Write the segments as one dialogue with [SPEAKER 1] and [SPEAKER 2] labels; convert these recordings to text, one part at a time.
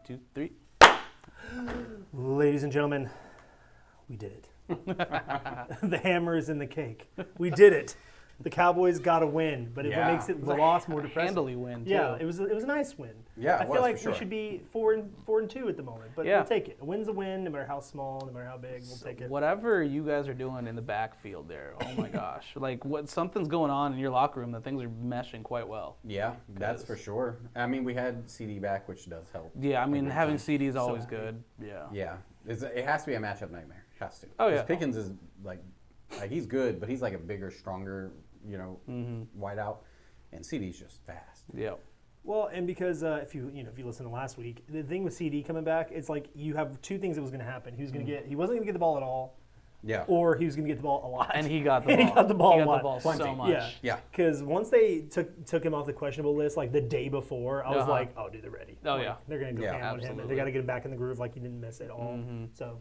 [SPEAKER 1] 2, 3.
[SPEAKER 2] Ladies and gentlemen, we did it. The hammer is in the cake. We did it. The Cowboys got a win, but it makes the loss more depressing.
[SPEAKER 1] Handily win, too.
[SPEAKER 2] Yeah, it was a nice win.
[SPEAKER 3] Yeah,
[SPEAKER 2] I feel like we should be 4-2 at the moment, but we'll take it. A win's a win, no matter how small, no matter how big. We'll take it.
[SPEAKER 1] Whatever you guys are doing in the backfield there, oh my gosh, like something's going on in your locker room that things are meshing quite well.
[SPEAKER 3] Yeah, that's for sure. I mean, we had CD back, which does help.
[SPEAKER 1] Yeah, I mean, having CD is always good. Yeah.
[SPEAKER 3] Yeah, it has to be a matchup nightmare. It has to.
[SPEAKER 1] Oh yeah.
[SPEAKER 3] Pickens is like he's good, but he's like a bigger, stronger, wideout, and CD's just fast.
[SPEAKER 1] Yeah.
[SPEAKER 2] Well, and because if you listen to last week, the thing with CD coming back, it's like you have two things that was going to happen. He wasn't going to get the ball at all.
[SPEAKER 3] Yeah.
[SPEAKER 2] Or he was going to get the ball a lot.
[SPEAKER 1] And he got the ball.
[SPEAKER 2] He got the ball
[SPEAKER 1] He
[SPEAKER 2] a
[SPEAKER 1] got
[SPEAKER 2] lot.
[SPEAKER 1] the ball so much.
[SPEAKER 3] Yeah.
[SPEAKER 2] Because once they took him off the questionable list, like the day before, I was like, oh, dude, they're ready.
[SPEAKER 1] Oh,
[SPEAKER 2] like,
[SPEAKER 1] yeah.
[SPEAKER 2] They're going to go ham on him. And they got to get him back in the groove like he didn't miss at all. So,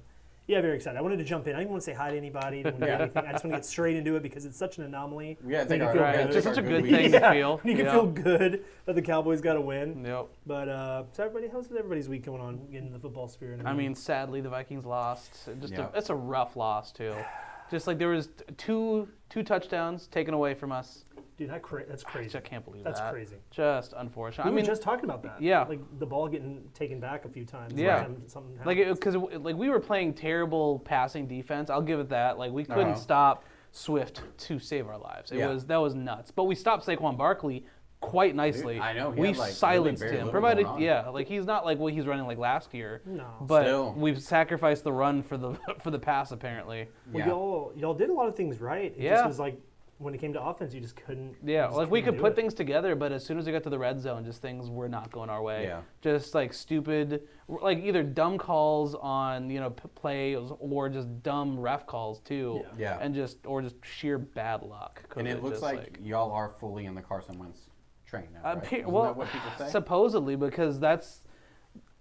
[SPEAKER 2] yeah, very excited. I wanted to jump in. I didn't want to say hi to anybody. Didn't want to do anything. I just want to get straight into it because it's such an anomaly.
[SPEAKER 3] Yeah,
[SPEAKER 1] it's just such a good thing to feel.
[SPEAKER 2] You can feel good that the Cowboys got a win.
[SPEAKER 1] Yep.
[SPEAKER 2] But how's everybody's week going on in the football sphere?
[SPEAKER 1] I mean, sadly, the Vikings lost. It's a rough loss too. Just like there was two touchdowns taken away from us.
[SPEAKER 2] Dude, that's crazy.
[SPEAKER 1] I can't believe
[SPEAKER 2] that's
[SPEAKER 1] that.
[SPEAKER 2] That's crazy.
[SPEAKER 1] Just unfortunate.
[SPEAKER 2] We were just talking about that.
[SPEAKER 1] Yeah.
[SPEAKER 2] Like the ball getting taken back a few times.
[SPEAKER 1] Yeah.
[SPEAKER 2] Something
[SPEAKER 1] because we were playing terrible passing defense. I'll give it that. Like we couldn't stop Swift to save our lives. That was nuts. But we stopped Saquon Barkley quite nicely.
[SPEAKER 3] Dude, I know.
[SPEAKER 1] We silenced him. Provided, like he's not like what he's running like last year.
[SPEAKER 2] No.
[SPEAKER 1] But we've sacrificed the run for the pass apparently.
[SPEAKER 2] Well, y'all did a lot of things right. It just was like when it came to offense, you just couldn't.
[SPEAKER 1] Yeah, like we could put things together, but as soon as we got to the red zone, just things were not going our way.
[SPEAKER 3] Yeah.
[SPEAKER 1] Just like stupid, like either dumb calls on plays or just dumb ref calls too.
[SPEAKER 3] Yeah.
[SPEAKER 1] And just sheer bad luck.
[SPEAKER 3] And it looks like y'all are fully in the Carson Wentz train now, right? Isn't
[SPEAKER 1] well,
[SPEAKER 3] that what people say?
[SPEAKER 1] Supposedly, because that's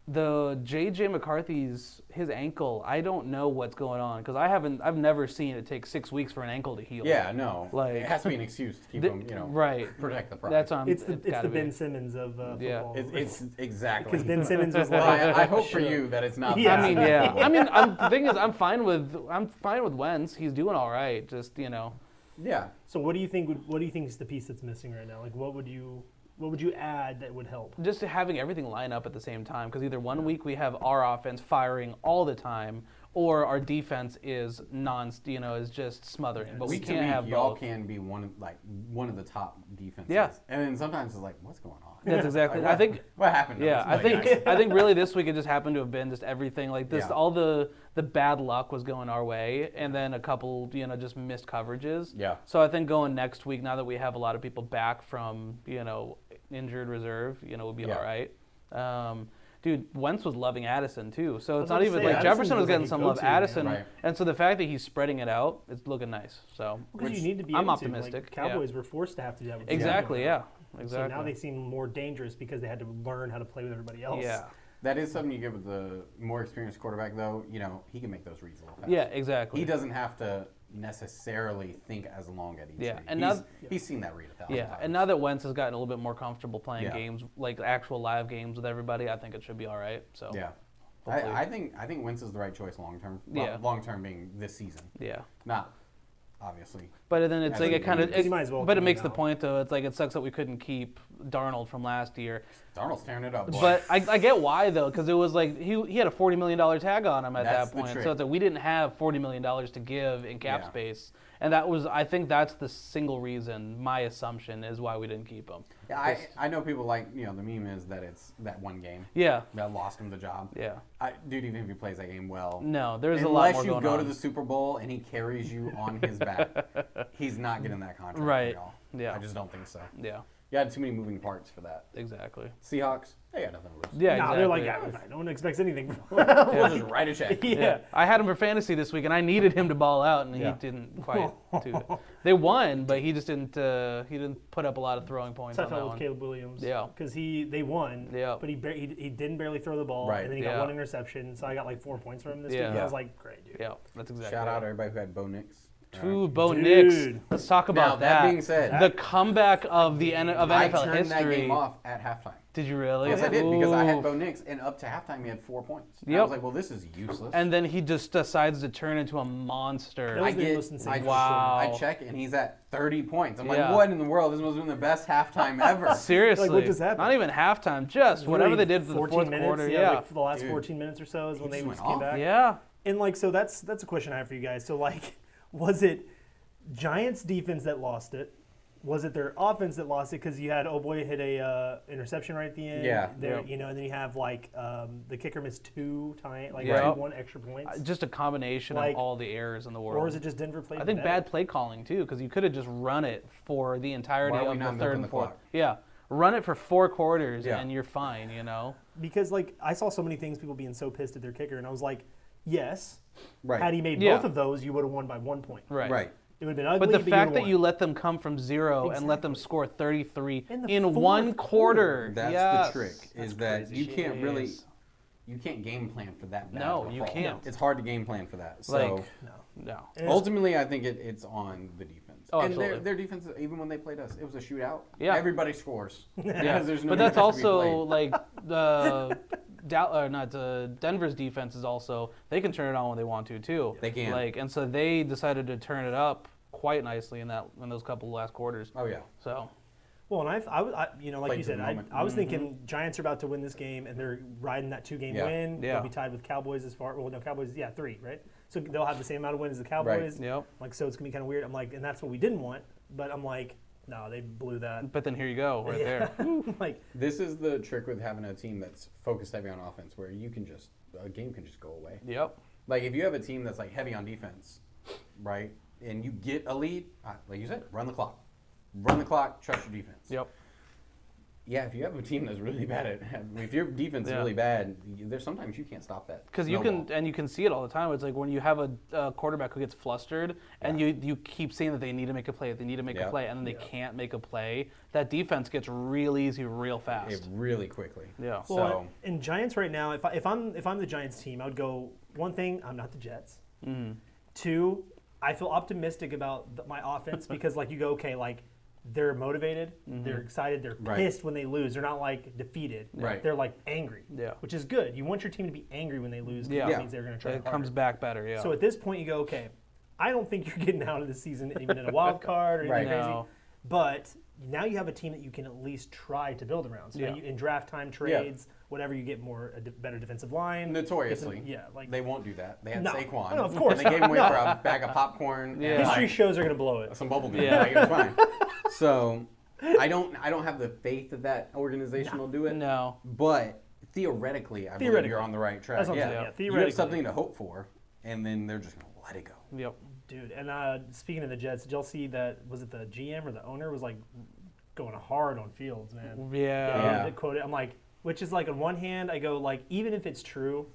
[SPEAKER 1] the J.J. McCarthy's his ankle. I don't know what's going on because I've never seen it take 6 weeks for an ankle to heal.
[SPEAKER 3] Yeah, no.
[SPEAKER 1] Like
[SPEAKER 3] it has to be an excuse to keep him,
[SPEAKER 1] protect
[SPEAKER 3] the pride.
[SPEAKER 1] That's on.
[SPEAKER 2] It's the Ben Simmons of football.
[SPEAKER 3] It's exactly
[SPEAKER 2] because Ben Simmons was like.
[SPEAKER 3] I hope for you that it's not.
[SPEAKER 1] Yeah. I mean, the thing is, I'm fine with Wentz. He's doing all right. Just
[SPEAKER 3] Yeah.
[SPEAKER 2] So what do you think is the piece that's missing right now? Like what would you add that would help?
[SPEAKER 1] Just having everything line up at the same time, because either one week we have our offense firing all the time, or our defense is is just smothering. But we can't have
[SPEAKER 3] y'all
[SPEAKER 1] both.
[SPEAKER 3] can be one of the top defenses.
[SPEAKER 1] Yeah.
[SPEAKER 3] And then sometimes it's like, what's going on?
[SPEAKER 1] That's exactly.
[SPEAKER 3] Like,
[SPEAKER 1] I think.
[SPEAKER 3] What happened?
[SPEAKER 1] Yeah, I think really this week it just happened to have been just everything like this.
[SPEAKER 3] Yeah.
[SPEAKER 1] All the bad luck was going our way, and then a couple just missed coverages.
[SPEAKER 3] Yeah.
[SPEAKER 1] So I think going next week, now that we have a lot of people back from injured reserve, we'll be all right. Dude, Wentz was loving Addison too, so it's not even like Jefferson was getting some love. Addison, and so the fact that he's spreading it out, it's looking nice. So
[SPEAKER 2] because you need to be.
[SPEAKER 1] I'm optimistic.
[SPEAKER 2] Like, Cowboys were forced to have to do that. With
[SPEAKER 1] exactly. Yeah. Exactly.
[SPEAKER 2] So now they seem more dangerous because they had to learn how to play with everybody else.
[SPEAKER 1] Yeah.
[SPEAKER 3] That is something you get with the more experienced quarterback, though. He can make those reads a little fast.
[SPEAKER 1] Yeah, exactly.
[SPEAKER 3] He doesn't have to necessarily think as long at each read.
[SPEAKER 1] And
[SPEAKER 3] he's seen that read 1,000 times.
[SPEAKER 1] And now that Wentz has gotten a little bit more comfortable playing games, like actual live games with everybody, I think it should be all right. So
[SPEAKER 3] yeah, I think Wentz is the right choice long term.
[SPEAKER 1] Yeah.
[SPEAKER 3] Long term being this season.
[SPEAKER 1] Yeah.
[SPEAKER 3] Not obviously.
[SPEAKER 1] But then it's like it kind of. But it makes the
[SPEAKER 2] out.
[SPEAKER 1] point though. It's like it sucks that we couldn't keep Darnold from last year.
[SPEAKER 3] Darnold's tearing it up. Boy.
[SPEAKER 1] But I get why though, because it was like he had a $40 million tag on him at that point.
[SPEAKER 3] trick.
[SPEAKER 1] So it's like we didn't have $40 million to give in cap space, and I think that's the single reason. My assumption is why we didn't keep him.
[SPEAKER 3] Yeah, I know people like the meme is that it's that one game.
[SPEAKER 1] Yeah.
[SPEAKER 3] That lost him the job.
[SPEAKER 1] Yeah.
[SPEAKER 3] Dude, even if he plays that game well.
[SPEAKER 1] No, there's a lot more going on.
[SPEAKER 3] Unless you go to the Super Bowl and he carries you on his back, he's not getting that contract.
[SPEAKER 1] Right.
[SPEAKER 3] Y'all.
[SPEAKER 1] Yeah.
[SPEAKER 3] I just don't think so.
[SPEAKER 1] Yeah.
[SPEAKER 3] You had too many moving parts for that.
[SPEAKER 1] Exactly.
[SPEAKER 3] Seahawks, they got nothing to lose.
[SPEAKER 1] Yeah,
[SPEAKER 2] No,
[SPEAKER 1] exactly.
[SPEAKER 2] they're like, no one expects anything.
[SPEAKER 3] We'll just write a check.
[SPEAKER 2] Yeah.
[SPEAKER 1] I had him for fantasy this week, and I needed him to ball out, and he didn't quite do it. They won, but he just didn't. He didn't put up a lot of throwing points
[SPEAKER 2] That's
[SPEAKER 1] on
[SPEAKER 2] how I
[SPEAKER 1] that
[SPEAKER 2] felt
[SPEAKER 1] one.
[SPEAKER 2] with Caleb Williams.
[SPEAKER 1] Yeah.
[SPEAKER 2] Because they won.
[SPEAKER 1] Yeah.
[SPEAKER 2] But he didn't barely throw the ball.
[SPEAKER 3] Right.
[SPEAKER 2] And then he got one interception. So I got like 4 points from him this week. And I was like, great, dude.
[SPEAKER 1] Yeah, that's exactly.
[SPEAKER 3] Shout out everybody who had Bo Nix.
[SPEAKER 1] Dude, Bo
[SPEAKER 2] Dude.
[SPEAKER 1] Nix. Let's talk
[SPEAKER 3] Now,
[SPEAKER 1] about
[SPEAKER 3] that being said,
[SPEAKER 1] the comeback of the of
[SPEAKER 3] I
[SPEAKER 1] NFL
[SPEAKER 3] turned
[SPEAKER 1] history.
[SPEAKER 3] that game off at halftime.
[SPEAKER 1] Did you really?
[SPEAKER 3] Yes, I did, because I had
[SPEAKER 1] Ooh.
[SPEAKER 3] Bo Nix, and up to halftime he had 4 points. And I
[SPEAKER 1] Yep.
[SPEAKER 3] was like, well, this is useless.
[SPEAKER 1] And then he just decides to turn into a monster.
[SPEAKER 2] That was the
[SPEAKER 3] I
[SPEAKER 2] most insane shit.
[SPEAKER 1] Wow.
[SPEAKER 3] I check, and he's at 30 points. I'm like,
[SPEAKER 1] Yeah.
[SPEAKER 3] what in the world? This must have been the best halftime ever.
[SPEAKER 1] Seriously.
[SPEAKER 2] Like, what just happened?
[SPEAKER 1] Not even halftime, just whatever they did for the
[SPEAKER 2] 14
[SPEAKER 1] fourth
[SPEAKER 2] minutes,
[SPEAKER 1] quarter.
[SPEAKER 2] yeah,
[SPEAKER 1] Yeah.
[SPEAKER 2] like for the last
[SPEAKER 3] Dude.
[SPEAKER 2] 14 minutes or so is when
[SPEAKER 3] He
[SPEAKER 2] they
[SPEAKER 3] just
[SPEAKER 2] just
[SPEAKER 3] went
[SPEAKER 2] came
[SPEAKER 3] off.
[SPEAKER 2] back.
[SPEAKER 1] Yeah.
[SPEAKER 2] And like, so that's a question I have for you guys. So like, was it Giants defense that lost it? Was it their offense that lost it? Because you had hit a interception right at the end.
[SPEAKER 3] Yeah.
[SPEAKER 2] There,
[SPEAKER 1] Yep.
[SPEAKER 2] you know, and then you have like the kicker missed two
[SPEAKER 1] Yep.
[SPEAKER 2] 1 extra points.
[SPEAKER 1] Just a combination
[SPEAKER 2] Like,
[SPEAKER 1] of all the errors in the world.
[SPEAKER 2] Or was it just Denver played
[SPEAKER 1] I think
[SPEAKER 2] better?
[SPEAKER 1] bad play calling too, because you could have just run it for the entirety
[SPEAKER 3] Why are we
[SPEAKER 1] of
[SPEAKER 3] not
[SPEAKER 1] the third
[SPEAKER 3] milking
[SPEAKER 1] and
[SPEAKER 3] the
[SPEAKER 1] fourth.
[SPEAKER 3] clock?
[SPEAKER 1] Yeah, run it for 4 quarters
[SPEAKER 3] Yeah.
[SPEAKER 1] and you're fine. You know.
[SPEAKER 2] Because like I saw so many things, people being so pissed at their kicker, and I was like, yes,
[SPEAKER 3] Right.
[SPEAKER 2] had he made
[SPEAKER 1] Yeah.
[SPEAKER 2] both of those, you would have won by 1 point.
[SPEAKER 1] Right.
[SPEAKER 2] It would have been ugly.
[SPEAKER 1] But the
[SPEAKER 2] you
[SPEAKER 1] fact
[SPEAKER 2] would've
[SPEAKER 1] that
[SPEAKER 2] won.
[SPEAKER 1] you let them come from 0 and let them
[SPEAKER 2] Exactly.
[SPEAKER 1] score 33
[SPEAKER 2] In the
[SPEAKER 1] in 1
[SPEAKER 2] fourth
[SPEAKER 1] quarter.
[SPEAKER 3] That's
[SPEAKER 1] Yes.
[SPEAKER 3] the trick, is that
[SPEAKER 2] crazy
[SPEAKER 3] you
[SPEAKER 2] shit.
[SPEAKER 3] can't really,
[SPEAKER 1] Yes.
[SPEAKER 3] you can't game plan for that bad
[SPEAKER 1] No,
[SPEAKER 3] of a
[SPEAKER 1] you
[SPEAKER 3] fall.
[SPEAKER 1] can't.
[SPEAKER 3] It's hard to game plan for that. So
[SPEAKER 1] Like,
[SPEAKER 2] no.
[SPEAKER 1] no.
[SPEAKER 2] And it's-
[SPEAKER 3] ultimately, I think it's on the defense.
[SPEAKER 1] Oh,
[SPEAKER 3] and
[SPEAKER 1] absolutely.
[SPEAKER 3] their defense, even when they played us, it was a shootout.
[SPEAKER 1] Yeah.
[SPEAKER 3] Everybody scores.
[SPEAKER 1] Yeah.
[SPEAKER 3] Because there's no
[SPEAKER 1] But that's
[SPEAKER 3] defense to be
[SPEAKER 1] also
[SPEAKER 3] played.
[SPEAKER 1] like Denver's defense is also, they can turn it on when they want to too.
[SPEAKER 3] They can.
[SPEAKER 1] Like, and so they decided to turn it up quite nicely in those couple of last quarters.
[SPEAKER 3] Oh, yeah.
[SPEAKER 1] So
[SPEAKER 2] Well, and like
[SPEAKER 3] Played
[SPEAKER 2] you
[SPEAKER 3] for
[SPEAKER 2] said,
[SPEAKER 3] the moment.
[SPEAKER 2] I was thinking Giants are about to win this game, and they're riding that 2-game
[SPEAKER 3] Yeah.
[SPEAKER 2] win.
[SPEAKER 1] Yeah.
[SPEAKER 2] They'll be tied with Cowboys as far. Well, no, Cowboys, 3, right? So they'll have the same amount of wins as the Cowboys.
[SPEAKER 1] Yep.
[SPEAKER 2] Like, so it's gonna be kind of weird. I'm like, and that's what we didn't want. But I'm like, no, they blew that.
[SPEAKER 1] But then here you go, right there.
[SPEAKER 2] Like,
[SPEAKER 3] This is the trick with having a team that's focused heavy on offense, where a game can just go away.
[SPEAKER 1] Yep.
[SPEAKER 3] Like, if you have a team that's like heavy on defense, right, and you get a lead, like you said, run the clock. Run the clock, trust your defense.
[SPEAKER 1] Yep.
[SPEAKER 3] Yeah, if you have a team that's really bad if your defense is
[SPEAKER 1] Yeah.
[SPEAKER 3] really bad, there's sometimes you can't stop that.
[SPEAKER 1] Because you
[SPEAKER 3] snowball.
[SPEAKER 1] can see it all the time. It's like when you have a quarterback who gets flustered and you keep saying that they need to make a play, they need to make a
[SPEAKER 3] Yeah.
[SPEAKER 1] play, and then they can't make a play. That defense gets real easy, real fast.
[SPEAKER 3] It really quickly.
[SPEAKER 1] Yeah.
[SPEAKER 3] So
[SPEAKER 2] well, in Giants right now, if I'm the Giants team, I would go, one thing, I'm not the Jets.
[SPEAKER 1] Mm-hmm.
[SPEAKER 2] 2, I feel optimistic about my offense because like you go, okay, like they're motivated, they're excited, they're
[SPEAKER 3] Right.
[SPEAKER 2] pissed when they lose. They're not like defeated.
[SPEAKER 3] Right.
[SPEAKER 2] They're like angry.
[SPEAKER 1] Yeah.
[SPEAKER 2] Which is good. You want your team to be angry when they lose because
[SPEAKER 1] Yeah.
[SPEAKER 2] that means they're going to try
[SPEAKER 1] It
[SPEAKER 2] harder.
[SPEAKER 1] comes back better. Yeah.
[SPEAKER 2] So at this point you go, okay, I don't think you're getting out of the season even in a wild card or anything
[SPEAKER 3] Right.
[SPEAKER 2] crazy.
[SPEAKER 1] No.
[SPEAKER 2] But now you have a team that you can at least try to build around. So
[SPEAKER 1] Yeah.
[SPEAKER 2] in draft time trades, whatever, you get better defensive line.
[SPEAKER 3] notoriously,
[SPEAKER 2] get some- like
[SPEAKER 3] they won't do that. They had
[SPEAKER 2] No.
[SPEAKER 3] Saquon.
[SPEAKER 2] No, of course
[SPEAKER 3] And they gave him away
[SPEAKER 2] not.
[SPEAKER 3] for a bag of popcorn.
[SPEAKER 1] Yeah.
[SPEAKER 3] And
[SPEAKER 2] history
[SPEAKER 3] like,
[SPEAKER 2] shows are going to blow it.
[SPEAKER 3] some bubble gum.
[SPEAKER 1] Yeah.
[SPEAKER 3] Like, it was fine. So I don't have the faith that organization will do it.
[SPEAKER 1] No.
[SPEAKER 3] But theoretically, I believe
[SPEAKER 2] Theoretically.
[SPEAKER 3] you're on the right track.
[SPEAKER 2] That's what I'm
[SPEAKER 3] yeah.
[SPEAKER 2] saying, yeah,
[SPEAKER 3] You have
[SPEAKER 2] theoretically.
[SPEAKER 3] something to hope for, and then they're just gonna let it go.
[SPEAKER 1] Yep.
[SPEAKER 2] Dude, and speaking of the Jets, did y'all see that, was it the GM or the owner was like going hard on Fields, man?
[SPEAKER 1] Yeah.
[SPEAKER 2] They quoted, I'm like, which is like on one hand, I go like, even if it's true,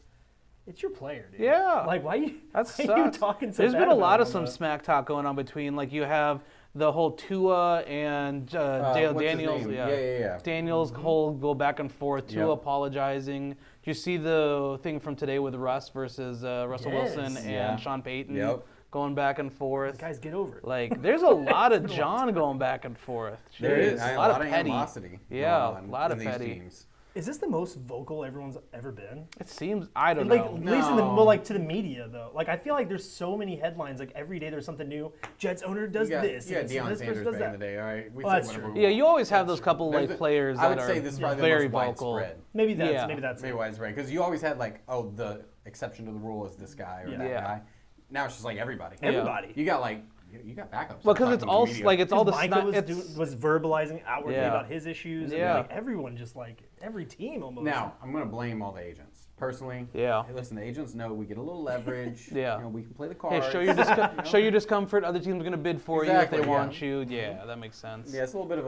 [SPEAKER 2] it's your player, dude.
[SPEAKER 1] Yeah.
[SPEAKER 2] Like, why are you
[SPEAKER 1] Sucks.
[SPEAKER 2] talking so
[SPEAKER 1] There's
[SPEAKER 2] bad
[SPEAKER 1] been a
[SPEAKER 2] about
[SPEAKER 1] lot of
[SPEAKER 2] him,
[SPEAKER 1] some
[SPEAKER 2] though?
[SPEAKER 1] smack talk going on between, like you have the whole Tua and
[SPEAKER 3] What's his
[SPEAKER 1] Daniels.
[SPEAKER 3] name? Yeah.
[SPEAKER 1] Daniels whole go back and forth. Tua
[SPEAKER 3] Yep.
[SPEAKER 1] apologizing. Do you see the thing from today with Russ versus Russell
[SPEAKER 2] Yes.
[SPEAKER 1] Wilson and
[SPEAKER 3] Yeah.
[SPEAKER 1] Sean Payton
[SPEAKER 3] Yep.
[SPEAKER 1] going back and forth?
[SPEAKER 2] Guys, get over it.
[SPEAKER 1] Like, there's a lot of John going back and forth.
[SPEAKER 3] There
[SPEAKER 1] Jeez,
[SPEAKER 3] is
[SPEAKER 1] a
[SPEAKER 3] a
[SPEAKER 1] lot
[SPEAKER 3] lot
[SPEAKER 1] of
[SPEAKER 3] of
[SPEAKER 1] petty.
[SPEAKER 3] animosity.
[SPEAKER 1] Yeah,
[SPEAKER 3] going on
[SPEAKER 1] a lot of
[SPEAKER 3] in these
[SPEAKER 1] petty.
[SPEAKER 3] teams.
[SPEAKER 2] Is this the most vocal everyone's ever been?
[SPEAKER 1] It seems, I don't
[SPEAKER 2] Like,
[SPEAKER 1] know.
[SPEAKER 2] at least in the,
[SPEAKER 3] No.
[SPEAKER 2] well, like to the media though. Like I feel like there's so many headlines. Like every day there's something new. Jets owner does this.
[SPEAKER 3] You got
[SPEAKER 2] and
[SPEAKER 3] Deion
[SPEAKER 2] this person
[SPEAKER 3] Sanders
[SPEAKER 2] does
[SPEAKER 3] back
[SPEAKER 2] that.
[SPEAKER 3] in the day, all right? We
[SPEAKER 2] Well,
[SPEAKER 3] say
[SPEAKER 2] that's
[SPEAKER 3] whatever
[SPEAKER 2] true.
[SPEAKER 3] we
[SPEAKER 1] Yeah,
[SPEAKER 3] want.
[SPEAKER 1] you always have those couple
[SPEAKER 3] There's
[SPEAKER 1] like
[SPEAKER 3] a-
[SPEAKER 1] players
[SPEAKER 3] I would
[SPEAKER 1] that
[SPEAKER 3] say
[SPEAKER 1] are
[SPEAKER 3] this is probably
[SPEAKER 1] very
[SPEAKER 3] the most
[SPEAKER 1] vocal.
[SPEAKER 3] widespread.
[SPEAKER 2] Maybe that's
[SPEAKER 1] Yeah.
[SPEAKER 2] maybe that's
[SPEAKER 3] Maybe
[SPEAKER 2] it.
[SPEAKER 3] widespread, because you always had like, oh, the exception to the rule is this guy or that
[SPEAKER 1] Yeah.
[SPEAKER 3] guy. Now it's just like everybody.
[SPEAKER 2] Everybody.
[SPEAKER 3] You got like you got backups.
[SPEAKER 1] Well, because it's
[SPEAKER 3] talking
[SPEAKER 1] all
[SPEAKER 3] to media.
[SPEAKER 1] like it's all the
[SPEAKER 2] Micah
[SPEAKER 1] snot.
[SPEAKER 2] was verbalizing outwardly
[SPEAKER 1] Yeah.
[SPEAKER 2] about his issues. And
[SPEAKER 1] Yeah.
[SPEAKER 2] like everyone just like every team almost.
[SPEAKER 3] Now I'm gonna blame all the agents personally.
[SPEAKER 1] Yeah.
[SPEAKER 3] Hey, listen, the agents know we get a little leverage.
[SPEAKER 1] Yeah.
[SPEAKER 3] You know, we can play the
[SPEAKER 1] Hey,
[SPEAKER 3] cards.
[SPEAKER 1] show your show your discomfort. Other teams are gonna bid for you
[SPEAKER 3] Exactly,
[SPEAKER 1] if they
[SPEAKER 3] yeah.
[SPEAKER 1] want you. Yeah, that makes sense.
[SPEAKER 3] Yeah, it's a little bit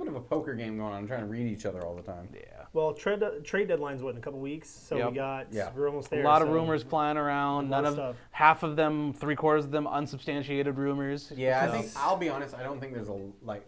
[SPEAKER 3] of a poker game going on, trying to read each other all the time.
[SPEAKER 1] Yeah.
[SPEAKER 2] Well, trade deadline's what in a couple weeks, so
[SPEAKER 1] Yep.
[SPEAKER 2] we got
[SPEAKER 3] Yeah.
[SPEAKER 2] we're almost
[SPEAKER 1] A
[SPEAKER 2] there.
[SPEAKER 1] lot of
[SPEAKER 2] so-
[SPEAKER 1] rumors flying around.
[SPEAKER 2] lot
[SPEAKER 1] None
[SPEAKER 2] of
[SPEAKER 1] of
[SPEAKER 2] stuff.
[SPEAKER 1] half of them, 3/4 of them, unsubstantiated rumors.
[SPEAKER 3] Yeah, I
[SPEAKER 1] So-
[SPEAKER 3] think I'll be honest. I don't think there's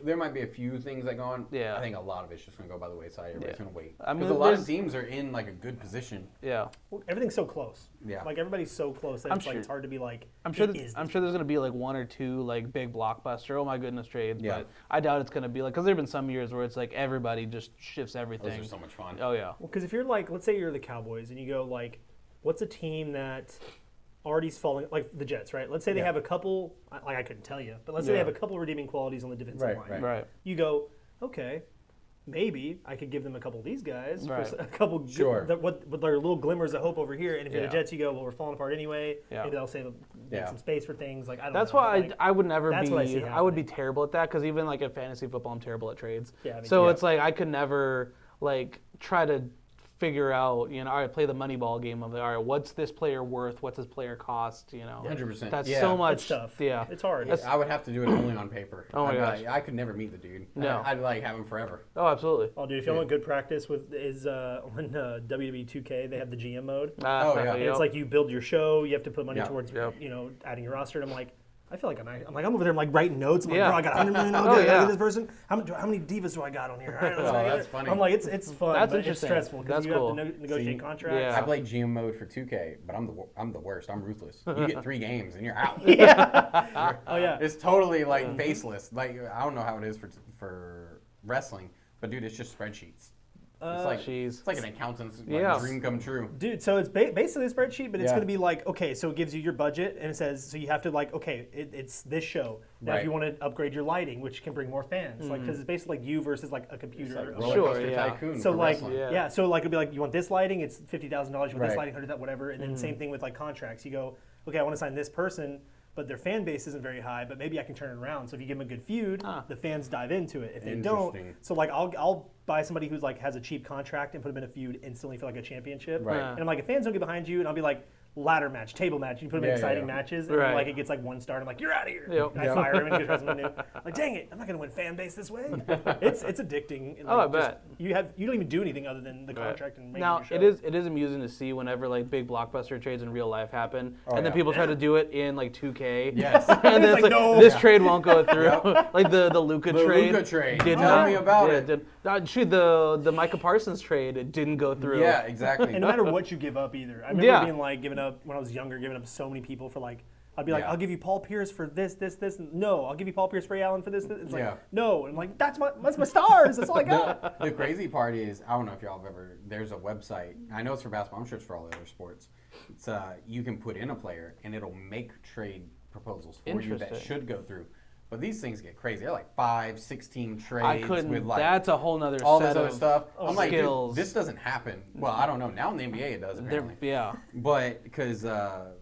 [SPEAKER 3] there might be a few things that go on.
[SPEAKER 1] Yeah.
[SPEAKER 3] I think a lot of it's just gonna go by the wayside. Everybody's
[SPEAKER 1] Yeah.
[SPEAKER 3] gonna wait.
[SPEAKER 1] I mean,
[SPEAKER 3] Because a lot of teams are in like a good position.
[SPEAKER 1] Yeah.
[SPEAKER 2] Well, everything's so close.
[SPEAKER 3] Yeah.
[SPEAKER 2] Like everybody's so close that it's hard to be like.
[SPEAKER 1] I'm sure there's going to be like one or two like big blockbuster. Oh my goodness, trades.
[SPEAKER 3] Yeah.
[SPEAKER 1] But I doubt it's going to be like, because there've been some years where it's like everybody just shifts everything.
[SPEAKER 3] Those are so much fun.
[SPEAKER 1] Oh yeah.
[SPEAKER 2] Well, because if you're like, let's say you're the Cowboys and you go like, what's a team that already's falling, like the Jets, right? Let's say they have a couple, like I couldn't tell you, but let's say they have a couple redeeming qualities on the defensive line.
[SPEAKER 1] Right.
[SPEAKER 2] You go, okay, maybe I could give them a couple of these guys, for
[SPEAKER 1] Right.
[SPEAKER 2] a couple what their little glimmers of hope over here. And if you're the Jets, you go, well, we're falling apart anyway.
[SPEAKER 1] Yeah.
[SPEAKER 2] Maybe they'll save some space for things. Like I don't
[SPEAKER 1] That's
[SPEAKER 2] know.
[SPEAKER 1] why
[SPEAKER 2] Like,
[SPEAKER 1] I would never
[SPEAKER 2] that's what I see
[SPEAKER 1] be. I would be
[SPEAKER 2] happening.
[SPEAKER 1] terrible at that because even like in fantasy football, I'm terrible at trades.
[SPEAKER 2] Yeah,
[SPEAKER 1] So it's like I could never like try to figure out, all right, play the money ball game of it. All right, what's this player worth? What's this player cost?
[SPEAKER 3] 100%.
[SPEAKER 1] That's
[SPEAKER 3] Yeah.
[SPEAKER 1] so much.
[SPEAKER 2] It's tough.
[SPEAKER 1] Yeah.
[SPEAKER 2] It's hard.
[SPEAKER 3] I would have to do it only on paper.
[SPEAKER 1] Oh my
[SPEAKER 3] I'd be
[SPEAKER 1] gosh.
[SPEAKER 3] like, I could never meet the dude.
[SPEAKER 1] No.
[SPEAKER 3] I'd like have him forever.
[SPEAKER 1] Oh, absolutely.
[SPEAKER 2] Oh, dude, if you want good practice with is on WWE 2K, they have the GM mode.
[SPEAKER 3] Oh, yeah.
[SPEAKER 2] And it's like you build your show, you have to put money towards,
[SPEAKER 1] Yep.
[SPEAKER 2] adding your roster. And I'm like, I feel like I'm over there, I'm like writing notes. I'm like,
[SPEAKER 1] Yeah.
[SPEAKER 2] bro, I got $100 million.
[SPEAKER 1] Oh, yeah.
[SPEAKER 2] This person. How many divas do I got on here? All right, let's
[SPEAKER 3] Oh,
[SPEAKER 2] make
[SPEAKER 3] that's
[SPEAKER 2] it.
[SPEAKER 3] funny.
[SPEAKER 2] I'm like, it's fun,
[SPEAKER 1] That's
[SPEAKER 2] but it's
[SPEAKER 1] interesting.
[SPEAKER 2] stressful because
[SPEAKER 1] That's
[SPEAKER 2] you
[SPEAKER 1] cool.
[SPEAKER 2] have to negotiate
[SPEAKER 3] See,
[SPEAKER 2] contracts.
[SPEAKER 1] yeah.
[SPEAKER 3] I play GM mode for 2K, but I'm the worst. I'm ruthless. You get 3 games and you're out.
[SPEAKER 2] Oh yeah.
[SPEAKER 3] It's totally like baseless. Like I don't know how it is for wrestling, but dude, it's just spreadsheets. It's like an accountant's dream come true.
[SPEAKER 2] Dude, so it's basically a spreadsheet, but it's
[SPEAKER 3] Yeah.
[SPEAKER 2] going to be like, okay, so it gives you your budget, and it says, so you have to like, okay, it's this show. Now, if
[SPEAKER 3] Right.
[SPEAKER 2] you want to upgrade your lighting, which can bring more fans, like, because it's basically like you versus like a computer.
[SPEAKER 3] It's like
[SPEAKER 2] or-
[SPEAKER 3] Roller
[SPEAKER 1] Sure,
[SPEAKER 3] Coaster
[SPEAKER 1] yeah.
[SPEAKER 3] Tycoon
[SPEAKER 2] So
[SPEAKER 3] for
[SPEAKER 2] like,
[SPEAKER 3] wrestling.
[SPEAKER 1] Yeah.
[SPEAKER 2] so like it'd be like, you want this lighting, it's $50,000. You want this
[SPEAKER 3] Right.
[SPEAKER 2] lighting, 100 that whatever, and then same thing with like contracts. You go, okay, I want to sign this person, but their fan base isn't very high, but maybe I can turn it around. So if you give them a good feud, the fans dive into it. If they don't,
[SPEAKER 3] Interesting.
[SPEAKER 2] so like I'll buy somebody who's like has a cheap contract and put them in a feud instantly for like a championship.
[SPEAKER 3] Right.
[SPEAKER 2] And I'm like, if fans don't get behind you, and I'll be like, ladder match, table match. You put them in
[SPEAKER 3] Yeah,
[SPEAKER 2] exciting
[SPEAKER 3] yeah.
[SPEAKER 2] matches, and
[SPEAKER 1] Right.
[SPEAKER 2] like it gets like 1 star. And I'm like, you're out of here.
[SPEAKER 1] Yep.
[SPEAKER 2] And I fire him and get someone new. Like, dang it, I'm not gonna win fan base this way. It's addicting. And,
[SPEAKER 1] Oh,
[SPEAKER 2] like,
[SPEAKER 1] I bet.
[SPEAKER 2] you don't even do anything other than the contract and making
[SPEAKER 1] Now
[SPEAKER 2] your show.
[SPEAKER 1] it is amusing to see whenever like big blockbuster trades in real life happen, and then
[SPEAKER 3] yeah.
[SPEAKER 1] people try to do it in like 2K.
[SPEAKER 3] Yes.
[SPEAKER 1] and then it's
[SPEAKER 2] like,
[SPEAKER 1] like
[SPEAKER 2] no.
[SPEAKER 1] this trade won't go through. Like the Luka
[SPEAKER 3] The
[SPEAKER 1] trade.
[SPEAKER 3] Luka trade.
[SPEAKER 1] Did
[SPEAKER 3] Tell
[SPEAKER 1] not,
[SPEAKER 3] me about
[SPEAKER 1] yeah,
[SPEAKER 3] it.
[SPEAKER 1] Shoot, the Micah Parsons trade, it didn't go through.
[SPEAKER 3] Yeah, exactly.
[SPEAKER 2] And no matter what you give up either. I remember
[SPEAKER 1] Yeah.
[SPEAKER 2] being like giving up when I was younger, giving up so many people for like I'd be like,
[SPEAKER 3] Yeah.
[SPEAKER 2] I'll give you Paul Pierce for this. And no, I'll give you Paul Pierce, Ray Allen for this. It's like,
[SPEAKER 3] Yeah.
[SPEAKER 2] no. And I'm like, that's my stars. That's all I got.
[SPEAKER 3] The crazy part is, I don't know if y'all have ever, there's a website, I know it's for basketball, I'm sure it's for all the other sports. It's you can put in a player and it'll make trade proposals for you that
[SPEAKER 1] Interesting.
[SPEAKER 3] should go through. But these things get crazy. They're like 5, 16 trades
[SPEAKER 1] I couldn't.
[SPEAKER 3] with like
[SPEAKER 1] That's a whole nother
[SPEAKER 3] all
[SPEAKER 1] set
[SPEAKER 3] this other
[SPEAKER 1] of
[SPEAKER 3] stuff. I'm like, dude,
[SPEAKER 1] skills.
[SPEAKER 3] this doesn't happen. Well, I don't know. Now in the NBA it does apparently.
[SPEAKER 1] Yeah.
[SPEAKER 3] But because the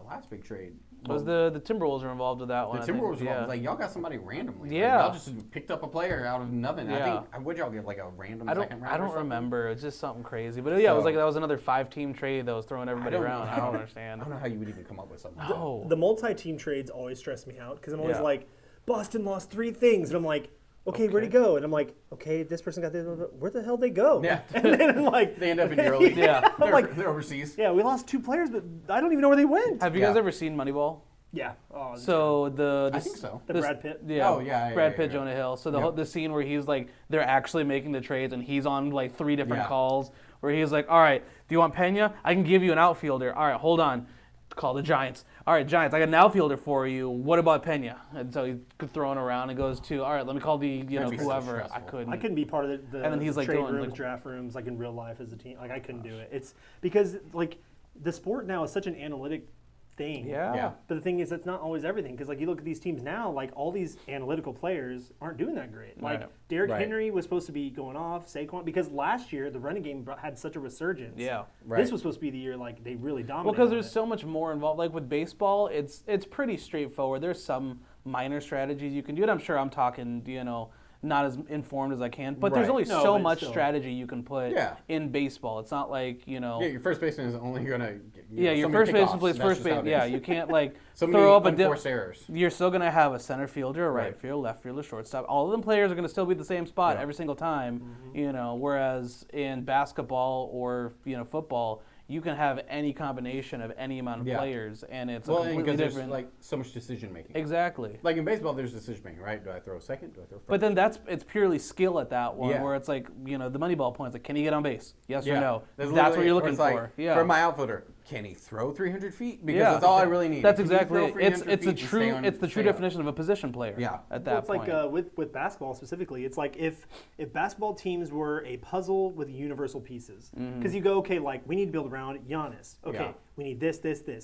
[SPEAKER 3] last big trade,
[SPEAKER 1] Was the Timberwolves were involved with that
[SPEAKER 3] the
[SPEAKER 1] one? I think.
[SPEAKER 3] Timberwolves,
[SPEAKER 1] Yeah.
[SPEAKER 3] like y'all got somebody randomly. Like,
[SPEAKER 1] Yeah.
[SPEAKER 3] y'all just picked up a player out of nothing.
[SPEAKER 1] Yeah.
[SPEAKER 3] I think, would y'all get like a random
[SPEAKER 1] I
[SPEAKER 3] second round?
[SPEAKER 1] I
[SPEAKER 3] or
[SPEAKER 1] don't
[SPEAKER 3] something?
[SPEAKER 1] remember. It's just something crazy. But yeah, it was
[SPEAKER 3] So-
[SPEAKER 1] like that was another 5-team trade that was throwing everybody
[SPEAKER 3] don't know
[SPEAKER 1] around. I
[SPEAKER 3] how-
[SPEAKER 1] don't understand.
[SPEAKER 3] I don't know how you would even come up with something.
[SPEAKER 1] No.
[SPEAKER 2] The multi-team trades always stress me out because I'm always
[SPEAKER 1] Yeah.
[SPEAKER 2] like, Boston lost 3 things, and I'm like, okay, where'd he go? And I'm like, okay, this person got this. Where the hell did they go?
[SPEAKER 3] Yeah.
[SPEAKER 2] And then I'm like,
[SPEAKER 3] They end up in Euroleague.
[SPEAKER 1] Yeah.
[SPEAKER 3] They're,
[SPEAKER 2] like-
[SPEAKER 3] they're overseas.
[SPEAKER 2] yeah, we lost 2 players, but I don't even know where they went.
[SPEAKER 1] Have you guys
[SPEAKER 3] Yeah.
[SPEAKER 1] ever seen Moneyball?
[SPEAKER 2] Yeah. Oh,
[SPEAKER 1] So
[SPEAKER 3] I think so.
[SPEAKER 2] The Brad Pitt?
[SPEAKER 1] Yeah.
[SPEAKER 3] Oh, yeah,
[SPEAKER 1] Brad
[SPEAKER 3] yeah,
[SPEAKER 1] Pitt,
[SPEAKER 3] yeah.
[SPEAKER 1] Jonah Hill. So the
[SPEAKER 3] Yeah.
[SPEAKER 1] whole, the scene where he's like, they're actually making the trades, and he's on like 3 different
[SPEAKER 3] Yeah.
[SPEAKER 1] calls. Where he's like, all right, do you want Pena? I can give you an outfielder. All right, hold on. Call the Giants. All right, Giants, I got an outfielder for you. What about Pena? And so he's throwing around and goes to, all right, let me call the
[SPEAKER 3] That'd be so
[SPEAKER 1] whoever. I
[SPEAKER 3] stressful.
[SPEAKER 1] couldn't.
[SPEAKER 2] I couldn't be part of the
[SPEAKER 1] And then he's, like,
[SPEAKER 2] trade
[SPEAKER 1] going,
[SPEAKER 2] rooms,
[SPEAKER 1] like-
[SPEAKER 2] draft rooms, like in real life as a team. Like I couldn't do it. It's because like the sport now is such an analytic thing.
[SPEAKER 1] Yeah.
[SPEAKER 3] Yeah.
[SPEAKER 2] But the thing is, that's not always everything. Because like you look at these teams now, like all these analytical players aren't doing that great. Like
[SPEAKER 1] Right.
[SPEAKER 2] Derrick
[SPEAKER 3] Right.
[SPEAKER 2] Henry was supposed to be going off, Saquon, because last year the running game had such a resurgence.
[SPEAKER 1] Yeah.
[SPEAKER 3] Right.
[SPEAKER 2] This was supposed to be the year like they really dominated.
[SPEAKER 1] Well, because
[SPEAKER 2] on
[SPEAKER 1] there's
[SPEAKER 2] it.
[SPEAKER 1] so much more involved. Like with baseball, it's pretty straightforward. There's some minor strategies you can do, and I'm sure I'm talking, not as informed as I can. But there's
[SPEAKER 3] Right.
[SPEAKER 1] only
[SPEAKER 2] No,
[SPEAKER 1] so
[SPEAKER 2] but
[SPEAKER 1] much
[SPEAKER 2] still.
[SPEAKER 1] strategy you can put
[SPEAKER 3] Yeah.
[SPEAKER 1] in baseball. It's not like
[SPEAKER 3] Yeah, your first baseman is only gonna.
[SPEAKER 1] your first baseman plays first base. Yeah, you can't like
[SPEAKER 3] So many
[SPEAKER 1] throw up a
[SPEAKER 3] unforced errors.
[SPEAKER 1] You're still gonna have a center fielder, a right
[SPEAKER 3] Right.
[SPEAKER 1] fielder, left fielder, shortstop. All of them players are gonna still be the same spot
[SPEAKER 3] Yeah.
[SPEAKER 1] every single time. Whereas in basketball or football, you can have any combination of any amount of players, and it's a completely
[SPEAKER 3] because
[SPEAKER 1] different.
[SPEAKER 3] there's like so much decision making.
[SPEAKER 1] Exactly.
[SPEAKER 3] Like in baseball, there's decision making, right? Do I throw second? Do I throw first?
[SPEAKER 1] But then it's purely skill at that one,
[SPEAKER 3] Yeah.
[SPEAKER 1] where it's like, the Moneyball points, like, can he get on base? Yes or no?
[SPEAKER 3] That's
[SPEAKER 1] That's what you're
[SPEAKER 3] or
[SPEAKER 1] looking
[SPEAKER 3] it's like,
[SPEAKER 1] for. Yeah.
[SPEAKER 3] For my outfielder, can he throw 300 feet? Because that's all I really need.
[SPEAKER 1] That's
[SPEAKER 3] Can he
[SPEAKER 1] exactly
[SPEAKER 3] throw
[SPEAKER 1] it.
[SPEAKER 3] 300
[SPEAKER 1] It's
[SPEAKER 3] feet
[SPEAKER 1] the
[SPEAKER 3] and
[SPEAKER 1] true
[SPEAKER 3] stay on-
[SPEAKER 1] definition of a position player.
[SPEAKER 3] Yeah.
[SPEAKER 1] At
[SPEAKER 2] Well,
[SPEAKER 1] that
[SPEAKER 2] it's
[SPEAKER 1] point.
[SPEAKER 2] like with basketball specifically, it's like if basketball teams were a puzzle with universal pieces, because you go, okay, like we need to build around Giannis. Okay,
[SPEAKER 3] Yeah.
[SPEAKER 2] we need this.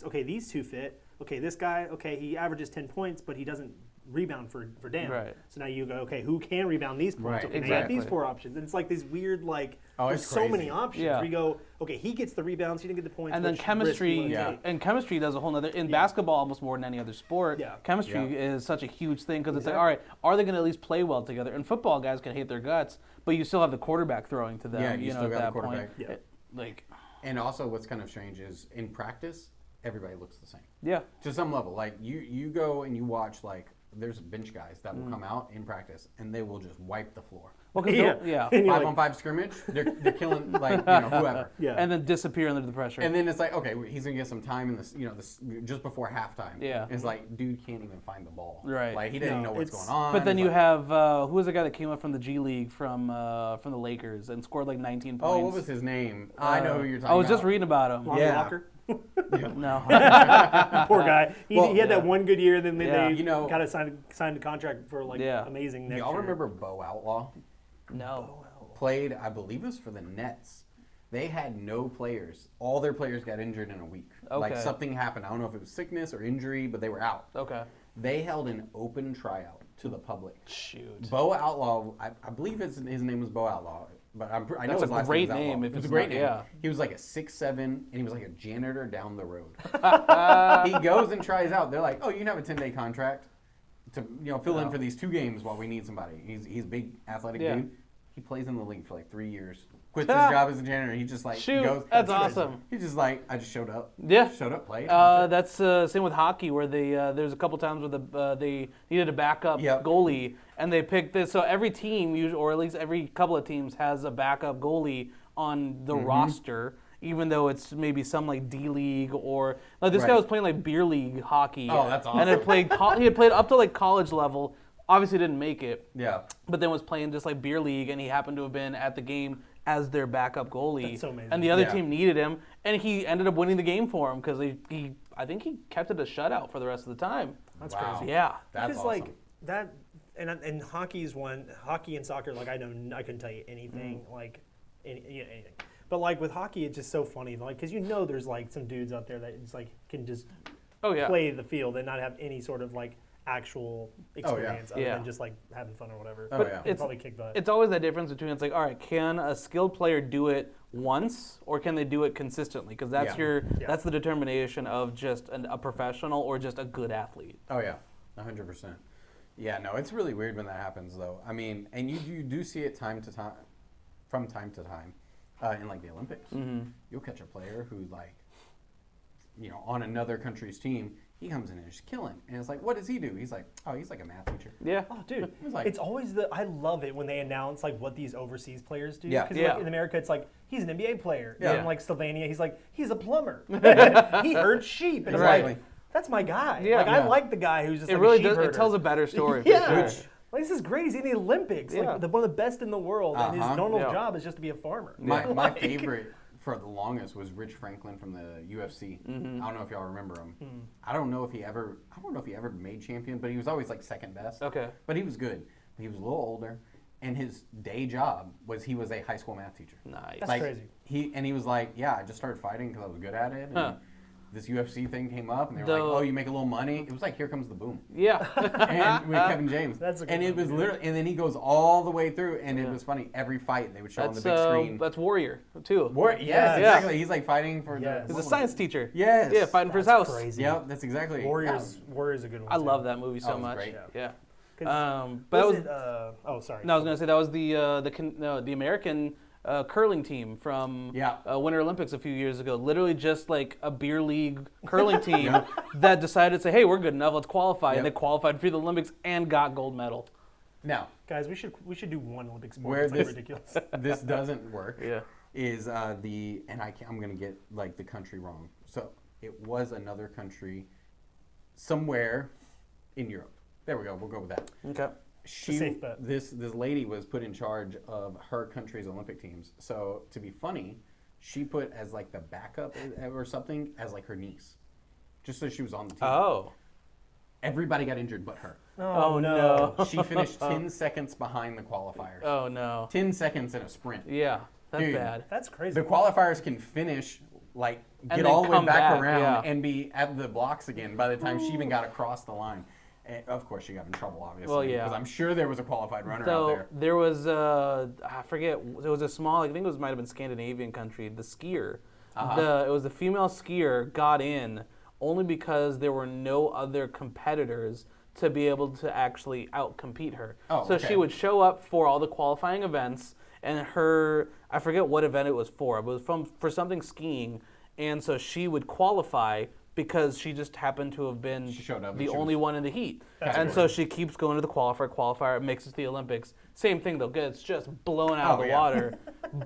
[SPEAKER 2] Okay, these two fit. Okay, this guy, okay, he averages 10 points, but he doesn't rebound for damn.
[SPEAKER 1] Right.
[SPEAKER 2] So now you go, okay, who can rebound these points?
[SPEAKER 3] Right.
[SPEAKER 2] Okay, now you have these
[SPEAKER 1] Exactly.
[SPEAKER 2] 4 options. And it's like these weird, like,
[SPEAKER 3] Oh,
[SPEAKER 2] there's
[SPEAKER 3] it's
[SPEAKER 2] so many
[SPEAKER 3] crazy.
[SPEAKER 2] options.
[SPEAKER 1] Yeah.
[SPEAKER 2] We go, okay, he gets the rebounds, he didn't get the points.
[SPEAKER 1] And then
[SPEAKER 2] which risk
[SPEAKER 1] chemistry,
[SPEAKER 2] you wanna take?
[SPEAKER 1] and chemistry does a whole nother, in basketball almost more than any other sport,
[SPEAKER 2] Yeah.
[SPEAKER 1] chemistry
[SPEAKER 3] Yeah.
[SPEAKER 1] is such a huge thing because it's like, all right, are they going to at least play well together? And football guys can hate their guts, but you still have the quarterback throwing to them,
[SPEAKER 3] Yeah, you still
[SPEAKER 1] at
[SPEAKER 3] got the
[SPEAKER 1] that point.
[SPEAKER 3] quarterback.
[SPEAKER 2] Yeah.
[SPEAKER 1] Like,
[SPEAKER 3] And also, what's kind of strange is in practice, everybody looks the same
[SPEAKER 1] yeah.
[SPEAKER 3] to some level. Like you go and you watch like there's bench guys that will come out in practice and they will just wipe the floor.
[SPEAKER 1] Well, 'cause
[SPEAKER 2] Yeah.
[SPEAKER 1] yeah.
[SPEAKER 2] And you're
[SPEAKER 3] 5-on-5 scrimmage, they're killing like whoever.
[SPEAKER 2] Yeah.
[SPEAKER 1] And then disappear under the pressure.
[SPEAKER 3] And then it's like, okay, he's gonna get some time in this, this just before halftime.
[SPEAKER 1] Yeah.
[SPEAKER 3] It's like, dude can't even find the ball.
[SPEAKER 1] Right.
[SPEAKER 3] Like he doesn't
[SPEAKER 2] No,
[SPEAKER 3] know what's
[SPEAKER 2] it's-
[SPEAKER 3] going on.
[SPEAKER 1] But then
[SPEAKER 3] It's
[SPEAKER 1] you
[SPEAKER 3] like,
[SPEAKER 1] have who was the guy that came up from the G League from the Lakers and scored like 19 points?
[SPEAKER 3] oh, what was his name? I know who you're talking about.
[SPEAKER 1] I was just reading about him.
[SPEAKER 2] Lonnie
[SPEAKER 3] Yeah.
[SPEAKER 2] Walker.
[SPEAKER 1] No.
[SPEAKER 2] Poor guy. He had that
[SPEAKER 1] yeah.
[SPEAKER 2] one good year, then
[SPEAKER 1] Yeah.
[SPEAKER 2] they
[SPEAKER 3] You know-
[SPEAKER 2] kind of signed a contract for like
[SPEAKER 1] Yeah.
[SPEAKER 2] amazing next
[SPEAKER 3] Y'all
[SPEAKER 2] year.
[SPEAKER 3] remember Bo Outlaw?
[SPEAKER 1] No.
[SPEAKER 3] Played, I believe it was for the Nets. They had no players. All their players got injured in a week. Like
[SPEAKER 1] Okay.
[SPEAKER 3] something happened. I don't know if it was sickness or injury, but they were out.
[SPEAKER 1] Okay.
[SPEAKER 3] They held an open tryout to the public.
[SPEAKER 1] Shoot.
[SPEAKER 3] Bo Outlaw, I believe his name was Bo Outlaw, but I know
[SPEAKER 1] That's
[SPEAKER 3] his
[SPEAKER 1] a
[SPEAKER 3] last
[SPEAKER 1] great
[SPEAKER 3] name was
[SPEAKER 1] name
[SPEAKER 3] Outlaw.
[SPEAKER 1] if
[SPEAKER 3] It was
[SPEAKER 1] it's
[SPEAKER 3] a great
[SPEAKER 1] not-
[SPEAKER 3] name.
[SPEAKER 1] yeah.
[SPEAKER 3] He was like a 6'7", and he was like a janitor down the road. He goes and tries out. They're like, oh, you can have a 10-day contract to fill in for these 2 games while we need somebody. He's a big athletic
[SPEAKER 1] Yeah.
[SPEAKER 3] dude. He plays in the league for like 3 years. Quits his job as a janitor. He just like
[SPEAKER 1] Shoot,
[SPEAKER 3] goes.
[SPEAKER 1] that's
[SPEAKER 3] crazy.
[SPEAKER 1] awesome.
[SPEAKER 3] He's just like, I just showed up.
[SPEAKER 1] Yeah.
[SPEAKER 3] Showed up, played.
[SPEAKER 1] That's same with hockey, where they there's a couple times where they needed a backup
[SPEAKER 3] Yep.
[SPEAKER 1] goalie, and they picked this. So every team, or at least every couple of teams, has a backup goalie on the roster, even though it's maybe some like D League or like this guy
[SPEAKER 3] Right.
[SPEAKER 1] was playing like beer league hockey.
[SPEAKER 3] Oh, that's
[SPEAKER 1] And had played he had played up to like college level. Obviously didn't make it,
[SPEAKER 3] Yeah.
[SPEAKER 1] but then was playing just like beer league, and he happened to have been at the game as their backup goalie.
[SPEAKER 2] That's so amazing.
[SPEAKER 1] And the other
[SPEAKER 3] Yeah.
[SPEAKER 1] team needed him, and he ended up winning the game for him because I think he kept it a shutout for the rest of the time.
[SPEAKER 2] That's
[SPEAKER 3] Wow.
[SPEAKER 2] crazy.
[SPEAKER 1] Yeah.
[SPEAKER 3] That's
[SPEAKER 2] Because
[SPEAKER 3] awesome.
[SPEAKER 2] like that, and hockey's one. Hockey and soccer, like I couldn't tell you anything like anything. But like with hockey, it's just so funny, like because there's like some dudes out there that just like can just
[SPEAKER 1] Oh yeah.
[SPEAKER 2] play the field and not have any sort of like actual experience other
[SPEAKER 1] Yeah.
[SPEAKER 2] than just like having fun or whatever.
[SPEAKER 3] Oh,
[SPEAKER 1] But
[SPEAKER 3] yeah.
[SPEAKER 1] it's
[SPEAKER 2] Probably kick butt.
[SPEAKER 1] it's always that difference between it's like, all right, can a skilled player do it once or can they do it consistently? Because that's
[SPEAKER 3] Yeah.
[SPEAKER 1] that's the determination of just a professional or just a good athlete.
[SPEAKER 3] Oh yeah, 100%. Yeah, no, it's really weird when that happens though. I mean, and you do see it from time to time, in like the Olympics.
[SPEAKER 1] Mm-hmm.
[SPEAKER 3] You'll catch a player who like, on another country's team, he comes in and is killing, and it's like, what does he do? He's like, oh, he's like a math teacher.
[SPEAKER 1] Yeah.
[SPEAKER 2] Oh, dude,
[SPEAKER 3] It's like-
[SPEAKER 2] it's always I love it when they announce like what these overseas players do.
[SPEAKER 3] Yeah.
[SPEAKER 2] Because
[SPEAKER 1] Yeah.
[SPEAKER 2] like, in America, it's like he's an NBA player.
[SPEAKER 3] Yeah.
[SPEAKER 2] And in like Slovenia, he's a plumber. He herds sheep. And it's
[SPEAKER 3] Exactly.
[SPEAKER 2] like that's my guy.
[SPEAKER 1] Yeah.
[SPEAKER 2] Like
[SPEAKER 1] Yeah.
[SPEAKER 2] I like the guy who's just
[SPEAKER 1] It
[SPEAKER 2] like
[SPEAKER 1] really
[SPEAKER 2] a sheep
[SPEAKER 1] does.
[SPEAKER 2] herder.
[SPEAKER 1] It tells a better story. For
[SPEAKER 2] Yeah.
[SPEAKER 1] sure.
[SPEAKER 2] Like, this is great. He's in the Olympics.
[SPEAKER 1] Yeah.
[SPEAKER 2] Like one of the best in the world, and his
[SPEAKER 3] Uh-huh.
[SPEAKER 2] normal
[SPEAKER 1] Yeah.
[SPEAKER 2] job is just to be a farmer.
[SPEAKER 3] My
[SPEAKER 2] Like-
[SPEAKER 3] favorite for the longest was Rich Franklin from the UFC.
[SPEAKER 1] Mm-hmm.
[SPEAKER 3] I don't know if y'all remember him. I don't know if he ever made champion, but he was always like second best.
[SPEAKER 1] Okay.
[SPEAKER 3] But he was good. He was a little older, and his day job was he was a high school math teacher.
[SPEAKER 1] Nice.
[SPEAKER 2] That's
[SPEAKER 3] like,
[SPEAKER 2] crazy.
[SPEAKER 3] He was like, yeah, I just started fighting because I was good at it. And
[SPEAKER 1] Huh.
[SPEAKER 3] this UFC thing came up, and they were
[SPEAKER 1] The-
[SPEAKER 3] like, oh, you make a little money. It was like Here Comes the Boom.
[SPEAKER 1] Yeah.
[SPEAKER 3] And with Kevin James.
[SPEAKER 2] That's a good
[SPEAKER 3] and it
[SPEAKER 2] one,
[SPEAKER 3] was
[SPEAKER 2] yeah.
[SPEAKER 3] literally, and then he goes all the way through, and
[SPEAKER 1] Yeah.
[SPEAKER 3] it was funny. Every fight they would show on the
[SPEAKER 1] That's
[SPEAKER 3] big screen.
[SPEAKER 1] that's Warrior too.
[SPEAKER 3] Yes,
[SPEAKER 2] Yes.
[SPEAKER 3] exactly. He's like fighting for
[SPEAKER 2] Yes.
[SPEAKER 1] He's
[SPEAKER 3] the.
[SPEAKER 1] a science teacher.
[SPEAKER 3] Yes.
[SPEAKER 1] Yeah, fighting for his
[SPEAKER 2] That's
[SPEAKER 1] house.
[SPEAKER 2] crazy.
[SPEAKER 3] Yep, that's exactly.
[SPEAKER 2] Warriors a good one.
[SPEAKER 1] I
[SPEAKER 2] too.
[SPEAKER 1] love that movie so
[SPEAKER 3] it was
[SPEAKER 1] much.
[SPEAKER 3] great.
[SPEAKER 1] Yeah.
[SPEAKER 2] 'Cause
[SPEAKER 1] But that was
[SPEAKER 2] it, oh, sorry.
[SPEAKER 1] no, I was gonna say that was the American curling team from
[SPEAKER 3] Yeah.
[SPEAKER 1] Winter Olympics a few years ago. Literally just like a beer league curling team that decided to say, hey, we're good enough, let's qualify, and they
[SPEAKER 3] Yep.
[SPEAKER 1] qualified for the Olympics and got gold medal.
[SPEAKER 3] Now,
[SPEAKER 2] Guys, we should do one Olympic sport.
[SPEAKER 3] where
[SPEAKER 2] It's like
[SPEAKER 3] this
[SPEAKER 2] ridiculous.
[SPEAKER 3] this doesn't work.
[SPEAKER 1] Yeah.
[SPEAKER 3] is and I'm gonna get like the country wrong. So it was another country, somewhere in Europe. There we go. We'll go with that.
[SPEAKER 1] Okay.
[SPEAKER 2] Safe bet.
[SPEAKER 3] This lady was put in charge of her country's Olympic teams. So to be funny, she put as like the backup or something as like her niece, just so she was on the team.
[SPEAKER 1] Oh.
[SPEAKER 3] Everybody got injured but her.
[SPEAKER 1] Oh no.
[SPEAKER 3] She finished 10 seconds behind the qualifiers.
[SPEAKER 1] Oh no.
[SPEAKER 3] 10 seconds in a sprint.
[SPEAKER 1] Yeah, that's
[SPEAKER 3] Dude,
[SPEAKER 1] bad.
[SPEAKER 2] That's crazy.
[SPEAKER 3] The qualifiers can finish, like,
[SPEAKER 1] And
[SPEAKER 3] get
[SPEAKER 1] then
[SPEAKER 3] all the way
[SPEAKER 1] come
[SPEAKER 3] back
[SPEAKER 1] back,
[SPEAKER 3] around
[SPEAKER 1] yeah.
[SPEAKER 3] and be at the blocks again by the time she even got across the line. And of course, she got in trouble, obviously.
[SPEAKER 1] Well, yeah.
[SPEAKER 3] Because I'm sure there was a qualified runner out
[SPEAKER 1] So
[SPEAKER 3] there.
[SPEAKER 1] there was, I forget, it was a small, I think it might have been Scandinavian country, the skier. It was the female skier got in only because there were no other competitors to be able to actually outcompete her.
[SPEAKER 3] Oh,
[SPEAKER 1] so
[SPEAKER 3] okay.
[SPEAKER 1] she would show up for all the qualifying events, and I forget what event it was for, but it was for something skiing, and so she would qualify because she just happened to have been
[SPEAKER 3] She showed up
[SPEAKER 1] the
[SPEAKER 3] and she
[SPEAKER 1] only
[SPEAKER 3] was-
[SPEAKER 1] one in the heat.
[SPEAKER 2] That's
[SPEAKER 1] And
[SPEAKER 2] weird.
[SPEAKER 1] so she keeps going to the qualifier, it makes it to the Olympics. Same thing though, gets just blown out of
[SPEAKER 3] Oh,
[SPEAKER 1] the
[SPEAKER 3] yeah.
[SPEAKER 1] water.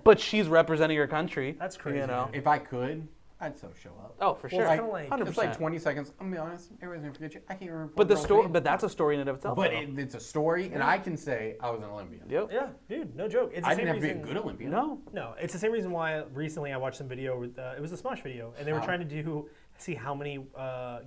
[SPEAKER 1] But she's representing her country.
[SPEAKER 2] That's crazy,
[SPEAKER 1] You know?
[SPEAKER 2] dude.
[SPEAKER 3] If I could, I'd so show up.
[SPEAKER 1] Oh, for
[SPEAKER 2] Well,
[SPEAKER 1] sure.
[SPEAKER 2] it's kinda like-
[SPEAKER 1] 100%.
[SPEAKER 3] It's like 20 seconds. I'm going to be honest. Everybody's going to forget you. I can't remember.
[SPEAKER 1] But the
[SPEAKER 3] what
[SPEAKER 1] story,
[SPEAKER 3] girl's
[SPEAKER 1] but
[SPEAKER 3] name.
[SPEAKER 1] that's a story in and of itself.
[SPEAKER 3] But
[SPEAKER 1] though.
[SPEAKER 3] it's a story, and I can say I was an Olympian.
[SPEAKER 1] Yep.
[SPEAKER 2] Yeah, dude, no joke. It's the
[SPEAKER 3] I
[SPEAKER 2] same
[SPEAKER 3] didn't have to be
[SPEAKER 2] reason.
[SPEAKER 3] a good Olympian.
[SPEAKER 1] No.
[SPEAKER 2] No, it's the same reason why recently I watched some video. With, it was a Smosh video, and they were trying to see how many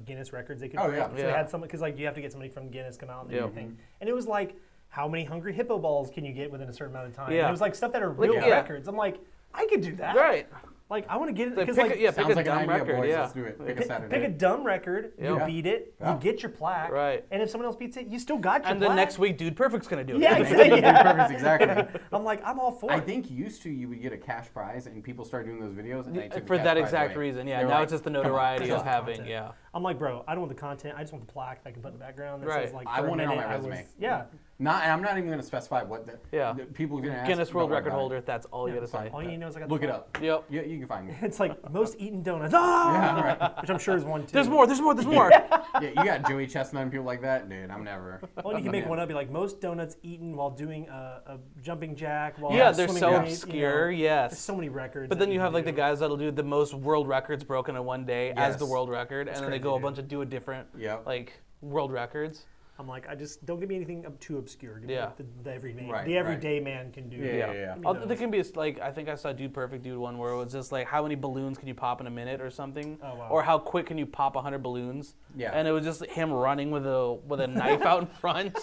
[SPEAKER 2] Guinness records they could.
[SPEAKER 3] Oh,
[SPEAKER 2] break.
[SPEAKER 3] yeah.
[SPEAKER 2] So they
[SPEAKER 1] Yeah.
[SPEAKER 2] had someone because like you have to get somebody from Guinness come out and do
[SPEAKER 1] Yep.
[SPEAKER 2] everything, and it was like how many hungry hippo balls can you get within a certain amount of time? And
[SPEAKER 1] Yeah.
[SPEAKER 2] it was like stuff that are real
[SPEAKER 1] yeah.
[SPEAKER 2] records. I'm like, I could do that.
[SPEAKER 1] Right.
[SPEAKER 2] Like I want to get it
[SPEAKER 1] Like,
[SPEAKER 2] because
[SPEAKER 1] pick
[SPEAKER 2] like
[SPEAKER 1] a, yeah, pick
[SPEAKER 3] Sounds
[SPEAKER 1] a
[SPEAKER 3] like an
[SPEAKER 1] dumb
[SPEAKER 3] idea,
[SPEAKER 1] record.
[SPEAKER 3] boys.
[SPEAKER 1] Yeah.
[SPEAKER 3] Let's do it. Pick a Saturday.
[SPEAKER 2] pick a dumb record, you
[SPEAKER 1] Yeah.
[SPEAKER 2] beat it,
[SPEAKER 3] Yeah.
[SPEAKER 2] you get your plaque,
[SPEAKER 1] Right.
[SPEAKER 2] and if someone else beats it, you still got your
[SPEAKER 1] And
[SPEAKER 2] plaque.
[SPEAKER 1] then next week, Dude Perfect's gonna do it.
[SPEAKER 2] yeah,
[SPEAKER 3] Perfect,
[SPEAKER 2] exactly.
[SPEAKER 3] exactly.
[SPEAKER 2] I'm like, I'm all for
[SPEAKER 3] I
[SPEAKER 2] it.
[SPEAKER 3] think used to you would get a cash prize, and people started doing those videos, and they took the
[SPEAKER 1] For
[SPEAKER 3] cash
[SPEAKER 1] that
[SPEAKER 3] prize
[SPEAKER 1] exact
[SPEAKER 3] away.
[SPEAKER 1] reason. Yeah.
[SPEAKER 3] They were
[SPEAKER 1] Now
[SPEAKER 3] like,
[SPEAKER 1] it's just the
[SPEAKER 3] "Come on."
[SPEAKER 1] notoriety
[SPEAKER 2] Just
[SPEAKER 1] of
[SPEAKER 2] the
[SPEAKER 1] having.
[SPEAKER 2] content.
[SPEAKER 1] Yeah.
[SPEAKER 2] I'm like, bro, I don't want the content. I just want the plaque that I can put in the background that
[SPEAKER 1] Right.
[SPEAKER 2] says like.
[SPEAKER 3] I
[SPEAKER 2] for a
[SPEAKER 3] want it on
[SPEAKER 2] minute
[SPEAKER 3] my
[SPEAKER 2] I was-
[SPEAKER 3] resume.
[SPEAKER 2] Yeah.
[SPEAKER 3] Not, and I'm not even going to specify what
[SPEAKER 1] Yeah.
[SPEAKER 3] the people are going to ask.
[SPEAKER 1] Guinness World
[SPEAKER 3] don't worry
[SPEAKER 1] Record
[SPEAKER 3] about it.
[SPEAKER 1] holder. That's all you gotta
[SPEAKER 3] fine.
[SPEAKER 1] say.
[SPEAKER 2] All you need to know is I got.
[SPEAKER 3] Look
[SPEAKER 2] the
[SPEAKER 3] it
[SPEAKER 2] plaque.
[SPEAKER 3] up.
[SPEAKER 1] Yep.
[SPEAKER 3] You can find me.
[SPEAKER 2] It's like most eaten donuts. Ah!
[SPEAKER 3] Yeah, right.
[SPEAKER 2] Which I'm sure is one too.
[SPEAKER 1] There's more. There's more. There's more.
[SPEAKER 3] Yeah, you got Joey Chestnut and people like that, dude. I'm never.
[SPEAKER 2] Well, you can make one up. Be like most donuts eaten while doing a jumping jack. While
[SPEAKER 1] Yeah, they're
[SPEAKER 2] swimming
[SPEAKER 1] so
[SPEAKER 2] grenade,
[SPEAKER 1] obscure.
[SPEAKER 2] There's
[SPEAKER 1] Yes.
[SPEAKER 2] so many records.
[SPEAKER 1] But
[SPEAKER 2] that
[SPEAKER 1] then you
[SPEAKER 2] can
[SPEAKER 1] have like the
[SPEAKER 2] do.
[SPEAKER 1] guys that'll do the most world records broken in one day as the
[SPEAKER 3] Yes.
[SPEAKER 1] world record, and then they
[SPEAKER 2] crazy,
[SPEAKER 1] go a
[SPEAKER 2] dude.
[SPEAKER 1] bunch of do a different
[SPEAKER 3] Yep.
[SPEAKER 1] like world records.
[SPEAKER 2] I'm like, I just don't give me anything too obscure. Give me
[SPEAKER 1] Yeah.
[SPEAKER 2] like the everyday,
[SPEAKER 3] Right,
[SPEAKER 2] the
[SPEAKER 3] right.
[SPEAKER 2] everyday man can do.
[SPEAKER 3] Yeah.
[SPEAKER 2] Give me
[SPEAKER 1] Oh,
[SPEAKER 2] those.
[SPEAKER 1] there can be like I think I saw Dude Perfect Dude one where it was just like how many balloons can you pop in a minute or something,
[SPEAKER 2] Oh, wow.
[SPEAKER 1] or how quick can you pop 100 balloons?
[SPEAKER 3] Yeah.
[SPEAKER 1] And it was just him running with a knife out in front,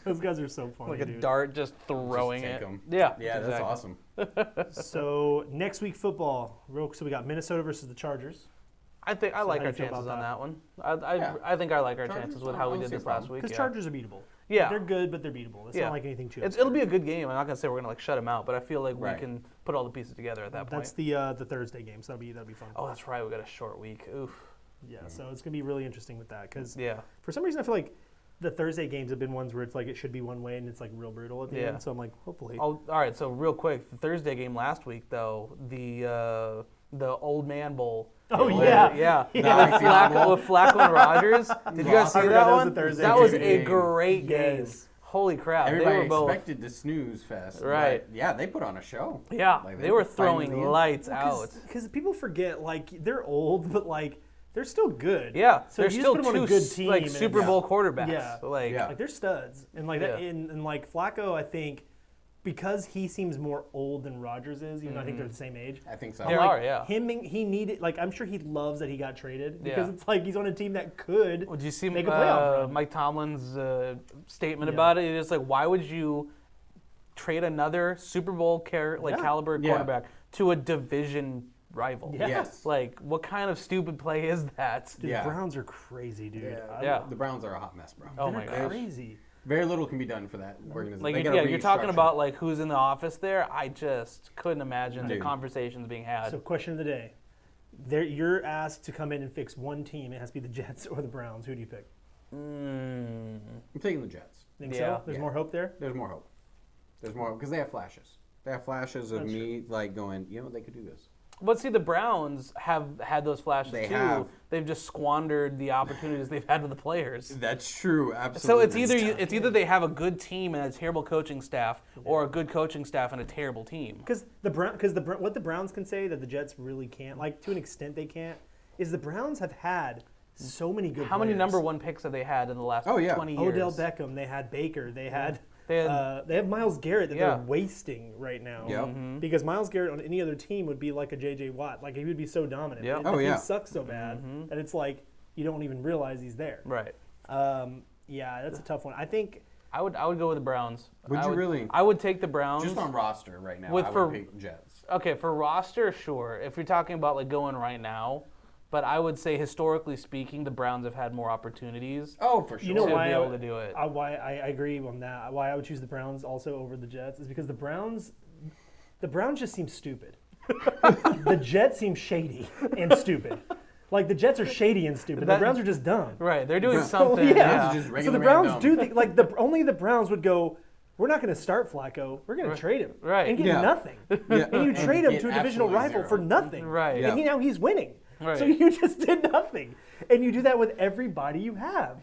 [SPEAKER 2] Those guys are so funny,
[SPEAKER 1] like a
[SPEAKER 2] dude.
[SPEAKER 1] dart, just throwing
[SPEAKER 3] take
[SPEAKER 1] it.
[SPEAKER 3] 'em.
[SPEAKER 1] Yeah.
[SPEAKER 3] Yeah, that's
[SPEAKER 1] exactly.
[SPEAKER 3] awesome.
[SPEAKER 2] So next week football. So we got Minnesota versus the Chargers.
[SPEAKER 1] I think I like
[SPEAKER 2] how
[SPEAKER 1] our
[SPEAKER 2] you feel
[SPEAKER 1] chances
[SPEAKER 2] about
[SPEAKER 1] on
[SPEAKER 2] that?
[SPEAKER 1] that one.
[SPEAKER 3] Yeah.
[SPEAKER 1] I think I like our
[SPEAKER 3] Chargers,
[SPEAKER 1] chances with
[SPEAKER 3] I
[SPEAKER 1] how we
[SPEAKER 3] don't
[SPEAKER 1] did
[SPEAKER 3] see a
[SPEAKER 1] this last
[SPEAKER 3] problem.
[SPEAKER 1] week.
[SPEAKER 2] Because
[SPEAKER 1] Yeah.
[SPEAKER 2] Chargers are beatable.
[SPEAKER 1] Yeah.
[SPEAKER 2] They're good, but they're beatable. It's
[SPEAKER 1] Yeah.
[SPEAKER 2] not like anything too.
[SPEAKER 1] It'll be a good game. I'm not gonna say we're gonna like shut them out, but I feel like
[SPEAKER 3] Right.
[SPEAKER 1] we can put all the pieces together at that point.
[SPEAKER 2] That's the Thursday game, so that'll be fun.
[SPEAKER 1] Oh, that's right. We got a short week. Oof.
[SPEAKER 2] Yeah, so it's gonna be really interesting with that because
[SPEAKER 1] Yeah.
[SPEAKER 2] for some reason I feel like the Thursday games have been ones where it's like it should be one way and it's like real brutal at the
[SPEAKER 1] Yeah.
[SPEAKER 2] end. So I'm like, hopefully.
[SPEAKER 1] Oh, all right. So real quick, the Thursday game last week though, the Old Man Bowl.
[SPEAKER 2] Oh,
[SPEAKER 1] where-
[SPEAKER 2] yeah.
[SPEAKER 1] yeah.
[SPEAKER 2] Yeah.
[SPEAKER 1] With Flacco and Rogers. Did you guys see
[SPEAKER 2] I forgot
[SPEAKER 1] that
[SPEAKER 2] that was
[SPEAKER 1] one?
[SPEAKER 2] the Thursday
[SPEAKER 1] That was
[SPEAKER 3] game.
[SPEAKER 1] a great game.
[SPEAKER 2] Yes.
[SPEAKER 1] Holy crap!
[SPEAKER 3] Everybody
[SPEAKER 1] they were both.
[SPEAKER 3] expected the snooze fest.
[SPEAKER 1] Right.
[SPEAKER 3] but yeah, they put on a show.
[SPEAKER 1] Yeah,
[SPEAKER 3] Like,
[SPEAKER 1] they were
[SPEAKER 3] fighting
[SPEAKER 1] throwing
[SPEAKER 3] the-
[SPEAKER 1] lights out.
[SPEAKER 2] Because people forget, like they're old, but like they're still good.
[SPEAKER 1] Yeah,
[SPEAKER 2] So
[SPEAKER 1] they're
[SPEAKER 2] you just
[SPEAKER 1] still
[SPEAKER 2] put 'em on
[SPEAKER 1] two
[SPEAKER 2] a good team
[SPEAKER 1] like
[SPEAKER 2] and
[SPEAKER 1] Super
[SPEAKER 2] it's-
[SPEAKER 1] Bowl quarterbacks.
[SPEAKER 2] Yeah.
[SPEAKER 1] Like
[SPEAKER 3] Yeah.
[SPEAKER 2] Like they're studs, and like that,
[SPEAKER 1] Yeah.
[SPEAKER 2] and like Flacco, I think because he seems more old than Rodgers is, even though I think they're the same age.
[SPEAKER 3] I think so.
[SPEAKER 1] They
[SPEAKER 2] I'm like,
[SPEAKER 1] are, yeah.
[SPEAKER 2] He needed like I'm sure he loves that he got traded because
[SPEAKER 1] Yeah.
[SPEAKER 2] it's like he's on a team that could.
[SPEAKER 1] Would you see
[SPEAKER 2] Make a playoff run.
[SPEAKER 1] Mike Tomlin's statement
[SPEAKER 2] Yeah.
[SPEAKER 1] about it? It's like, why would you trade another Super Bowl caliber
[SPEAKER 3] Yeah.
[SPEAKER 1] quarterback to a division rival?
[SPEAKER 2] Yeah.
[SPEAKER 3] Yes.
[SPEAKER 1] Like, what kind of stupid play is that?
[SPEAKER 2] Dude,
[SPEAKER 3] Yeah.
[SPEAKER 2] the Browns are crazy, dude.
[SPEAKER 1] Yeah.
[SPEAKER 3] The Browns are a hot mess, bro.
[SPEAKER 1] Oh
[SPEAKER 2] They're
[SPEAKER 1] my gosh.
[SPEAKER 2] crazy.
[SPEAKER 3] Very little can be done for that organization.
[SPEAKER 1] Like,
[SPEAKER 3] They gotta
[SPEAKER 1] you're talking
[SPEAKER 3] restructure.
[SPEAKER 1] about like who's in the office there. I just couldn't imagine the
[SPEAKER 3] Dude.
[SPEAKER 1] conversations being had.
[SPEAKER 2] So, question of the day: you're asked to come in and fix one team. It has to be the Jets or the Browns. Who do you pick?
[SPEAKER 3] I'm taking the Jets.
[SPEAKER 2] Think
[SPEAKER 1] Yeah.
[SPEAKER 2] so? There's
[SPEAKER 3] Yeah.
[SPEAKER 2] more hope there.
[SPEAKER 3] There's more hope. There's more because they have flashes. They have flashes of
[SPEAKER 2] That's
[SPEAKER 3] me like going, they could do this.
[SPEAKER 1] But see, the Browns have had those flashes
[SPEAKER 3] They
[SPEAKER 1] too.
[SPEAKER 3] have.
[SPEAKER 1] They've just squandered the opportunities they've had with the players.
[SPEAKER 3] That's true, absolutely.
[SPEAKER 1] So it's either they have a good team and a terrible coaching staff, or a good coaching staff and a terrible team.
[SPEAKER 2] Because what the Browns can say that the Jets really can't, like to an extent they can't, is the Browns have had so many good.
[SPEAKER 1] How many
[SPEAKER 2] players.
[SPEAKER 1] '1 picks have they had in the last 20 years?
[SPEAKER 2] Odell Beckham, they had Baker, they had
[SPEAKER 1] They
[SPEAKER 2] have Myles Garrett that
[SPEAKER 1] Yeah.
[SPEAKER 2] they're wasting right now.
[SPEAKER 3] Yep.
[SPEAKER 2] Because Myles Garrett on any other team would be like a J.J. Watt. Like he would be so dominant.
[SPEAKER 1] Yep.
[SPEAKER 2] The team sucks so bad that it's like you don't even realize he's there.
[SPEAKER 1] Right.
[SPEAKER 2] Yeah, that's a tough one. I think
[SPEAKER 1] I would go with the Browns.
[SPEAKER 3] Would you really?
[SPEAKER 1] I would take the Browns.
[SPEAKER 3] Just on roster right now, I would pick Jets.
[SPEAKER 1] Okay, for roster, sure. If you're talking about like going right now, but I would say historically speaking, the Browns have had more opportunities.
[SPEAKER 3] Oh, for sure.
[SPEAKER 2] you know
[SPEAKER 1] to
[SPEAKER 2] why
[SPEAKER 1] be able to do it.
[SPEAKER 2] why I agree on that. Why I would choose the Browns also over the Jets is because the Browns just seem stupid. The Jets seem shady and stupid. Like the Jets are shady and stupid. The Browns are just dumb.
[SPEAKER 1] Right, they're doing something.
[SPEAKER 2] Yeah.
[SPEAKER 3] Just
[SPEAKER 2] So
[SPEAKER 3] regular
[SPEAKER 2] the Browns
[SPEAKER 3] dumb.
[SPEAKER 2] do only the Browns would go, we're not going to start Flacco. We're going to trade him
[SPEAKER 1] Right.
[SPEAKER 2] and get
[SPEAKER 3] Yeah.
[SPEAKER 2] nothing.
[SPEAKER 3] Yeah.
[SPEAKER 2] And you trade him
[SPEAKER 3] get
[SPEAKER 2] to a divisional
[SPEAKER 3] absolutely
[SPEAKER 2] rival
[SPEAKER 3] zero.
[SPEAKER 2] for nothing.
[SPEAKER 1] Right.
[SPEAKER 2] And now he's winning.
[SPEAKER 1] Right.
[SPEAKER 2] So you just did nothing. And you do that with everybody you have.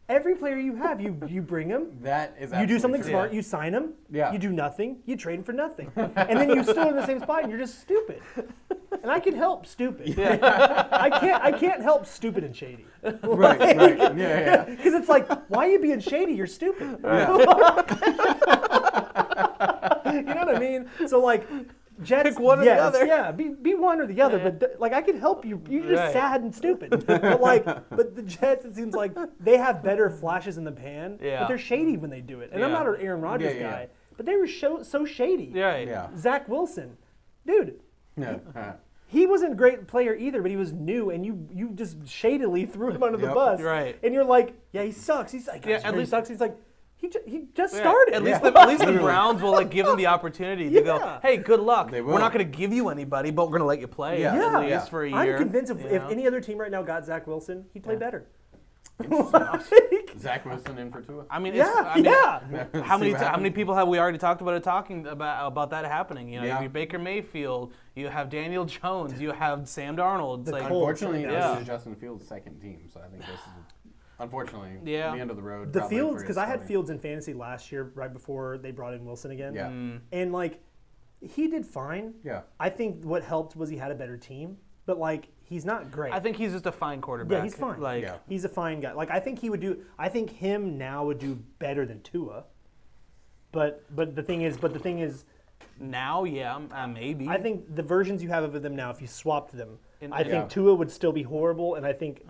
[SPEAKER 2] Every player you have, you bring him.
[SPEAKER 3] That is
[SPEAKER 2] You do something
[SPEAKER 3] absolutely true.
[SPEAKER 2] smart, you sign him.
[SPEAKER 3] Yeah.
[SPEAKER 2] You do nothing, you trade him for nothing. And then you still in the same spot and you're just stupid. And I can help stupid. I can't help stupid and shady.
[SPEAKER 3] Right, right. Yeah.
[SPEAKER 2] Because it's like, why are you being shady? You're stupid. You know what I mean? So like, Jets,
[SPEAKER 1] Pick one or the other.
[SPEAKER 2] Yeah, be one or the other. But like, I can help you. You're just
[SPEAKER 1] Right.
[SPEAKER 2] sad and stupid. But the Jets, it seems like they have better flashes in the pan.
[SPEAKER 1] Yeah.
[SPEAKER 2] But they're shady when they do it. And I'm
[SPEAKER 1] Yeah.
[SPEAKER 2] not an Aaron Rodgers
[SPEAKER 3] Yeah, yeah.
[SPEAKER 2] guy, but they were so shady.
[SPEAKER 1] Right.
[SPEAKER 3] Yeah.
[SPEAKER 2] Zach Wilson, dude.
[SPEAKER 3] Yeah.
[SPEAKER 2] He wasn't a great player either, but he was new, and you just shadily threw him under the
[SPEAKER 3] Yep.
[SPEAKER 2] bus.
[SPEAKER 1] Right.
[SPEAKER 2] And you're like, yeah, he sucks. He's like,
[SPEAKER 1] Yeah,
[SPEAKER 2] yeah,
[SPEAKER 1] at
[SPEAKER 2] he
[SPEAKER 1] least-
[SPEAKER 2] sucks. He's like, he just
[SPEAKER 1] Yeah,
[SPEAKER 2] started.
[SPEAKER 1] At least,
[SPEAKER 3] Yeah.
[SPEAKER 1] at least the
[SPEAKER 3] Literally.
[SPEAKER 1] Browns will like give him the opportunity to go,
[SPEAKER 2] Yeah.
[SPEAKER 1] hey, good luck.
[SPEAKER 3] They
[SPEAKER 1] We're
[SPEAKER 3] will.
[SPEAKER 1] not going to give you anybody, but we're going to let you play
[SPEAKER 3] Yeah.
[SPEAKER 1] at
[SPEAKER 2] Yeah.
[SPEAKER 1] least
[SPEAKER 3] Yeah.
[SPEAKER 1] for a
[SPEAKER 2] I'm
[SPEAKER 1] year.
[SPEAKER 2] convinced if
[SPEAKER 1] you know?
[SPEAKER 2] any other team right now got Zach Wilson, he'd play better.
[SPEAKER 3] Zach Wilson in for Tua.
[SPEAKER 1] I mean,
[SPEAKER 2] Yeah,
[SPEAKER 1] I mean,
[SPEAKER 2] yeah.
[SPEAKER 1] How many
[SPEAKER 3] See what
[SPEAKER 1] how many
[SPEAKER 3] happens.
[SPEAKER 1] people have we already talked about it talking about that happening? You know,
[SPEAKER 3] Yeah.
[SPEAKER 1] you have Baker Mayfield, you have Daniel Jones, you have Sam Darnold. It's
[SPEAKER 2] The
[SPEAKER 1] like,
[SPEAKER 2] Colts.
[SPEAKER 3] Unfortunately,
[SPEAKER 1] Yeah.
[SPEAKER 3] this is Justin Fields' second team, so I think this is, unfortunately,
[SPEAKER 1] Yeah.
[SPEAKER 3] the end of the road.
[SPEAKER 2] The
[SPEAKER 3] probably
[SPEAKER 2] Fields,
[SPEAKER 3] for
[SPEAKER 2] because
[SPEAKER 3] his
[SPEAKER 2] I had
[SPEAKER 3] starting.
[SPEAKER 2] Fields in fantasy last year, right before they brought in Wilson again.
[SPEAKER 3] Yeah.
[SPEAKER 2] And like, he did fine.
[SPEAKER 3] Yeah.
[SPEAKER 2] I think what helped was he had a better team, but like, he's not great.
[SPEAKER 1] I think he's just a fine quarterback.
[SPEAKER 2] Yeah, he's fine.
[SPEAKER 1] Like,
[SPEAKER 3] Yeah.
[SPEAKER 2] He's a fine guy. Like I think him now would do better than Tua. But the thing is,
[SPEAKER 1] now, yeah, maybe.
[SPEAKER 2] I think the versions you have of them now, if you swapped them, I
[SPEAKER 3] Yeah.
[SPEAKER 2] think Tua would still be horrible, and I think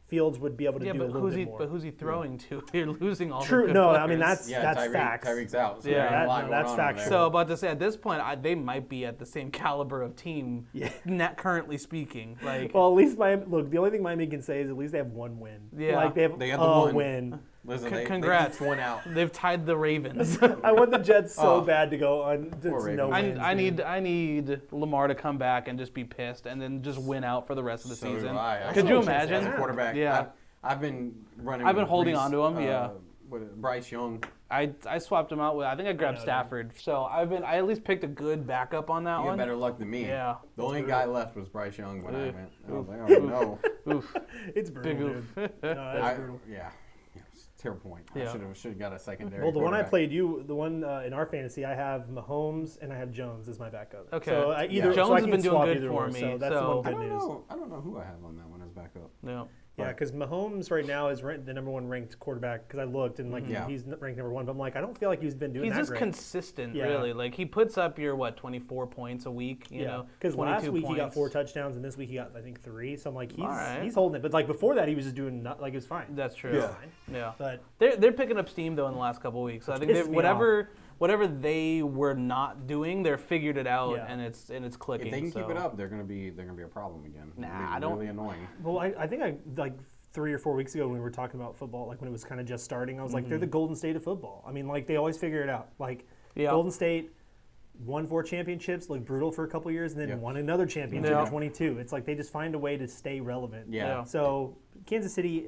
[SPEAKER 2] Fields would be able to
[SPEAKER 1] yeah,
[SPEAKER 2] do a
[SPEAKER 1] but
[SPEAKER 2] little bit more.
[SPEAKER 1] who's he throwing to? You're losing all
[SPEAKER 2] True.
[SPEAKER 1] the good
[SPEAKER 2] No,
[SPEAKER 1] players.
[SPEAKER 2] I mean that's
[SPEAKER 3] Tyreek,
[SPEAKER 2] facts.
[SPEAKER 3] Tyreek's out. So
[SPEAKER 1] Yeah.
[SPEAKER 3] there's a lot
[SPEAKER 2] No,
[SPEAKER 3] going
[SPEAKER 2] that's
[SPEAKER 3] on
[SPEAKER 2] factual.
[SPEAKER 3] over
[SPEAKER 1] So about to say, at this point, they might be at the same caliber of team,
[SPEAKER 2] Yeah.
[SPEAKER 1] not currently speaking. Like,
[SPEAKER 2] Well, at least the only thing Miami can say is at least they have one win.
[SPEAKER 1] Yeah.
[SPEAKER 2] Like they have
[SPEAKER 3] They
[SPEAKER 2] a
[SPEAKER 3] got the one.
[SPEAKER 2] win.
[SPEAKER 3] Listen,
[SPEAKER 1] congrats.
[SPEAKER 3] They one out.
[SPEAKER 1] they've tied the Ravens.
[SPEAKER 2] I want the Jets so
[SPEAKER 3] Oh.
[SPEAKER 2] bad to go on to
[SPEAKER 3] Poor
[SPEAKER 2] no
[SPEAKER 3] Ravens.
[SPEAKER 2] wins.
[SPEAKER 1] I
[SPEAKER 2] man.
[SPEAKER 1] need Lamar to come back and just be pissed and then just win out for the rest of the
[SPEAKER 3] So do
[SPEAKER 1] season.
[SPEAKER 3] I.
[SPEAKER 1] Could
[SPEAKER 2] I
[SPEAKER 1] you
[SPEAKER 2] know what you're
[SPEAKER 1] imagine?
[SPEAKER 3] As a quarterback,
[SPEAKER 1] Yeah.
[SPEAKER 3] I've been running.
[SPEAKER 1] I've been
[SPEAKER 3] with
[SPEAKER 1] holding
[SPEAKER 3] Brees,
[SPEAKER 1] on to him, yeah.
[SPEAKER 3] With Bryce Young.
[SPEAKER 1] I swapped him out with. I think I grabbed
[SPEAKER 2] know,
[SPEAKER 1] Stafford. So I at least picked a good backup on that
[SPEAKER 3] You
[SPEAKER 1] one.
[SPEAKER 3] had better luck than me.
[SPEAKER 1] Yeah.
[SPEAKER 3] The only guy left was Bryce Young when I
[SPEAKER 1] Oof.
[SPEAKER 3] went. I was like, oh no.
[SPEAKER 1] Oof.
[SPEAKER 2] It's brutal,
[SPEAKER 1] Big
[SPEAKER 2] dude.
[SPEAKER 1] oof.
[SPEAKER 2] No, that's brutal.
[SPEAKER 3] Yeah. It's a terrible point.
[SPEAKER 1] Yeah.
[SPEAKER 3] I should have got a secondary.
[SPEAKER 2] Well, the one I
[SPEAKER 3] quarterback.
[SPEAKER 2] played the one in our fantasy, I have Mahomes and I have Jones as my backup.
[SPEAKER 1] Okay.
[SPEAKER 2] So
[SPEAKER 1] Jones
[SPEAKER 2] so I
[SPEAKER 1] has
[SPEAKER 2] can
[SPEAKER 1] been doing
[SPEAKER 2] swap
[SPEAKER 1] good
[SPEAKER 2] either
[SPEAKER 1] for
[SPEAKER 2] or,
[SPEAKER 1] me,
[SPEAKER 2] So that's
[SPEAKER 1] so-
[SPEAKER 2] the one
[SPEAKER 3] I
[SPEAKER 2] good
[SPEAKER 3] don't
[SPEAKER 2] news.
[SPEAKER 3] know. I don't know who I have on that one as backup.
[SPEAKER 1] No.
[SPEAKER 2] Yeah, because Mahomes right now is the number one ranked quarterback. Because I looked and
[SPEAKER 3] Yeah.
[SPEAKER 2] he's ranked number one, but I'm like, I don't feel like he's been doing
[SPEAKER 1] He's
[SPEAKER 2] that
[SPEAKER 1] just
[SPEAKER 2] great.
[SPEAKER 1] consistent,
[SPEAKER 2] Yeah.
[SPEAKER 1] really. Like he puts up your 24 points a week. You know,
[SPEAKER 2] because
[SPEAKER 1] 22
[SPEAKER 2] last week he got
[SPEAKER 1] points.
[SPEAKER 2] 4 touchdowns and this week he got I think 3. So I'm like,
[SPEAKER 1] All right.
[SPEAKER 2] he's holding it. But like before that, he was just doing like it was fine.
[SPEAKER 1] That's true.
[SPEAKER 2] It was
[SPEAKER 3] Yeah.
[SPEAKER 2] fine.
[SPEAKER 1] Yeah.
[SPEAKER 2] But
[SPEAKER 1] They're picking up steam though in the last couple of weeks. So I think
[SPEAKER 2] pissed me
[SPEAKER 1] whatever they were not doing, they're figured it out
[SPEAKER 2] Yeah.
[SPEAKER 1] and it's clicking.
[SPEAKER 3] If they can
[SPEAKER 1] so.
[SPEAKER 3] keep it up, they're gonna be a problem again.
[SPEAKER 1] Nah,
[SPEAKER 3] It'll be
[SPEAKER 1] I don't-
[SPEAKER 3] Really annoying.
[SPEAKER 2] well, I think I like 3 or 4 weeks ago when we were talking about football, like when it was kind of just starting, I was like, they're the Golden State of football. I mean, like they always figure it out. Like
[SPEAKER 1] Yeah.
[SPEAKER 2] Golden State won 4 championships, looked brutal for a couple years, and then
[SPEAKER 3] Yep.
[SPEAKER 2] won another championship
[SPEAKER 1] Yeah.
[SPEAKER 2] in 22. It's like they just find a way to stay relevant.
[SPEAKER 3] Yeah.
[SPEAKER 2] So Kansas City,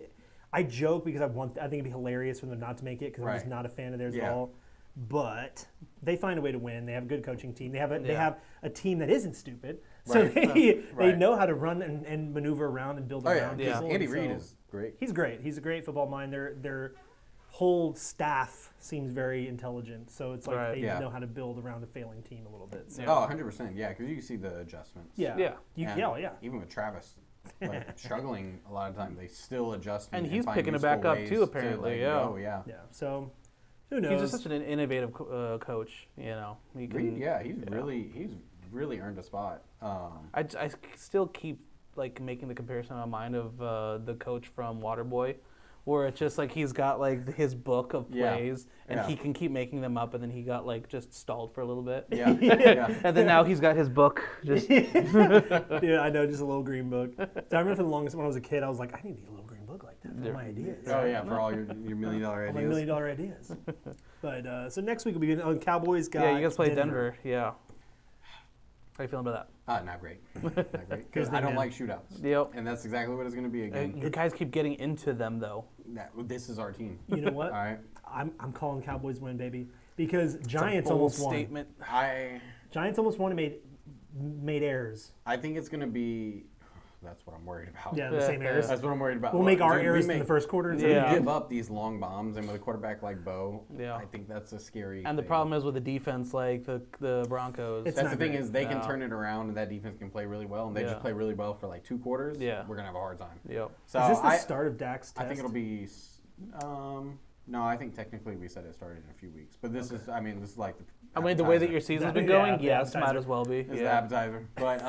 [SPEAKER 2] I joke because I think it'd be hilarious for them not to make it because I'm just
[SPEAKER 3] Right.
[SPEAKER 2] not a fan of theirs at
[SPEAKER 3] Yeah.
[SPEAKER 2] all. But they find a way to win. They have a good coaching team. They have
[SPEAKER 1] Yeah.
[SPEAKER 2] a team that isn't stupid. So
[SPEAKER 3] Right.
[SPEAKER 2] they know how to run and maneuver around and build around
[SPEAKER 3] Yeah,
[SPEAKER 2] people.
[SPEAKER 3] Andy
[SPEAKER 2] and
[SPEAKER 3] Reid
[SPEAKER 2] so
[SPEAKER 3] is great.
[SPEAKER 2] He's great. He's a great football mind. Their whole staff seems very intelligent. So it's like they know how to build around a failing team a little bit. So.
[SPEAKER 3] Oh, 100%. Yeah, because you can see the adjustments.
[SPEAKER 2] Yeah.
[SPEAKER 1] Yeah.
[SPEAKER 2] Yeah.
[SPEAKER 3] Even with Travis struggling a lot of time, they still adjust.
[SPEAKER 1] And he's
[SPEAKER 3] find
[SPEAKER 1] picking it back
[SPEAKER 3] useful
[SPEAKER 1] up
[SPEAKER 3] ways
[SPEAKER 1] too, apparently.
[SPEAKER 3] to, like,
[SPEAKER 1] Yeah.
[SPEAKER 2] Yeah. So who knows?
[SPEAKER 1] He's just such an innovative coach. He can.
[SPEAKER 3] He's really earned a spot.
[SPEAKER 1] I still keep like making the comparison in my mind of the coach from Waterboy, where it's just like he's got like his book of plays and he can keep making them up, and then he got like just stalled for a little bit.
[SPEAKER 3] Yeah.
[SPEAKER 1] And then now he's got his book. Just
[SPEAKER 2] Yeah, I know, just a little green book. So I remember for the longest when I was a kid, I was like, I need to get a little green book like that for my ideas.
[SPEAKER 3] Oh yeah, for all your $1 million
[SPEAKER 2] All
[SPEAKER 3] ideas.
[SPEAKER 2] my $1 million ideas. But so next week we'll be on Cowboys.
[SPEAKER 1] you guys play Denver. Yeah. How you feeling about that?
[SPEAKER 3] Not great. Not great. Because I don't like shootouts.
[SPEAKER 1] Yep.
[SPEAKER 3] And that's exactly what it's going to be again.
[SPEAKER 1] You guys keep getting into them though.
[SPEAKER 3] This is our team.
[SPEAKER 2] You know what?
[SPEAKER 3] All right.
[SPEAKER 2] I'm calling Cowboys win, baby, because Giants
[SPEAKER 1] Bold
[SPEAKER 2] almost won.
[SPEAKER 1] statement.
[SPEAKER 2] Giants almost won and made errors.
[SPEAKER 3] I think it's going to be. That's what I'm worried about.
[SPEAKER 2] Yeah, the same errors.
[SPEAKER 3] That's what I'm worried about.
[SPEAKER 2] We'll make our
[SPEAKER 3] Dude,
[SPEAKER 2] errors in the first quarter.
[SPEAKER 3] We give up these long bombs, and with a quarterback like Bo, I think that's a scary.
[SPEAKER 1] And the problem is with the defense like the Broncos.
[SPEAKER 3] That's the thing is they can turn it around, and that defense can play really well, and they just play really well for like 2 quarters.
[SPEAKER 1] Yeah,
[SPEAKER 3] we're gonna have a hard time.
[SPEAKER 1] Yep.
[SPEAKER 2] So is this the start of Dak's test?
[SPEAKER 3] I think it'll be. No, I think technically we said it started in a few weeks, but this is. I mean, this is like the.
[SPEAKER 1] The way that your season's been going, yes, might as well be.
[SPEAKER 3] It's the appetizer, but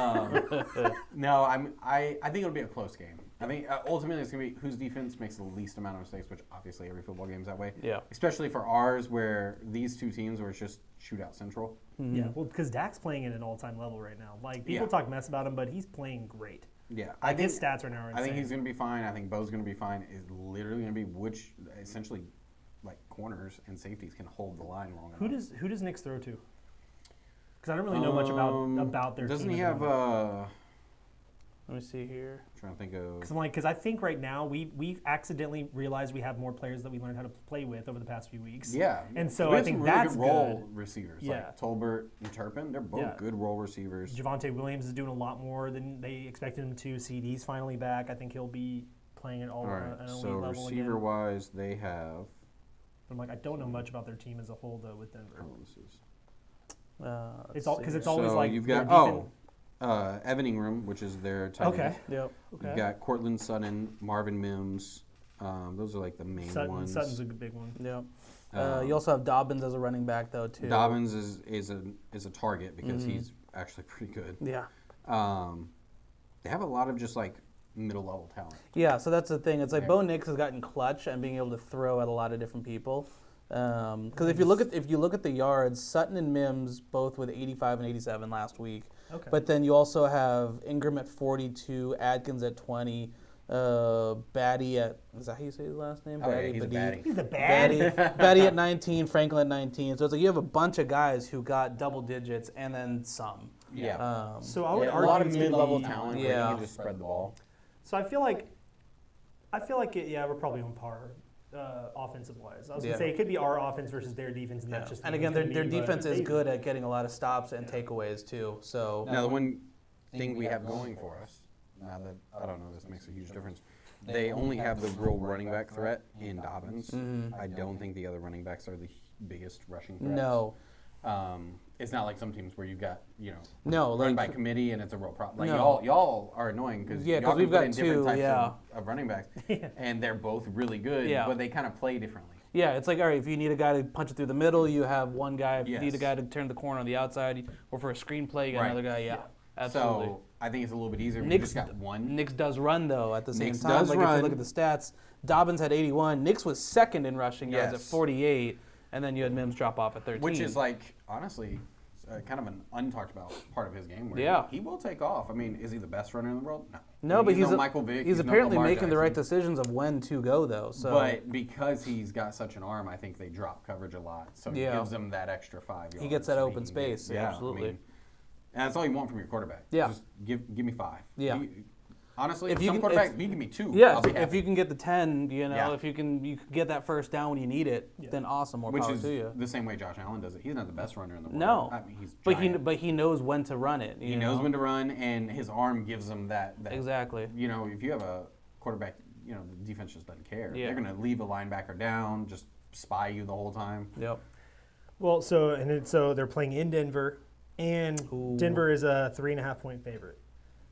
[SPEAKER 3] no, I think it'll be a close game. I think ultimately it's gonna be whose defense makes the least amount of mistakes, which obviously every football game's that way.
[SPEAKER 1] Yeah.
[SPEAKER 3] Especially for ours, where these two teams were just shootout central.
[SPEAKER 2] Mm-hmm. Yeah, well, because Dak's playing at an all-time level right now. Like people talk mess about him, but he's playing great.
[SPEAKER 3] Yeah,
[SPEAKER 2] I think his stats right now are insane.
[SPEAKER 3] I think he's gonna be fine. I think Bo's gonna be fine. Is literally gonna be which essentially like corners and safeties can hold the line long enough.
[SPEAKER 2] Who does Nick throw to? Because I don't really know much about their
[SPEAKER 3] doesn't
[SPEAKER 2] team.
[SPEAKER 3] He have?
[SPEAKER 1] Let me see here.
[SPEAKER 3] I'm trying to think of.
[SPEAKER 2] Because I think right now we've accidentally realized we have more players that we learned how to play with over the past few weeks.
[SPEAKER 3] Yeah,
[SPEAKER 2] and so
[SPEAKER 3] we
[SPEAKER 2] I
[SPEAKER 3] have
[SPEAKER 2] think
[SPEAKER 3] some really
[SPEAKER 2] that's
[SPEAKER 3] good role
[SPEAKER 2] good.
[SPEAKER 3] receivers.
[SPEAKER 2] Yeah,
[SPEAKER 3] like Tolbert and Turpin, they're both good role receivers.
[SPEAKER 2] Javonte Williams is doing a lot more than they expected him to. CD's finally back. I think he'll be playing at all right, an elite level again.
[SPEAKER 3] So receiver-wise, they have.
[SPEAKER 2] I'm like, I don't know much about their team as a whole though with Denver.
[SPEAKER 3] Oh, this is.
[SPEAKER 2] It's all because it's always
[SPEAKER 3] so
[SPEAKER 2] like
[SPEAKER 3] you've got Evan Ingram, which is their tight end.
[SPEAKER 2] Okay. Yep. Okay.
[SPEAKER 3] You've got Cortland Sutton, Marvin Mims. Those are like the main ones.
[SPEAKER 2] Sutton's a big one.
[SPEAKER 1] Yep. You also have Dobbins as a running back though too.
[SPEAKER 3] Dobbins is a target because he's actually pretty good.
[SPEAKER 1] Yeah.
[SPEAKER 3] They have a lot of just like middle level talent.
[SPEAKER 1] Yeah, so that's the thing. It's like Bo Nix has gotten clutch and being able to throw at a lot of different people. Because if you look at the yards, Sutton and Mims both with 85 and 87 last week.
[SPEAKER 2] Okay.
[SPEAKER 1] But then you also have Ingram at 42, Adkins at 20, Batty at, is that how you say his last name?
[SPEAKER 3] Oh, yeah, he's a Batty.
[SPEAKER 2] He's a baddie.
[SPEAKER 1] Batty at 19, Franklin at 19. So it's like you have a bunch of guys who got double digits and then some.
[SPEAKER 3] Yeah.
[SPEAKER 2] So I would argue
[SPEAKER 3] a lot of
[SPEAKER 2] it's
[SPEAKER 3] mid-level
[SPEAKER 2] gonna be-
[SPEAKER 3] talent where you can just spread the ball.
[SPEAKER 2] So I feel like we're probably on par offensive wise. I was gonna say it could be our offense versus their defense, and that's just.
[SPEAKER 1] And again, their defense is good at getting a lot of stops and takeaways too. So
[SPEAKER 3] now the one thing we have going for us, now that I don't know, this makes a huge difference. They only have the real running back threat in Dobbins. I don't think the other running backs are the biggest rushing threats.
[SPEAKER 1] No.
[SPEAKER 3] It's not like some teams where you've got,
[SPEAKER 1] no,
[SPEAKER 3] run
[SPEAKER 1] like,
[SPEAKER 3] by committee and it's a real problem. Like
[SPEAKER 1] no.
[SPEAKER 3] y'all are annoying because
[SPEAKER 1] we've got
[SPEAKER 3] in different
[SPEAKER 1] two,
[SPEAKER 3] types of running backs, and they're both really good, but they kind of play differently.
[SPEAKER 1] Yeah, it's like, all right, if you need a guy to punch it through the middle, you have one guy. If you need a guy to turn the corner on the outside, or for a screenplay, you got another guy. Absolutely.
[SPEAKER 3] So I think it's a little bit easier when
[SPEAKER 1] Nix,
[SPEAKER 3] you just got one.
[SPEAKER 1] Nix does run, though, at the same
[SPEAKER 3] Nix
[SPEAKER 1] time.
[SPEAKER 3] does
[SPEAKER 1] like,
[SPEAKER 3] run.
[SPEAKER 1] if you look at the stats, Dobbins had 81. Nix was second in rushing yards at 48, and then you had Mims drop off at 13.
[SPEAKER 3] Which is, like, honestly, kind of an untalked about part of his game. Where he will take off. I mean, is he the best runner in the world? No.
[SPEAKER 1] No, but he's
[SPEAKER 3] no Michael Vick.
[SPEAKER 1] He's
[SPEAKER 3] no
[SPEAKER 1] apparently
[SPEAKER 3] Lamar
[SPEAKER 1] making the right
[SPEAKER 3] Jackson.
[SPEAKER 1] decisions of when to go, though. So.
[SPEAKER 3] But because he's got such an arm, I think they drop coverage a lot. So it gives them that extra 5 yards.
[SPEAKER 1] He gets that open space.
[SPEAKER 3] And that's all you want from your quarterback.
[SPEAKER 1] Yeah.
[SPEAKER 3] Just give me 5.
[SPEAKER 1] Yeah.
[SPEAKER 3] Honestly,
[SPEAKER 1] if
[SPEAKER 3] some
[SPEAKER 1] can,
[SPEAKER 3] quarterbacks, you give me 2.
[SPEAKER 1] Yeah,
[SPEAKER 3] I'll be
[SPEAKER 1] if
[SPEAKER 3] happy.
[SPEAKER 1] you can get the 10,
[SPEAKER 3] Yeah.
[SPEAKER 1] if you can get that first down when you need it, then awesome, more
[SPEAKER 3] Which
[SPEAKER 1] power
[SPEAKER 3] is
[SPEAKER 1] to you.
[SPEAKER 3] the same way Josh Allen does it. He's not the best runner in the world.
[SPEAKER 1] No,
[SPEAKER 3] I mean, he's
[SPEAKER 1] but he knows when to run it.
[SPEAKER 3] He knows when to run, and his arm gives him that.
[SPEAKER 1] Exactly.
[SPEAKER 3] If you have a quarterback, the defense just doesn't care.
[SPEAKER 1] Yeah.
[SPEAKER 3] They're going to leave a linebacker down, just spy you the whole time.
[SPEAKER 1] Yep.
[SPEAKER 2] Well, so they're playing in Denver, and Denver is a 3.5-point favorite.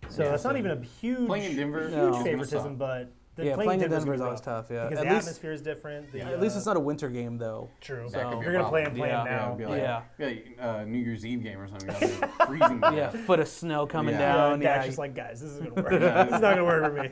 [SPEAKER 2] So that's not even a huge
[SPEAKER 3] Playing in Denver,
[SPEAKER 2] favoritism, but
[SPEAKER 1] playing in Denver is
[SPEAKER 2] gonna be
[SPEAKER 1] always
[SPEAKER 2] rough,
[SPEAKER 1] tough. Yeah,
[SPEAKER 2] because
[SPEAKER 1] at
[SPEAKER 2] the
[SPEAKER 1] least
[SPEAKER 2] atmosphere is different.
[SPEAKER 1] at least it's not a winter game though.
[SPEAKER 2] True.
[SPEAKER 3] That could be a
[SPEAKER 2] You're gonna play
[SPEAKER 3] problem.
[SPEAKER 2] them now.
[SPEAKER 3] Yeah, New Year's Eve game or something. Freezing.
[SPEAKER 1] Yeah, foot of snow coming
[SPEAKER 3] Yeah.
[SPEAKER 1] down.
[SPEAKER 2] Dak's just like, guys, this is gonna work. This is not gonna work for me.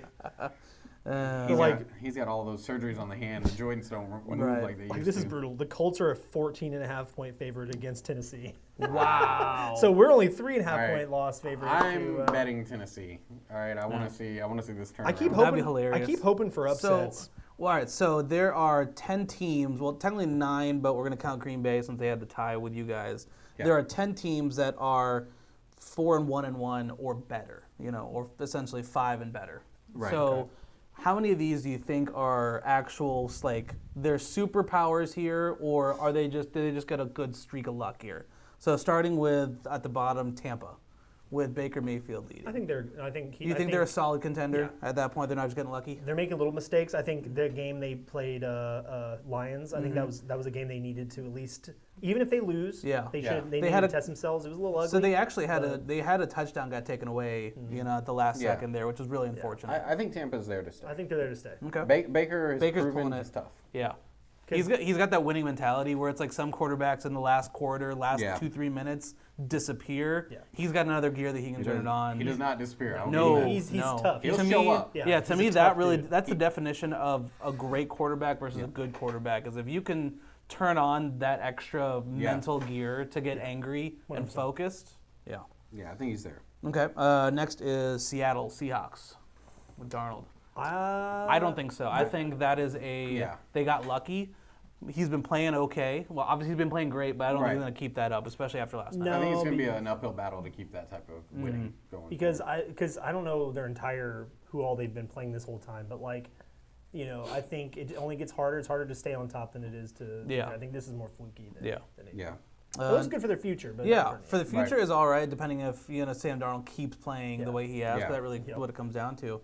[SPEAKER 3] He's got all those surgeries on the hand. The joints don't move
[SPEAKER 1] Right.
[SPEAKER 3] like they used
[SPEAKER 2] Like, this
[SPEAKER 3] to.
[SPEAKER 2] is brutal. The Colts are a 14.5-point favorite against Tennessee.
[SPEAKER 1] Wow.
[SPEAKER 2] So we're only 3.5-point
[SPEAKER 3] All right.
[SPEAKER 2] loss favorite.
[SPEAKER 3] I'm betting Tennessee. All right, I want to see this turn.
[SPEAKER 2] I keep
[SPEAKER 1] That'd
[SPEAKER 2] hoping.
[SPEAKER 1] be hilarious.
[SPEAKER 2] I keep hoping for upsets.
[SPEAKER 1] All right, so there are 10 teams, well, technically 9, but we're going to count Green Bay since they had the tie with you guys.
[SPEAKER 3] Yeah.
[SPEAKER 1] There are 10 teams that are 4-1-1 or better, or essentially 5 and better.
[SPEAKER 3] Right,
[SPEAKER 1] So
[SPEAKER 3] okay.
[SPEAKER 1] how many of these do you think are actual, like, they're superpowers here, or do they just get a good streak of luck here? So starting with, at the bottom, Tampa, with Baker Mayfield leading.
[SPEAKER 2] I think
[SPEAKER 1] You think they're a solid contender at that point? They're not just getting lucky?
[SPEAKER 2] they're making little mistakes. I think the game they played Lions. I think that was a game they needed to at least, even if they lose.
[SPEAKER 1] Yeah.
[SPEAKER 2] They
[SPEAKER 1] Yeah.
[SPEAKER 2] should. They
[SPEAKER 1] They
[SPEAKER 2] needed
[SPEAKER 1] had
[SPEAKER 2] to
[SPEAKER 1] a-
[SPEAKER 2] test themselves. It was a little ugly.
[SPEAKER 1] So they actually had a touchdown got taken away, at the last
[SPEAKER 3] Yeah.
[SPEAKER 1] second there, which was really unfortunate.
[SPEAKER 3] I think Tampa's there to stay.
[SPEAKER 2] I think they're there to stay.
[SPEAKER 1] Okay.
[SPEAKER 3] Baker's
[SPEAKER 1] pulling
[SPEAKER 3] proven
[SPEAKER 1] it.
[SPEAKER 3] he's tough.
[SPEAKER 1] Yeah. He's got that winning mentality where it's like some quarterbacks in the last quarter, last
[SPEAKER 3] Yeah.
[SPEAKER 1] 2-3 minutes disappear.
[SPEAKER 2] Yeah.
[SPEAKER 1] He's got another gear that he can turn it on.
[SPEAKER 3] He does not disappear. I'll
[SPEAKER 1] No,
[SPEAKER 3] give you that.
[SPEAKER 2] He's
[SPEAKER 1] no.
[SPEAKER 2] tough.
[SPEAKER 3] He'll
[SPEAKER 1] To
[SPEAKER 3] show
[SPEAKER 1] me,
[SPEAKER 3] up.
[SPEAKER 1] Yeah, to
[SPEAKER 2] he's
[SPEAKER 1] me
[SPEAKER 2] a
[SPEAKER 1] that
[SPEAKER 2] tough
[SPEAKER 1] really
[SPEAKER 2] dude.
[SPEAKER 1] that's the definition of a great quarterback versus a good quarterback is if you can turn on that extra mental gear to get angry and
[SPEAKER 2] 100%.
[SPEAKER 1] focused. Yeah.
[SPEAKER 3] Yeah, I think he's there.
[SPEAKER 1] Okay. Next is Seattle Seahawks with Darnold. I don't think so. I think that is they got lucky. He's been playing okay. Well, obviously he's been playing great, but I don't think he's going to keep that up, especially after last night.
[SPEAKER 2] No,
[SPEAKER 3] I think it's going to be an uphill battle to keep that type of winning going.
[SPEAKER 2] because I don't know their entire who all they've been playing this whole time, but I think it only gets harder. It's harder to stay on top than it is to.
[SPEAKER 1] Yeah.
[SPEAKER 2] I think this is more fluky than. Than it.
[SPEAKER 3] Yeah.
[SPEAKER 2] It was good for their future, but
[SPEAKER 1] Yeah,
[SPEAKER 2] not
[SPEAKER 1] for the future
[SPEAKER 3] Right.
[SPEAKER 1] is all right, depending if Sam Darnold keeps playing the way he has.
[SPEAKER 3] Yeah.
[SPEAKER 1] But that really what it comes down to.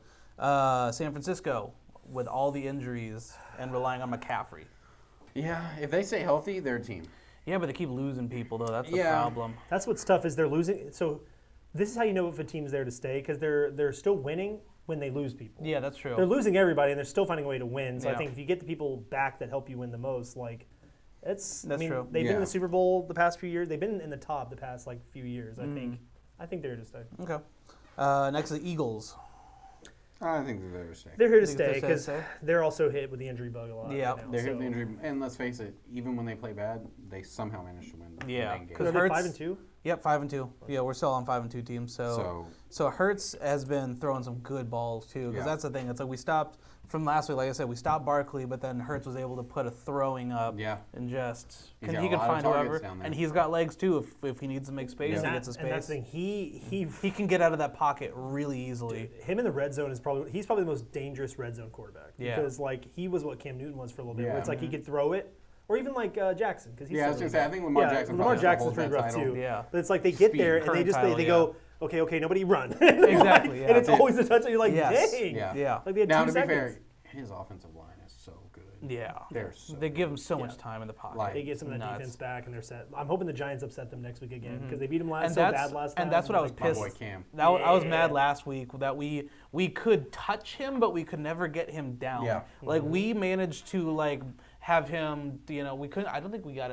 [SPEAKER 1] San Francisco with all the injuries and relying on McCaffrey.
[SPEAKER 3] Yeah, if they stay healthy, they're a team.
[SPEAKER 1] Yeah, but they keep losing people though. That's the
[SPEAKER 3] Yeah.
[SPEAKER 1] problem.
[SPEAKER 2] That's what's tough is they're losing. So this is how you know if a team's there to stay because they're still winning when they lose people.
[SPEAKER 1] Yeah, that's true.
[SPEAKER 2] They're losing everybody and they're still finding a way to win. So I
[SPEAKER 1] Yeah.
[SPEAKER 2] think if you get the people back that help you win the most,
[SPEAKER 1] That's true.
[SPEAKER 2] They've been in
[SPEAKER 3] Yeah.
[SPEAKER 2] the Super Bowl the past few years. They've been in the top the past few years. I think they're here to stay.
[SPEAKER 1] Okay. Next is the Eagles.
[SPEAKER 3] I think they're there to stay.
[SPEAKER 2] They're here to
[SPEAKER 1] Think
[SPEAKER 2] stay
[SPEAKER 1] they're here to
[SPEAKER 2] because
[SPEAKER 1] stay?
[SPEAKER 2] they're also hit with the injury bug a lot.
[SPEAKER 1] Yeah.
[SPEAKER 2] right now,
[SPEAKER 3] They're hit
[SPEAKER 2] so-
[SPEAKER 3] with injury, and let's face it, even when they play bad, they somehow manage to win. the
[SPEAKER 1] Yeah,
[SPEAKER 3] dang game.
[SPEAKER 2] So are they
[SPEAKER 1] Hurts-
[SPEAKER 2] 5-2?
[SPEAKER 1] Yep, 5-2. Yeah, we're still on 5-2 teams. So Hurts has been throwing some good balls too, because
[SPEAKER 3] Yeah.
[SPEAKER 1] that's the thing. It's like we stopped from last week. Like I said, we stopped Barkley, but then Hurts was able to put a throwing up.
[SPEAKER 3] Yeah.
[SPEAKER 1] And just
[SPEAKER 3] He's
[SPEAKER 1] he
[SPEAKER 3] got a
[SPEAKER 1] can
[SPEAKER 3] lot of
[SPEAKER 1] find
[SPEAKER 3] targets
[SPEAKER 1] whoever,
[SPEAKER 3] down there.
[SPEAKER 1] and he's got legs too. If he needs to make space,
[SPEAKER 3] Yeah.
[SPEAKER 1] he gets the
[SPEAKER 2] And that's
[SPEAKER 1] space.
[SPEAKER 2] the thing.
[SPEAKER 1] He can get out of that pocket really easily.
[SPEAKER 2] Him in the red zone is he's probably the most dangerous red zone quarterback.
[SPEAKER 1] Yeah.
[SPEAKER 2] Because he was what Cam Newton was for a little bit. Where
[SPEAKER 3] Yeah.
[SPEAKER 2] it's like he could throw it, or even Jackson because he's.
[SPEAKER 3] Yeah, I was
[SPEAKER 2] so
[SPEAKER 3] going to
[SPEAKER 2] really
[SPEAKER 3] say, I
[SPEAKER 2] good.
[SPEAKER 3] think Lamar Jackson
[SPEAKER 2] Lamar
[SPEAKER 3] probably has to
[SPEAKER 2] Jackson's
[SPEAKER 3] hold
[SPEAKER 2] pretty
[SPEAKER 3] that
[SPEAKER 2] rough
[SPEAKER 3] title.
[SPEAKER 2] too.
[SPEAKER 1] Yeah.
[SPEAKER 2] But it's like they get
[SPEAKER 3] Speed.
[SPEAKER 2] there and
[SPEAKER 1] Current
[SPEAKER 2] they
[SPEAKER 1] title,
[SPEAKER 2] go, okay, nobody run.
[SPEAKER 1] Exactly, yeah.
[SPEAKER 2] And it's always a touchdown. You're like,
[SPEAKER 1] Yes.
[SPEAKER 2] dang.
[SPEAKER 3] Yeah.
[SPEAKER 1] Yeah.
[SPEAKER 2] Like they had
[SPEAKER 3] Now,
[SPEAKER 2] 2
[SPEAKER 3] to be
[SPEAKER 2] seconds.
[SPEAKER 3] fair, his offensive line is so good.
[SPEAKER 1] Yeah.
[SPEAKER 3] So
[SPEAKER 1] They give him so much
[SPEAKER 2] Yeah.
[SPEAKER 1] time in the pocket.
[SPEAKER 3] Like,
[SPEAKER 2] They get some of that
[SPEAKER 1] Nuts.
[SPEAKER 2] defense back and they're set. I'm hoping the Giants upset them next week again because they beat them
[SPEAKER 1] And
[SPEAKER 2] so bad last time.
[SPEAKER 1] and that's what I was
[SPEAKER 3] My
[SPEAKER 1] pissed.
[SPEAKER 3] boy Cam.
[SPEAKER 1] I was
[SPEAKER 2] Yeah.
[SPEAKER 1] mad last week that we could touch him, but we could never get him down.
[SPEAKER 3] Yeah.
[SPEAKER 1] Like we managed to have him. We couldn't. I don't think we got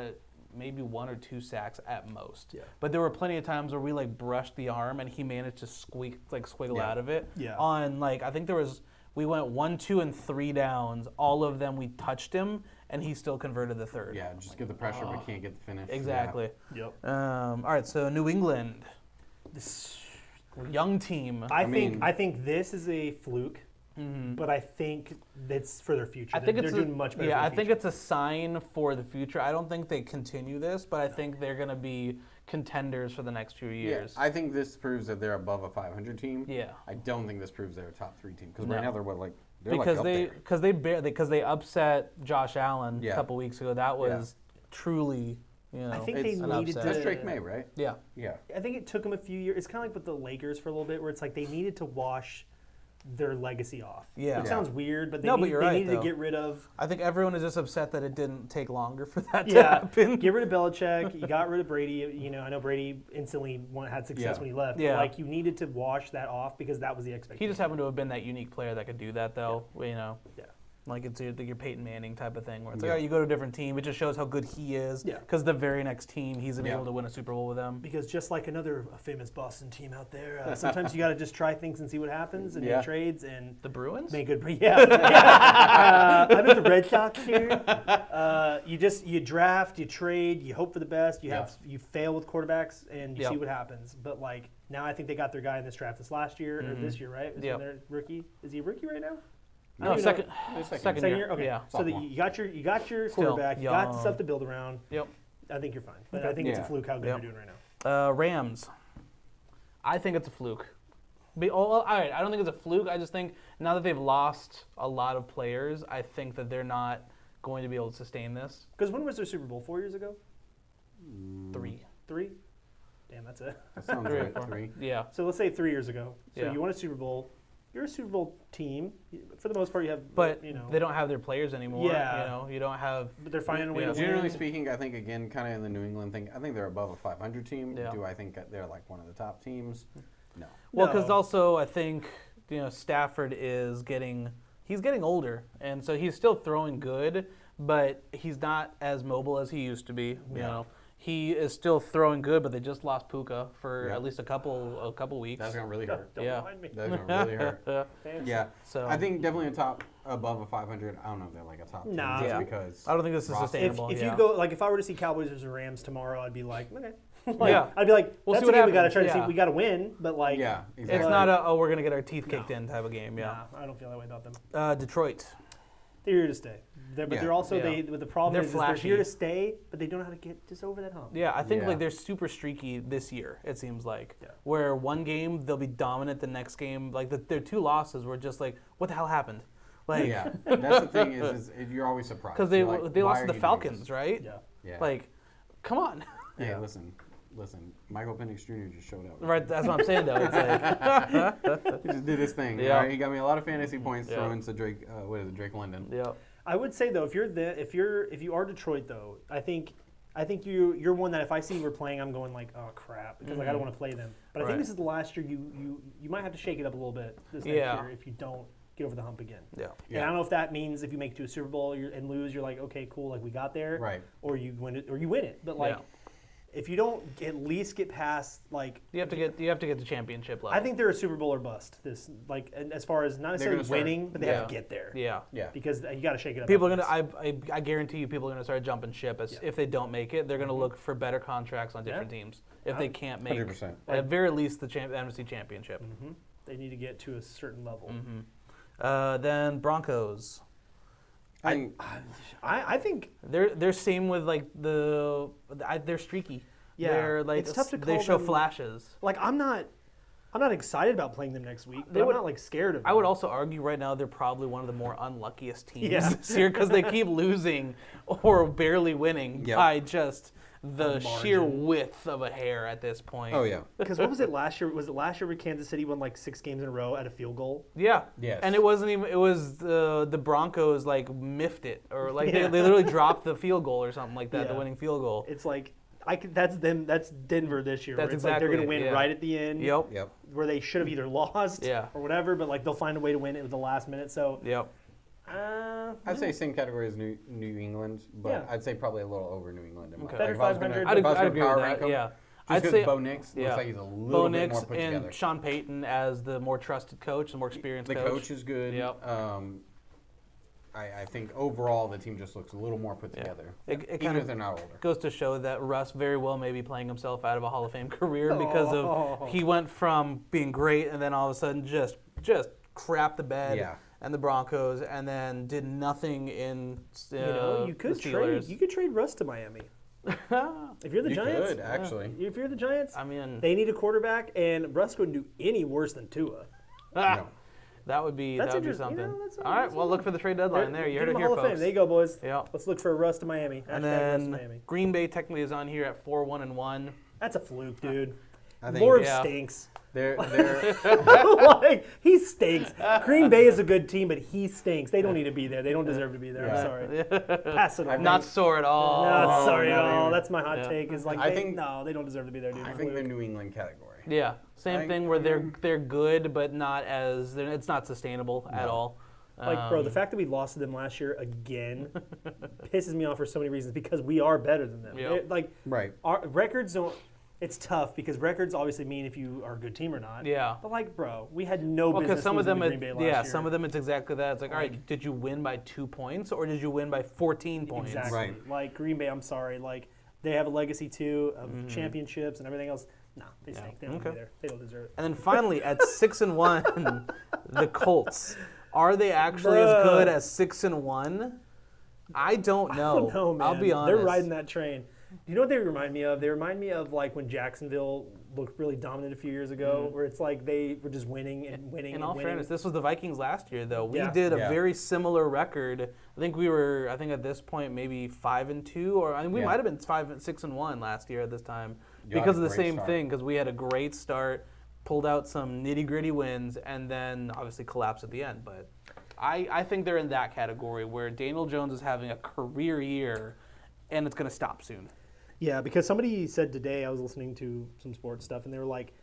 [SPEAKER 1] maybe 1 or 2 sacks at most.
[SPEAKER 2] Yeah.
[SPEAKER 1] But there were plenty of times where we brushed the arm and he managed to squiggle
[SPEAKER 3] Yeah.
[SPEAKER 1] out of it.
[SPEAKER 2] Yeah.
[SPEAKER 1] On I think we went 1, 2, and 3 downs. All of them we touched him, and he still converted the third.
[SPEAKER 3] Yeah, just get the pressure, but can't get the finish.
[SPEAKER 1] Exactly.
[SPEAKER 2] Yep.
[SPEAKER 1] All right, so New England, this young team.
[SPEAKER 2] I
[SPEAKER 3] mean-
[SPEAKER 2] think this is a fluke but I think that's for their future.
[SPEAKER 1] I think
[SPEAKER 2] they're doing much better.
[SPEAKER 1] Yeah,
[SPEAKER 2] for
[SPEAKER 1] I
[SPEAKER 2] the
[SPEAKER 1] think
[SPEAKER 2] future.
[SPEAKER 1] it's a sign for the future. I don't think they continue this, but I think they're going to be contenders for the next few years.
[SPEAKER 3] I think this proves that they're above a 500 team.
[SPEAKER 1] Yeah.
[SPEAKER 3] I don't think this proves they're a top 3 team because
[SPEAKER 1] No.
[SPEAKER 3] right now they're they're
[SPEAKER 1] because
[SPEAKER 3] up
[SPEAKER 1] they
[SPEAKER 3] there.
[SPEAKER 1] because they upset Josh Allen
[SPEAKER 3] Yeah.
[SPEAKER 1] a couple weeks ago. That was truly,
[SPEAKER 2] I think
[SPEAKER 3] It's
[SPEAKER 2] they
[SPEAKER 1] an
[SPEAKER 2] needed
[SPEAKER 1] upset.
[SPEAKER 2] to.
[SPEAKER 3] That's Drake May, right?
[SPEAKER 1] Yeah.
[SPEAKER 3] Yeah.
[SPEAKER 2] I think it took them a few years. It's kind of like with the Lakers for a little bit, where it's like they needed to wash their legacy off.
[SPEAKER 1] Yeah.
[SPEAKER 2] It sounds weird, but
[SPEAKER 1] No, but you're right,
[SPEAKER 2] needed
[SPEAKER 1] though.
[SPEAKER 2] to get rid of.
[SPEAKER 1] I think everyone is just upset that it didn't take longer for that to
[SPEAKER 2] Yeah,
[SPEAKER 1] happen.
[SPEAKER 2] get rid of Belichick. You got rid of Brady. You know, I know Brady instantly had success
[SPEAKER 3] Yeah.
[SPEAKER 2] when he left.
[SPEAKER 1] Yeah.
[SPEAKER 2] But like you needed to wash that off because that was the expectation.
[SPEAKER 1] He just happened to have been that unique player that could do that, though. You know.
[SPEAKER 2] Yeah.
[SPEAKER 1] Like it's your Peyton Manning type of thing, where it's
[SPEAKER 3] Yeah.
[SPEAKER 1] like, oh, you go to a different team. It just shows how good he is.
[SPEAKER 2] Yeah.
[SPEAKER 1] Because the very next team, he's
[SPEAKER 3] Yeah.
[SPEAKER 1] able to win a Super Bowl with them.
[SPEAKER 2] Because just like another famous Boston team out there, sometimes you got to just try things and see what happens and
[SPEAKER 3] Yeah.
[SPEAKER 2] make trades and
[SPEAKER 1] The Bruins?
[SPEAKER 2] make good. Yeah. I'm at the Red Sox here. You draft, you trade, you hope for the best. You fail with quarterbacks and you
[SPEAKER 1] Yep.
[SPEAKER 2] see what happens. But like now, I think they got their guy in this draft this last year or this year, right? Is
[SPEAKER 1] Yep.
[SPEAKER 2] their rookie? Is he a rookie right now? I
[SPEAKER 1] No,
[SPEAKER 2] don't even
[SPEAKER 1] second,
[SPEAKER 2] know.
[SPEAKER 1] second
[SPEAKER 2] Second
[SPEAKER 1] year.
[SPEAKER 2] year. Okay.
[SPEAKER 1] Yeah.
[SPEAKER 2] So that
[SPEAKER 3] Sophomore.
[SPEAKER 2] you got your
[SPEAKER 1] Still
[SPEAKER 2] quarterback. You got
[SPEAKER 1] young.
[SPEAKER 2] stuff to build around.
[SPEAKER 1] Yep.
[SPEAKER 2] I think you're fine. But I think it's a
[SPEAKER 3] Yeah.
[SPEAKER 2] fluke how good
[SPEAKER 1] Yep.
[SPEAKER 2] they're doing right now.
[SPEAKER 1] Rams. I think it's a fluke. All right, I don't think it's a fluke. I just think now that they've lost a lot of players, I think that they're not going to be able to sustain this.
[SPEAKER 2] Because when was their Super Bowl? 4 years ago?
[SPEAKER 1] 3.
[SPEAKER 2] 3? Damn, that's it.
[SPEAKER 3] That sounds
[SPEAKER 1] Three or
[SPEAKER 3] right.
[SPEAKER 1] four.
[SPEAKER 3] 3.
[SPEAKER 1] Yeah.
[SPEAKER 2] So let's say 3 years ago. So
[SPEAKER 1] Yeah.
[SPEAKER 2] you won a Super Bowl. You're a Super Bowl team. For the most part, you have,
[SPEAKER 1] But
[SPEAKER 2] you know,
[SPEAKER 1] they don't have their players anymore.
[SPEAKER 2] Yeah.
[SPEAKER 1] You know, you don't have.
[SPEAKER 2] but they're finding a way
[SPEAKER 1] Yeah.
[SPEAKER 2] to
[SPEAKER 3] Generally
[SPEAKER 2] win.
[SPEAKER 3] speaking, I think again, kind of in the New England thing, I think they're above a 500 team.
[SPEAKER 1] Yeah.
[SPEAKER 3] Do I think that they're like one of the top teams? No.
[SPEAKER 1] Well, because
[SPEAKER 2] No.
[SPEAKER 1] also I think Stafford he's getting older, and so he's still throwing good, but he's not as mobile as he used to be. You know, he is still throwing good, but they just lost Puka for
[SPEAKER 3] Yeah.
[SPEAKER 1] at least a couple weeks.
[SPEAKER 3] That's gonna really hurt.
[SPEAKER 2] Don't
[SPEAKER 1] Yeah.
[SPEAKER 2] remind me.
[SPEAKER 3] That's gonna really hurt.
[SPEAKER 2] Thanks.
[SPEAKER 3] Yeah.
[SPEAKER 1] So
[SPEAKER 3] I think definitely above a 500. I don't know if they're like a top 10
[SPEAKER 2] Nah.
[SPEAKER 3] just
[SPEAKER 1] Yeah.
[SPEAKER 3] because.
[SPEAKER 1] I don't think this is
[SPEAKER 3] roster-
[SPEAKER 1] sustainable.
[SPEAKER 2] If
[SPEAKER 1] yeah.
[SPEAKER 2] you go like if I were to see Cowboys versus Rams tomorrow, I'd be like, okay. Like,
[SPEAKER 1] Yeah.
[SPEAKER 2] I'd be like,
[SPEAKER 1] We'll
[SPEAKER 2] that's
[SPEAKER 1] see what
[SPEAKER 2] a game we got to
[SPEAKER 1] happens.
[SPEAKER 2] try to see.
[SPEAKER 1] Yeah.
[SPEAKER 2] We got to win, but like,
[SPEAKER 3] Yeah,
[SPEAKER 1] It's
[SPEAKER 3] exactly.
[SPEAKER 1] not we're gonna get our teeth kicked in type of game. Yeah.
[SPEAKER 2] nah, I don't feel that way about them.
[SPEAKER 1] Detroit.
[SPEAKER 2] They're here to stay. But
[SPEAKER 3] Yeah.
[SPEAKER 2] they're also
[SPEAKER 1] Yeah.
[SPEAKER 2] But the problem
[SPEAKER 1] They're
[SPEAKER 2] is they're
[SPEAKER 1] flashy.
[SPEAKER 2] here to stay, but they don't know how to get just over that hump.
[SPEAKER 1] Yeah, I think
[SPEAKER 3] Yeah.
[SPEAKER 1] like they're super streaky this year. It seems like
[SPEAKER 2] Yeah.
[SPEAKER 1] where one game they'll be dominant, the next game like their 2 losses were just like what the hell happened? Like
[SPEAKER 3] Yeah, that's the thing is you're always surprised.
[SPEAKER 1] because they
[SPEAKER 3] You're like,
[SPEAKER 1] they
[SPEAKER 3] why
[SPEAKER 1] lost
[SPEAKER 3] are
[SPEAKER 1] to the
[SPEAKER 3] you doing
[SPEAKER 1] Falcans,
[SPEAKER 3] this?
[SPEAKER 1] right?
[SPEAKER 2] Yeah.
[SPEAKER 3] Yeah.
[SPEAKER 1] Like, come on.
[SPEAKER 3] Hey,
[SPEAKER 2] Yeah.
[SPEAKER 3] listen. Michael Penix Jr. just showed up.
[SPEAKER 1] Right, that's what I'm saying though. It's like
[SPEAKER 3] He just did his thing.
[SPEAKER 1] Yeah.
[SPEAKER 3] All right, he got me a lot of fantasy points
[SPEAKER 1] Yeah.
[SPEAKER 3] throwing to Drake. What is it, Drake London?
[SPEAKER 1] yeah.
[SPEAKER 2] I would say though, if you are Detroit though, I think you're one that if I see we're playing, I'm going like, oh crap, because like I don't want to play them. But I
[SPEAKER 1] Right.
[SPEAKER 2] think this is the last year you might have to shake it up a little bit this next
[SPEAKER 1] Yeah.
[SPEAKER 2] year if you don't get over the hump again.
[SPEAKER 1] Yeah.
[SPEAKER 2] And I don't know if that means if you make it to a Super Bowl and lose, you're like, okay, cool, like we got there,
[SPEAKER 3] Right.
[SPEAKER 2] Or you win it. But like,
[SPEAKER 1] Yeah.
[SPEAKER 2] if you don't at least get past like,
[SPEAKER 1] You have to get the championship level.
[SPEAKER 2] I think they're a Super Bowl or bust. This like and as far as not necessarily
[SPEAKER 3] gonna start.
[SPEAKER 2] winning, but they have to get there.
[SPEAKER 1] Yeah.
[SPEAKER 3] Yeah.
[SPEAKER 2] Because you got to shake it up.
[SPEAKER 1] People are
[SPEAKER 2] after
[SPEAKER 1] gonna.
[SPEAKER 2] this.
[SPEAKER 1] I guarantee you, people are gonna start jumping ship if they don't make it. They're gonna look for better contracts on different teams if they can't make
[SPEAKER 3] 100%.
[SPEAKER 1] at very least the NFC Championship.
[SPEAKER 2] They need to get to a certain level.
[SPEAKER 1] Then Broncos.
[SPEAKER 3] I
[SPEAKER 2] I think
[SPEAKER 1] They're same with like they're streaky.
[SPEAKER 2] Yeah,
[SPEAKER 1] They're like
[SPEAKER 2] it's tough to
[SPEAKER 1] they
[SPEAKER 2] call
[SPEAKER 1] show
[SPEAKER 2] them-
[SPEAKER 1] flashes.
[SPEAKER 2] like I'm not excited about playing them next week. But
[SPEAKER 1] They
[SPEAKER 2] I'm
[SPEAKER 1] would-
[SPEAKER 2] not like scared of them.
[SPEAKER 1] I would also argue right now they're probably one of the more unluckiest teams
[SPEAKER 2] Yeah.
[SPEAKER 1] this year because they keep losing or barely winning
[SPEAKER 3] Yep.
[SPEAKER 1] by just the
[SPEAKER 2] A
[SPEAKER 1] sheer
[SPEAKER 2] margin.
[SPEAKER 1] width of a hair at this point.
[SPEAKER 3] Oh yeah.
[SPEAKER 2] Because what was it last year? Was it last year where Kansas City won like 6 games in a row at a field goal?
[SPEAKER 1] Yeah.
[SPEAKER 3] Yes.
[SPEAKER 1] And it wasn't even. It was the Broncos like miffed it or like
[SPEAKER 2] Yeah.
[SPEAKER 1] they literally dropped the field goal or something like that, the
[SPEAKER 2] Yeah.
[SPEAKER 1] winning field goal.
[SPEAKER 2] It's like that's them. That's Denver this year.
[SPEAKER 1] That's
[SPEAKER 2] where it's like they're
[SPEAKER 1] exactly
[SPEAKER 2] going to
[SPEAKER 1] it,
[SPEAKER 2] win
[SPEAKER 1] yeah.
[SPEAKER 2] right at the end.
[SPEAKER 1] Yep.
[SPEAKER 3] Yep.
[SPEAKER 2] Where they should have either lost
[SPEAKER 1] Yeah.
[SPEAKER 2] or whatever, but like they'll find a way to win it with the last minute. So
[SPEAKER 1] Yep.
[SPEAKER 3] I'd say same category as New England, but
[SPEAKER 2] Yeah.
[SPEAKER 3] I'd say probably a little over New England.
[SPEAKER 1] Okay.
[SPEAKER 2] Better
[SPEAKER 3] If I was gonna-
[SPEAKER 2] 500.
[SPEAKER 3] if
[SPEAKER 1] I'd
[SPEAKER 3] I was gonna
[SPEAKER 1] agree with
[SPEAKER 3] power
[SPEAKER 1] that.
[SPEAKER 3] rank them,
[SPEAKER 1] Yeah.
[SPEAKER 3] Just
[SPEAKER 1] I'd
[SPEAKER 3] because
[SPEAKER 1] say
[SPEAKER 3] Bo Nix
[SPEAKER 1] yeah.
[SPEAKER 3] looks like he's a
[SPEAKER 1] Bo
[SPEAKER 3] little bit
[SPEAKER 1] Nix
[SPEAKER 3] more put
[SPEAKER 1] and
[SPEAKER 3] together.
[SPEAKER 1] Sean Payton as the more trusted coach, the more experienced
[SPEAKER 3] The coach is good.
[SPEAKER 1] Yep.
[SPEAKER 3] I think overall the team just looks a little more put
[SPEAKER 1] Yeah.
[SPEAKER 3] together,
[SPEAKER 1] It
[SPEAKER 3] even
[SPEAKER 1] kind
[SPEAKER 3] if
[SPEAKER 1] of
[SPEAKER 3] they're not older.
[SPEAKER 1] goes to show that Russ very well may be playing himself out of a Hall of Fame career because
[SPEAKER 2] Oh.
[SPEAKER 1] of he went from being great and then all of a sudden just crap the bed.
[SPEAKER 3] Yeah.
[SPEAKER 1] And the Broncos, and then did nothing in
[SPEAKER 2] you could
[SPEAKER 1] the Steelers.
[SPEAKER 2] trade Russ to Miami. If you're the Giants,
[SPEAKER 3] could, actually.
[SPEAKER 2] If you're the Giants,
[SPEAKER 1] I mean,
[SPEAKER 2] they need a quarterback, and Russ wouldn't do any worse than Tua.
[SPEAKER 3] No.
[SPEAKER 1] That would be something.
[SPEAKER 2] That's
[SPEAKER 1] All right, well, look for the trade deadline there. You heard it here,
[SPEAKER 2] Hall of Fame.
[SPEAKER 1] folks.
[SPEAKER 2] There you go, boys.
[SPEAKER 1] Yeah.
[SPEAKER 2] Let's look for a Russ to Miami.
[SPEAKER 1] And
[SPEAKER 2] Hashtag Russ to
[SPEAKER 1] then
[SPEAKER 2] Miami.
[SPEAKER 1] Green Bay technically is on here at 4-1-1.
[SPEAKER 2] That's a fluke, dude.
[SPEAKER 3] I think
[SPEAKER 2] Lord
[SPEAKER 1] yeah.
[SPEAKER 2] stinks.
[SPEAKER 3] they're
[SPEAKER 2] Like, he stinks. Green Bay is a good team, but he stinks. They don't need to be there. They don't deserve to be there.
[SPEAKER 3] Yeah.
[SPEAKER 2] I'm sorry. Pass it on.
[SPEAKER 1] Not sore at all.
[SPEAKER 2] No, sorry at
[SPEAKER 3] not
[SPEAKER 2] all.
[SPEAKER 3] even.
[SPEAKER 2] That's my hot take. Is like,
[SPEAKER 3] I think-
[SPEAKER 2] no, they don't deserve to be there, dude.
[SPEAKER 3] I think the New England category.
[SPEAKER 1] Yeah, same thing where they're good, but not as it's not sustainable at all.
[SPEAKER 2] Like, bro, the fact that we lost to them last year again pisses me off for so many reasons because we are better than them.
[SPEAKER 1] Yep.
[SPEAKER 2] Like,
[SPEAKER 3] Right.
[SPEAKER 2] our records don't. It's tough because records obviously mean if you are a good team or not.
[SPEAKER 1] Yeah.
[SPEAKER 2] But like, bro, we had no
[SPEAKER 1] Well,
[SPEAKER 2] business
[SPEAKER 1] because some of
[SPEAKER 2] losing
[SPEAKER 1] them,
[SPEAKER 2] to Green Bay last year.
[SPEAKER 1] some of them, it's exactly that. It's like, all right, did you win by 2 points or did you win by 14 points?
[SPEAKER 2] Exactly.
[SPEAKER 3] Right.
[SPEAKER 2] Like Green Bay, I'm sorry. Like they have a legacy too of championships and everything else. No, they stink. They don't be there. They don't deserve it.
[SPEAKER 1] And then finally, at 6-1, the Colts. Are they actually as good as 6-1? I don't know.
[SPEAKER 2] I don't know, man.
[SPEAKER 1] I'll be honest.
[SPEAKER 2] They're riding that train. You know what they remind me of? They remind me of like when Jacksonville looked really dominant a few years ago, where it's like they were just winning and winning.
[SPEAKER 1] In
[SPEAKER 2] and
[SPEAKER 1] all
[SPEAKER 2] winning.
[SPEAKER 1] fairness, this was the Vikings last year, though. We
[SPEAKER 2] Yeah.
[SPEAKER 1] did a
[SPEAKER 3] Yeah.
[SPEAKER 1] very similar record. I think we were, at this point, maybe 5-2, or I mean, we
[SPEAKER 3] Yeah.
[SPEAKER 1] might have been 6-1 last year at this time
[SPEAKER 3] You had
[SPEAKER 1] because
[SPEAKER 3] a
[SPEAKER 1] of the
[SPEAKER 3] great
[SPEAKER 1] same
[SPEAKER 3] start.
[SPEAKER 1] thing. Because we had a great start, pulled out some nitty-gritty wins, and then obviously collapsed at the end. But I think they're in that category where Daniel Jones is having a career year, and it's going to stop soon.
[SPEAKER 2] Yeah, because somebody said today, I was listening to some sports stuff, and they were like,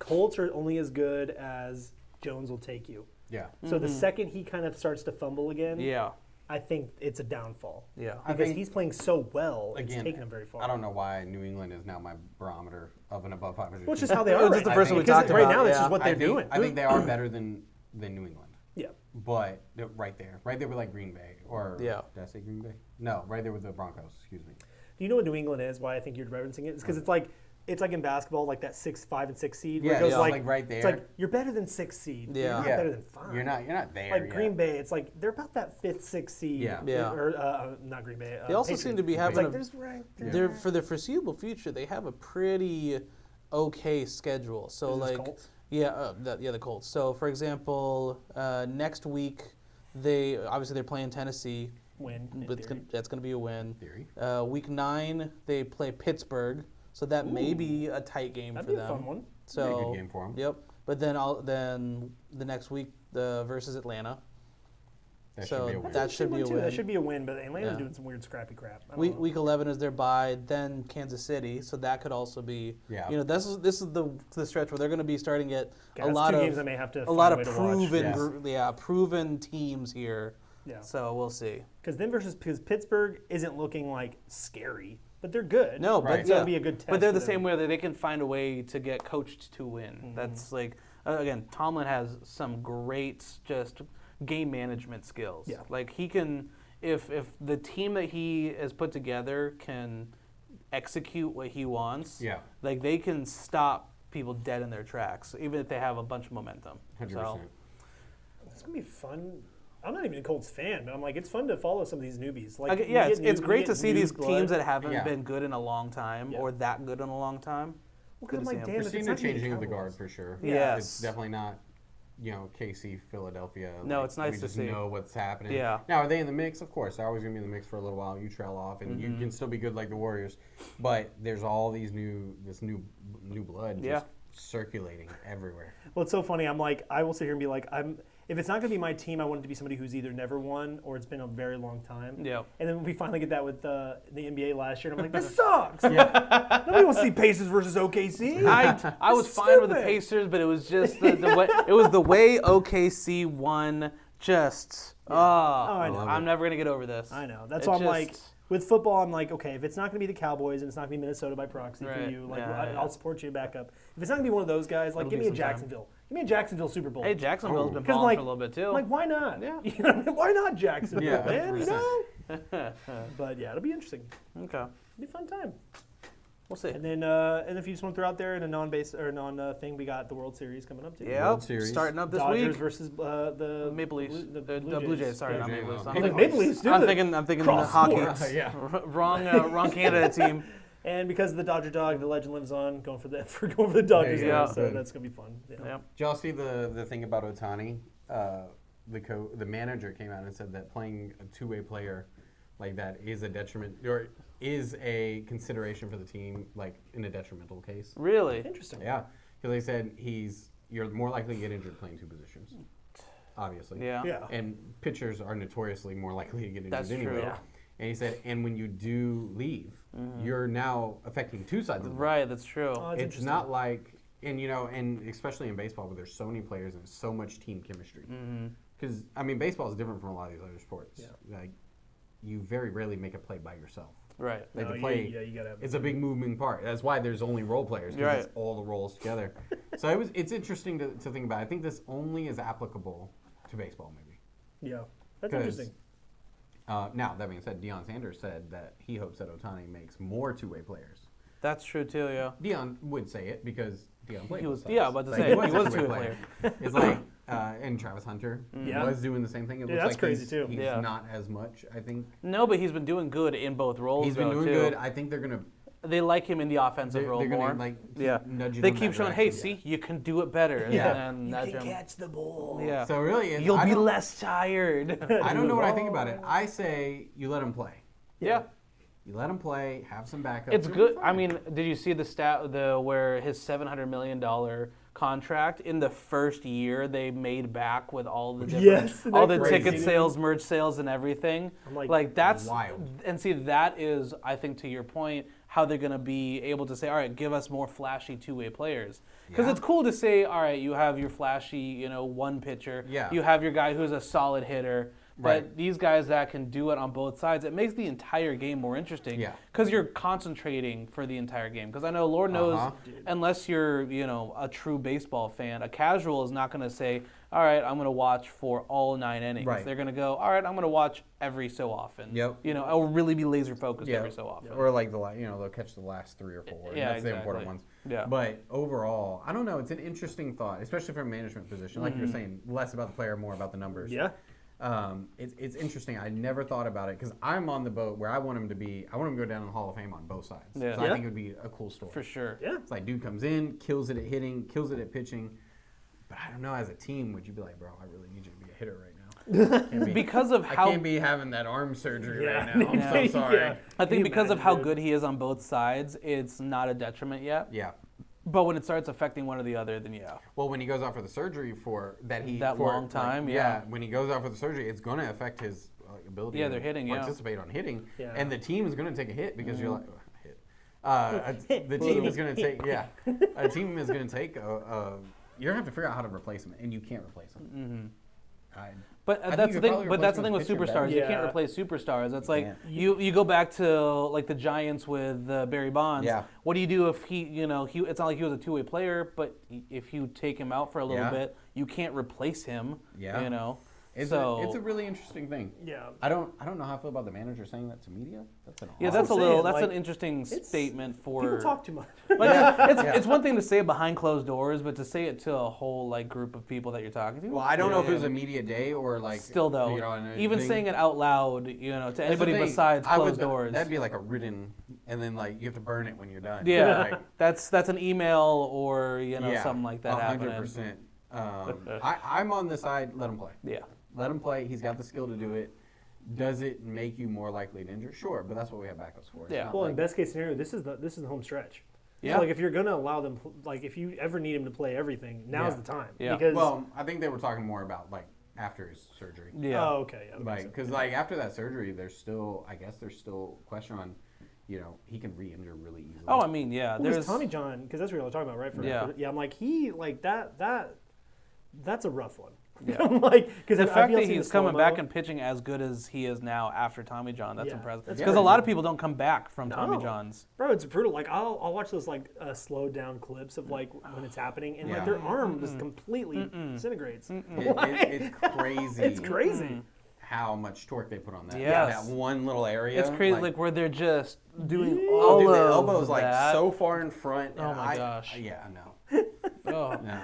[SPEAKER 2] Colts are only as good as Jones will take you.
[SPEAKER 3] Yeah.
[SPEAKER 2] So the second he kind of starts to fumble again,
[SPEAKER 1] Yeah,
[SPEAKER 2] I think it's a downfall.
[SPEAKER 1] yeah.
[SPEAKER 2] Because
[SPEAKER 3] think-
[SPEAKER 2] he's playing so well, it's
[SPEAKER 3] Again,
[SPEAKER 2] taking him very far.
[SPEAKER 3] I don't know why New England is now my barometer of an above 500.
[SPEAKER 2] Well, it's just how they
[SPEAKER 1] It
[SPEAKER 2] are
[SPEAKER 1] was
[SPEAKER 2] right
[SPEAKER 1] just the
[SPEAKER 2] now.
[SPEAKER 1] first one we
[SPEAKER 2] Because
[SPEAKER 1] talked
[SPEAKER 2] right
[SPEAKER 1] about,
[SPEAKER 2] now, that's
[SPEAKER 1] yeah.
[SPEAKER 2] just what they're doing.
[SPEAKER 3] I think they are better than New England.
[SPEAKER 2] Yeah.
[SPEAKER 3] But they're right there with like Green Bay or
[SPEAKER 1] Yeah.
[SPEAKER 3] Did I say Green Bay? No, right there with the Broncos. Excuse me.
[SPEAKER 2] Do you know what New England is? Why I think you're referencing it? It's because it's like in basketball, like that 5 and 6 seed. Where
[SPEAKER 3] Yeah,
[SPEAKER 2] it goes
[SPEAKER 3] yeah,
[SPEAKER 2] like,
[SPEAKER 3] like right
[SPEAKER 2] It's
[SPEAKER 3] there.
[SPEAKER 2] like you're better than 6 seed.
[SPEAKER 1] Yeah.
[SPEAKER 2] You're not
[SPEAKER 3] Yeah.
[SPEAKER 2] better than 5.
[SPEAKER 3] You're not there.
[SPEAKER 2] Like
[SPEAKER 3] yet.
[SPEAKER 2] Green Bay, it's like they're about that 5th, 6th seed.
[SPEAKER 3] Yeah.
[SPEAKER 1] Yeah.
[SPEAKER 2] Or not Green Bay.
[SPEAKER 1] They also
[SPEAKER 2] Patriots.
[SPEAKER 1] seem to be
[SPEAKER 2] It's
[SPEAKER 1] having
[SPEAKER 2] like
[SPEAKER 1] a
[SPEAKER 2] there's right there.
[SPEAKER 1] They're for the foreseeable future. They have a pretty okay schedule. So
[SPEAKER 2] Is this
[SPEAKER 1] like,
[SPEAKER 2] Colts?
[SPEAKER 1] the Colts. So for example, next week they're playing Tennessee.
[SPEAKER 2] Win. in
[SPEAKER 1] But
[SPEAKER 2] theory.
[SPEAKER 1] that's going to be a win.
[SPEAKER 3] Theory.
[SPEAKER 1] Week 9 they play Pittsburgh. So that may be a tight game
[SPEAKER 2] That'd
[SPEAKER 1] for
[SPEAKER 2] be
[SPEAKER 1] them.
[SPEAKER 2] a fun one.
[SPEAKER 1] So
[SPEAKER 3] Be a good game for 'em.
[SPEAKER 1] Yep. But then the next week versus Atlanta.
[SPEAKER 3] That
[SPEAKER 1] So
[SPEAKER 3] should be a win.
[SPEAKER 1] that should be a
[SPEAKER 2] That
[SPEAKER 1] win.
[SPEAKER 2] should be a win, but Atlanta's
[SPEAKER 1] Yeah.
[SPEAKER 2] doing some weird scrappy crap. I don't know.
[SPEAKER 1] Week 11 is their bye, then Kansas City, so that could also be.
[SPEAKER 3] Yeah.
[SPEAKER 1] This is the stretch where they're going to be starting to get
[SPEAKER 2] Okay,
[SPEAKER 1] a
[SPEAKER 2] that's
[SPEAKER 1] lot
[SPEAKER 2] two
[SPEAKER 1] of
[SPEAKER 2] games I may have to
[SPEAKER 1] a
[SPEAKER 2] find
[SPEAKER 1] lot
[SPEAKER 2] a
[SPEAKER 1] of
[SPEAKER 2] way to watch.
[SPEAKER 1] proven
[SPEAKER 3] Yes.
[SPEAKER 1] proven teams here.
[SPEAKER 2] Yeah.
[SPEAKER 1] So we'll see.
[SPEAKER 2] Because Pittsburgh isn't looking like scary, but they're good.
[SPEAKER 1] No,
[SPEAKER 3] Right.
[SPEAKER 1] but
[SPEAKER 2] So it'll be a good test
[SPEAKER 1] But they're
[SPEAKER 2] for
[SPEAKER 1] the
[SPEAKER 2] them.
[SPEAKER 1] same way that they can find a way to get coached to win. That's like again, Tomlin has some great just game management skills.
[SPEAKER 2] Yeah.
[SPEAKER 1] Like he can, if the team that he has put together can execute what he wants.
[SPEAKER 3] Yeah.
[SPEAKER 1] Like they can stop people dead in their tracks, even if they have a bunch of momentum.
[SPEAKER 3] 100%.
[SPEAKER 2] It's gonna be fun. I'm not even a Colts fan, but I'm like, it's fun to follow some of these newbies. Like,
[SPEAKER 1] Okay,
[SPEAKER 2] you
[SPEAKER 1] yeah,
[SPEAKER 2] get
[SPEAKER 1] it's
[SPEAKER 2] new-
[SPEAKER 1] great
[SPEAKER 2] you
[SPEAKER 1] to
[SPEAKER 2] get
[SPEAKER 1] see
[SPEAKER 2] new
[SPEAKER 1] these
[SPEAKER 2] blood.
[SPEAKER 1] teams that haven't
[SPEAKER 3] Yeah.
[SPEAKER 1] been good in a long time
[SPEAKER 2] Yeah.
[SPEAKER 1] or that good in a long time.
[SPEAKER 2] Well, 'cause
[SPEAKER 1] Good
[SPEAKER 2] I'm
[SPEAKER 1] to
[SPEAKER 2] like,
[SPEAKER 1] see 'em.
[SPEAKER 2] damn,
[SPEAKER 3] We're
[SPEAKER 2] if
[SPEAKER 3] seeing
[SPEAKER 2] it's
[SPEAKER 3] the
[SPEAKER 2] not gonna be
[SPEAKER 3] changing of the
[SPEAKER 2] Cowboys.
[SPEAKER 3] guard for sure.
[SPEAKER 1] Yes.
[SPEAKER 3] It's definitely not, KC, Philadelphia.
[SPEAKER 1] No, it's nice
[SPEAKER 3] we
[SPEAKER 1] to
[SPEAKER 3] just
[SPEAKER 1] see.
[SPEAKER 3] know what's happening.
[SPEAKER 1] Yeah.
[SPEAKER 3] Now, are they in the mix? Of course. They're always going to be in the mix for a little while. You trail off, and you can still be good like the Warriors. But there's all these new blood
[SPEAKER 1] Yeah.
[SPEAKER 3] just circulating everywhere.
[SPEAKER 2] Well, it's so funny. I'm like, I will sit here and be like, if it's not going to be my team, I want it to be somebody who's either never won or it's been a very long time.
[SPEAKER 1] Yeah.
[SPEAKER 2] And then we finally get that with the NBA last year, and I'm like, this sucks. Nobody wants to see Pacers versus OKC.
[SPEAKER 1] I was fine with the
[SPEAKER 2] stupid.
[SPEAKER 1] Pacers, but it was just the way it was the way OKC won. Just
[SPEAKER 2] I know.
[SPEAKER 1] I'm never gonna get over this.
[SPEAKER 2] I know. That's
[SPEAKER 1] It
[SPEAKER 2] why I'm like,
[SPEAKER 1] just-
[SPEAKER 2] with football, I'm like, okay, if it's not going to be the Cowboys and it's not going to be Minnesota by proxy for
[SPEAKER 1] Right.
[SPEAKER 2] you, like
[SPEAKER 1] Yeah.
[SPEAKER 2] I'll support you back up. If it's not going to be one of those guys, like
[SPEAKER 1] It'll
[SPEAKER 2] give
[SPEAKER 1] be
[SPEAKER 2] me a
[SPEAKER 1] some time.
[SPEAKER 2] Jacksonville. Give me a Jacksonville Super Bowl.
[SPEAKER 1] Hey, Jacksonville's been
[SPEAKER 2] Because,
[SPEAKER 1] balling
[SPEAKER 2] like-
[SPEAKER 1] for a little bit too.
[SPEAKER 2] Like, why not?
[SPEAKER 1] Yeah.
[SPEAKER 2] You know what I mean? Why not Jacksonville,
[SPEAKER 3] Yeah,
[SPEAKER 2] man? You
[SPEAKER 3] 100%.
[SPEAKER 2] know? But yeah, it'll be interesting.
[SPEAKER 1] okay.
[SPEAKER 2] It'll be a fun time.
[SPEAKER 1] We'll see.
[SPEAKER 2] And then if you just want to throw out there in a non-base or thing, we got the World Series coming up too.
[SPEAKER 1] Yeah,
[SPEAKER 3] World Series.
[SPEAKER 1] starting up this
[SPEAKER 2] Dodgers
[SPEAKER 1] week.
[SPEAKER 2] versus the
[SPEAKER 1] Maple Leafs.
[SPEAKER 2] The
[SPEAKER 1] Blue Jays. Sorry, not Maple Leafs.
[SPEAKER 2] I'm like, Maple Leafs, dude.
[SPEAKER 1] I'm thinking the
[SPEAKER 2] Cross
[SPEAKER 1] hockey.
[SPEAKER 2] sports.
[SPEAKER 3] Yeah.
[SPEAKER 1] Wrong Canada team.
[SPEAKER 2] And because of the Dodger dog, the legend lives on. Going for the Dodgers,
[SPEAKER 1] Yeah.
[SPEAKER 2] so that's gonna be fun. Yeah.
[SPEAKER 1] Yeah.
[SPEAKER 3] Did y'all see the thing about Ohtani? The manager came out and said that playing a two-way player like that is a detriment or is a consideration for the team, like in a detrimental case.
[SPEAKER 1] Really?
[SPEAKER 2] Interesting.
[SPEAKER 3] Yeah, because they said you're more likely to get injured playing two positions. Obviously.
[SPEAKER 1] Yeah.
[SPEAKER 2] Yeah.
[SPEAKER 3] And pitchers are notoriously more likely to get injured
[SPEAKER 1] That's
[SPEAKER 3] anyway.
[SPEAKER 1] true.
[SPEAKER 2] Yeah.
[SPEAKER 3] And he said, and when you do leave, you're now affecting two sides of the ball.
[SPEAKER 1] Right, that's true.
[SPEAKER 2] Oh, that's
[SPEAKER 3] It's
[SPEAKER 2] interesting.
[SPEAKER 3] not like, and especially in baseball where there's so many players and so much team chemistry. Because, baseball is different from a lot of these other sports.
[SPEAKER 2] Yeah.
[SPEAKER 3] Like, you very rarely make a play by yourself.
[SPEAKER 1] Right.
[SPEAKER 3] Like
[SPEAKER 2] No,
[SPEAKER 3] the play,
[SPEAKER 2] you gotta have
[SPEAKER 3] it's a big moving part. That's why there's only role players, because
[SPEAKER 1] Right.
[SPEAKER 3] it's all the roles together. So it's interesting to think about. I think this only is applicable to baseball, maybe.
[SPEAKER 2] Yeah, that's
[SPEAKER 3] 'Cause,
[SPEAKER 2] interesting.
[SPEAKER 3] Now, that being said, Deion Sanders said that he hopes that Ohtani makes more two-way players.
[SPEAKER 1] That's true too. Yeah.
[SPEAKER 3] Deion would say it because Deion played
[SPEAKER 1] He was.
[SPEAKER 3] both
[SPEAKER 1] Yeah,
[SPEAKER 3] sides.
[SPEAKER 1] about to
[SPEAKER 3] Like,
[SPEAKER 1] say he was
[SPEAKER 3] a
[SPEAKER 1] a
[SPEAKER 3] two-way
[SPEAKER 1] two-way player.
[SPEAKER 3] It's like, and Travis Hunter
[SPEAKER 2] Yeah.
[SPEAKER 3] was doing the same thing. It
[SPEAKER 2] Yeah,
[SPEAKER 3] looks
[SPEAKER 2] that's
[SPEAKER 3] like
[SPEAKER 2] crazy, too.
[SPEAKER 3] He's
[SPEAKER 1] Yeah.
[SPEAKER 3] not as much, I think.
[SPEAKER 1] No, but he's been doing good in both roles.
[SPEAKER 3] He's been
[SPEAKER 1] though,
[SPEAKER 3] doing
[SPEAKER 1] too.
[SPEAKER 3] good. I think they're gonna.
[SPEAKER 1] They like him in the offensive role
[SPEAKER 3] They're
[SPEAKER 1] more.
[SPEAKER 3] gonna like
[SPEAKER 1] yeah.
[SPEAKER 3] nudge him
[SPEAKER 1] They
[SPEAKER 3] in
[SPEAKER 1] keep
[SPEAKER 3] that
[SPEAKER 1] showing, hey,
[SPEAKER 3] direction.
[SPEAKER 1] see, you can do it better.
[SPEAKER 3] Yeah.
[SPEAKER 1] And
[SPEAKER 2] You
[SPEAKER 1] nudge
[SPEAKER 2] can
[SPEAKER 1] him.
[SPEAKER 2] catch the ball.
[SPEAKER 1] Yeah.
[SPEAKER 3] So really,
[SPEAKER 1] You'll
[SPEAKER 3] I
[SPEAKER 1] be
[SPEAKER 3] don't-
[SPEAKER 1] less tired.
[SPEAKER 3] I don't know what I think about it. I say you let him play.
[SPEAKER 1] yeah.
[SPEAKER 3] You let him play. Have some backup.
[SPEAKER 1] It's
[SPEAKER 3] He'll be
[SPEAKER 1] good.
[SPEAKER 3] fine.
[SPEAKER 1] I mean, did you see the stat where his $700 million contract in the first year they made back with all the different,
[SPEAKER 2] Yes,
[SPEAKER 1] all
[SPEAKER 2] they're
[SPEAKER 1] the
[SPEAKER 3] crazy.
[SPEAKER 1] ticket sales, merch sales, and everything.
[SPEAKER 2] I'm like,
[SPEAKER 1] that's
[SPEAKER 3] wild.
[SPEAKER 1] And see, that is, I think, to your point, how they're going to be able to say, all right, give us more flashy two-way players. Because
[SPEAKER 3] Yeah.
[SPEAKER 1] it's cool to say, all right, you have your flashy, one pitcher.
[SPEAKER 3] Yeah.
[SPEAKER 1] You have your guy who's a solid hitter. But
[SPEAKER 3] Right.
[SPEAKER 1] these guys that can do it on both sides, it makes the entire game more interesting.
[SPEAKER 3] Yeah.
[SPEAKER 1] Because you're concentrating for the entire game. Because I know, Lord knows, unless you're, a true baseball fan, a casual is not going to say, all right, I'm going to watch for all 9 innings.
[SPEAKER 3] Right.
[SPEAKER 1] They're going to go, all right, I'm going to watch every so often.
[SPEAKER 3] Yep.
[SPEAKER 1] I'll really be laser focused every so often.
[SPEAKER 3] Or like they'll catch the last 3 or 4. And
[SPEAKER 1] Yeah,
[SPEAKER 3] that's the important
[SPEAKER 1] exactly.
[SPEAKER 3] ones.
[SPEAKER 1] Yeah.
[SPEAKER 3] But overall, I don't know. It's an interesting thought, especially from a management position. Like you're saying, less about the player, more about the numbers.
[SPEAKER 2] yeah.
[SPEAKER 3] It's interesting. I never thought about it because I'm on the boat where I want him to go down in the Hall of Fame on both sides.
[SPEAKER 1] Yeah.
[SPEAKER 3] So I
[SPEAKER 2] Yeah.
[SPEAKER 3] think it would be a cool story.
[SPEAKER 1] For sure.
[SPEAKER 2] Yeah.
[SPEAKER 3] It's like dude comes in, kills it at hitting, kills it at pitching. But I don't know, as a team, would you be like, bro, I really need you to be a hitter right now? Can't be-
[SPEAKER 1] Because of
[SPEAKER 3] I
[SPEAKER 1] how
[SPEAKER 3] can't be having that arm surgery
[SPEAKER 2] Yeah.
[SPEAKER 3] right now. I'm so
[SPEAKER 2] Yeah.
[SPEAKER 3] sorry.
[SPEAKER 2] Yeah.
[SPEAKER 1] I
[SPEAKER 2] Can
[SPEAKER 1] think
[SPEAKER 2] you
[SPEAKER 1] because of
[SPEAKER 2] imagine,
[SPEAKER 1] how
[SPEAKER 2] dude?
[SPEAKER 1] good he is on both sides, it's not a detriment yet.
[SPEAKER 3] Yeah.
[SPEAKER 1] But when it starts affecting one or the other, then yeah.
[SPEAKER 3] Well, when he goes out for the surgery for that
[SPEAKER 1] That long time, yeah.
[SPEAKER 3] When he goes out for the surgery, it's going to affect his ability
[SPEAKER 1] Yeah,
[SPEAKER 3] to
[SPEAKER 1] they're hitting, yeah.
[SPEAKER 3] participate on hitting.
[SPEAKER 2] Yeah.
[SPEAKER 3] And the team is going to take a hit because you're like,
[SPEAKER 2] Hit.
[SPEAKER 3] the team is going to take, a team is going to take you're going to have to figure out how to replace him, and you can't replace him.
[SPEAKER 1] But
[SPEAKER 3] I think
[SPEAKER 1] that's
[SPEAKER 3] you
[SPEAKER 1] the
[SPEAKER 3] could
[SPEAKER 1] thing.
[SPEAKER 3] probably
[SPEAKER 1] But that's the
[SPEAKER 3] replace
[SPEAKER 1] thing
[SPEAKER 3] him
[SPEAKER 1] with
[SPEAKER 3] with pitcher
[SPEAKER 1] superstars. You can't
[SPEAKER 2] better.
[SPEAKER 1] replace superstars. It's like
[SPEAKER 3] can't.
[SPEAKER 1] you go back to like the Giants with Barry Bonds.
[SPEAKER 3] Yeah.
[SPEAKER 1] What do you do if he it's not like he was a two-way player, but if you take him out for a little
[SPEAKER 3] Yeah.
[SPEAKER 1] bit, you can't replace him.
[SPEAKER 3] Yeah. It's
[SPEAKER 1] So
[SPEAKER 3] a really interesting thing.
[SPEAKER 2] Yeah.
[SPEAKER 3] I don't know how I feel about the manager saying that to media. That's an
[SPEAKER 1] yeah,
[SPEAKER 3] odd-
[SPEAKER 1] that's a
[SPEAKER 2] I'm
[SPEAKER 1] little.
[SPEAKER 2] saying,
[SPEAKER 1] That's
[SPEAKER 2] like,
[SPEAKER 1] an interesting
[SPEAKER 2] it's-
[SPEAKER 1] statement for.
[SPEAKER 2] People talk too much.
[SPEAKER 1] It's one thing to say it behind closed doors, but to say it to a whole like group of people that you're talking to.
[SPEAKER 3] Well, I don't know if it was a media day or like
[SPEAKER 1] Still though,
[SPEAKER 3] and
[SPEAKER 1] even
[SPEAKER 3] thing.
[SPEAKER 1] saying it out loud, to
[SPEAKER 3] That's the
[SPEAKER 1] anybody
[SPEAKER 3] thing.
[SPEAKER 1] besides
[SPEAKER 3] I
[SPEAKER 1] closed
[SPEAKER 3] would-
[SPEAKER 1] doors.
[SPEAKER 3] That'd be like a written, and then like you have to burn it when you're done.
[SPEAKER 1] Yeah,
[SPEAKER 3] Like,
[SPEAKER 1] that's an email or something like that
[SPEAKER 3] 100%.
[SPEAKER 1] happening.
[SPEAKER 3] I'm on the side. Let him play.
[SPEAKER 1] Yeah,
[SPEAKER 3] Let him play. He's got the skill to do it. Does it make you more likely to injure? Sure, but that's what we have backups for. It's
[SPEAKER 1] Yeah.
[SPEAKER 3] not
[SPEAKER 2] Well, in
[SPEAKER 3] like-
[SPEAKER 2] best case scenario, this is the home stretch.
[SPEAKER 1] Yeah.
[SPEAKER 2] So, like if you're gonna allow them, like if you ever need him to play everything, now's
[SPEAKER 3] Yeah.
[SPEAKER 2] the time.
[SPEAKER 1] Yeah.
[SPEAKER 2] Because
[SPEAKER 3] well, I think they were talking more about like after his surgery.
[SPEAKER 1] yeah.
[SPEAKER 2] Oh, okay. Yeah, that makes
[SPEAKER 3] Like,
[SPEAKER 2] sense.
[SPEAKER 3] because like after that surgery, there's still question on, he can re-injure really easily.
[SPEAKER 1] Oh, I mean, yeah.
[SPEAKER 2] Because
[SPEAKER 1] There's
[SPEAKER 2] Tommy John, because that's what we were talking about, right?
[SPEAKER 1] Yeah.
[SPEAKER 2] I'm like that's a rough one.
[SPEAKER 1] Yeah.
[SPEAKER 2] I'm like, because
[SPEAKER 1] the fact that he's coming back and pitching as good as he is now after Tommy John, that's
[SPEAKER 2] Yeah,
[SPEAKER 1] impressive.
[SPEAKER 2] that's
[SPEAKER 1] Because a
[SPEAKER 2] crazy.
[SPEAKER 1] lot of people don't come back from Tommy
[SPEAKER 2] No.
[SPEAKER 1] John's.
[SPEAKER 2] Bro, it's brutal. Like I'll watch those like slowed down clips of like when it's happening, and like
[SPEAKER 3] Yeah.
[SPEAKER 2] their arm just completely disintegrates.
[SPEAKER 3] It's crazy.
[SPEAKER 2] It's crazy.
[SPEAKER 3] how much torque they put on that.
[SPEAKER 1] Yes.
[SPEAKER 3] That one little area.
[SPEAKER 1] It's crazy, like where they're just doing
[SPEAKER 3] oh,
[SPEAKER 1] all
[SPEAKER 3] dude,
[SPEAKER 1] of
[SPEAKER 3] the elbow's
[SPEAKER 1] that.
[SPEAKER 3] like so far in front.
[SPEAKER 1] Oh my gosh.
[SPEAKER 3] Yeah, no.
[SPEAKER 1] Oh.
[SPEAKER 3] No.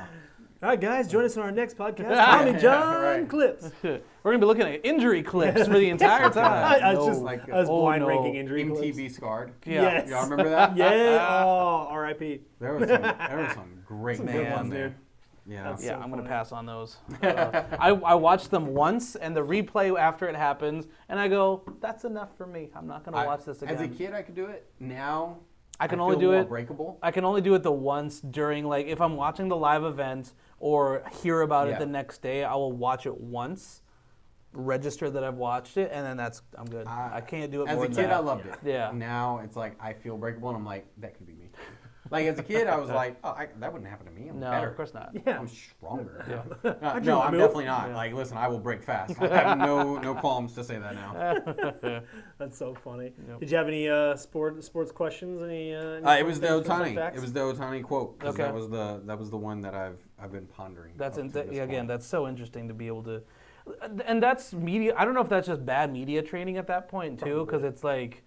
[SPEAKER 2] All right, guys, join us on our next podcast. Tommy John
[SPEAKER 3] right.
[SPEAKER 2] clips.
[SPEAKER 1] We're gonna be looking at injury clips for the entire time.
[SPEAKER 2] I was just
[SPEAKER 3] Like,
[SPEAKER 2] I was blind
[SPEAKER 1] no.
[SPEAKER 2] ranking injury clips.
[SPEAKER 3] MTV Scarred.
[SPEAKER 1] Yeah.
[SPEAKER 2] Yes.
[SPEAKER 3] Y'all remember that?
[SPEAKER 2] Yeah. Oh, R.I.P.
[SPEAKER 3] There was some great
[SPEAKER 2] Some
[SPEAKER 1] good
[SPEAKER 3] ones
[SPEAKER 1] ones,
[SPEAKER 3] there.
[SPEAKER 2] dude.
[SPEAKER 3] Yeah.
[SPEAKER 2] That's
[SPEAKER 1] Yeah,
[SPEAKER 2] so
[SPEAKER 1] I'm gonna
[SPEAKER 2] funny.
[SPEAKER 1] pass on those. I watched them once, and the replay after it happens, and I go, "That's enough for me. I'm not gonna watch this again."
[SPEAKER 3] As a kid, I could do it. Now,
[SPEAKER 1] I can
[SPEAKER 3] feel
[SPEAKER 1] only do
[SPEAKER 3] more
[SPEAKER 1] it.
[SPEAKER 3] breakable.
[SPEAKER 1] I can only do it the once during, like, if I'm watching the live event or hear about it
[SPEAKER 3] Yeah.
[SPEAKER 1] the next day. I will watch it once, register that I've watched it, and then I'm good. I can't do it
[SPEAKER 3] As
[SPEAKER 1] more
[SPEAKER 3] a
[SPEAKER 1] than
[SPEAKER 3] kid,
[SPEAKER 1] that.
[SPEAKER 3] I loved it.
[SPEAKER 1] Yeah.
[SPEAKER 3] Now it's like I feel breakable, and I'm like, that could be me. Like as a kid, I was like, oh, that wouldn't happen to me. I'm
[SPEAKER 1] No,
[SPEAKER 3] better.
[SPEAKER 1] of course not.
[SPEAKER 2] Yeah.
[SPEAKER 3] I'm stronger.
[SPEAKER 1] Yeah.
[SPEAKER 3] No, I'm
[SPEAKER 2] move.
[SPEAKER 3] definitely not.
[SPEAKER 1] Yeah.
[SPEAKER 3] Like, listen, I will break fast. I have no qualms to say that now.
[SPEAKER 2] That's so funny.
[SPEAKER 1] Yep.
[SPEAKER 2] Did you have any sports questions? Any
[SPEAKER 3] It was the
[SPEAKER 2] fun things, fun
[SPEAKER 3] Otani.
[SPEAKER 2] facts?
[SPEAKER 3] It was the Otani quote. 'Cause
[SPEAKER 1] Okay.
[SPEAKER 3] that was the one that I've been pondering.
[SPEAKER 1] That's
[SPEAKER 3] up to this
[SPEAKER 1] again,
[SPEAKER 3] point.
[SPEAKER 1] that's so interesting to be able to, and that's media. I don't know if that's just bad media training at that point too, because it's like,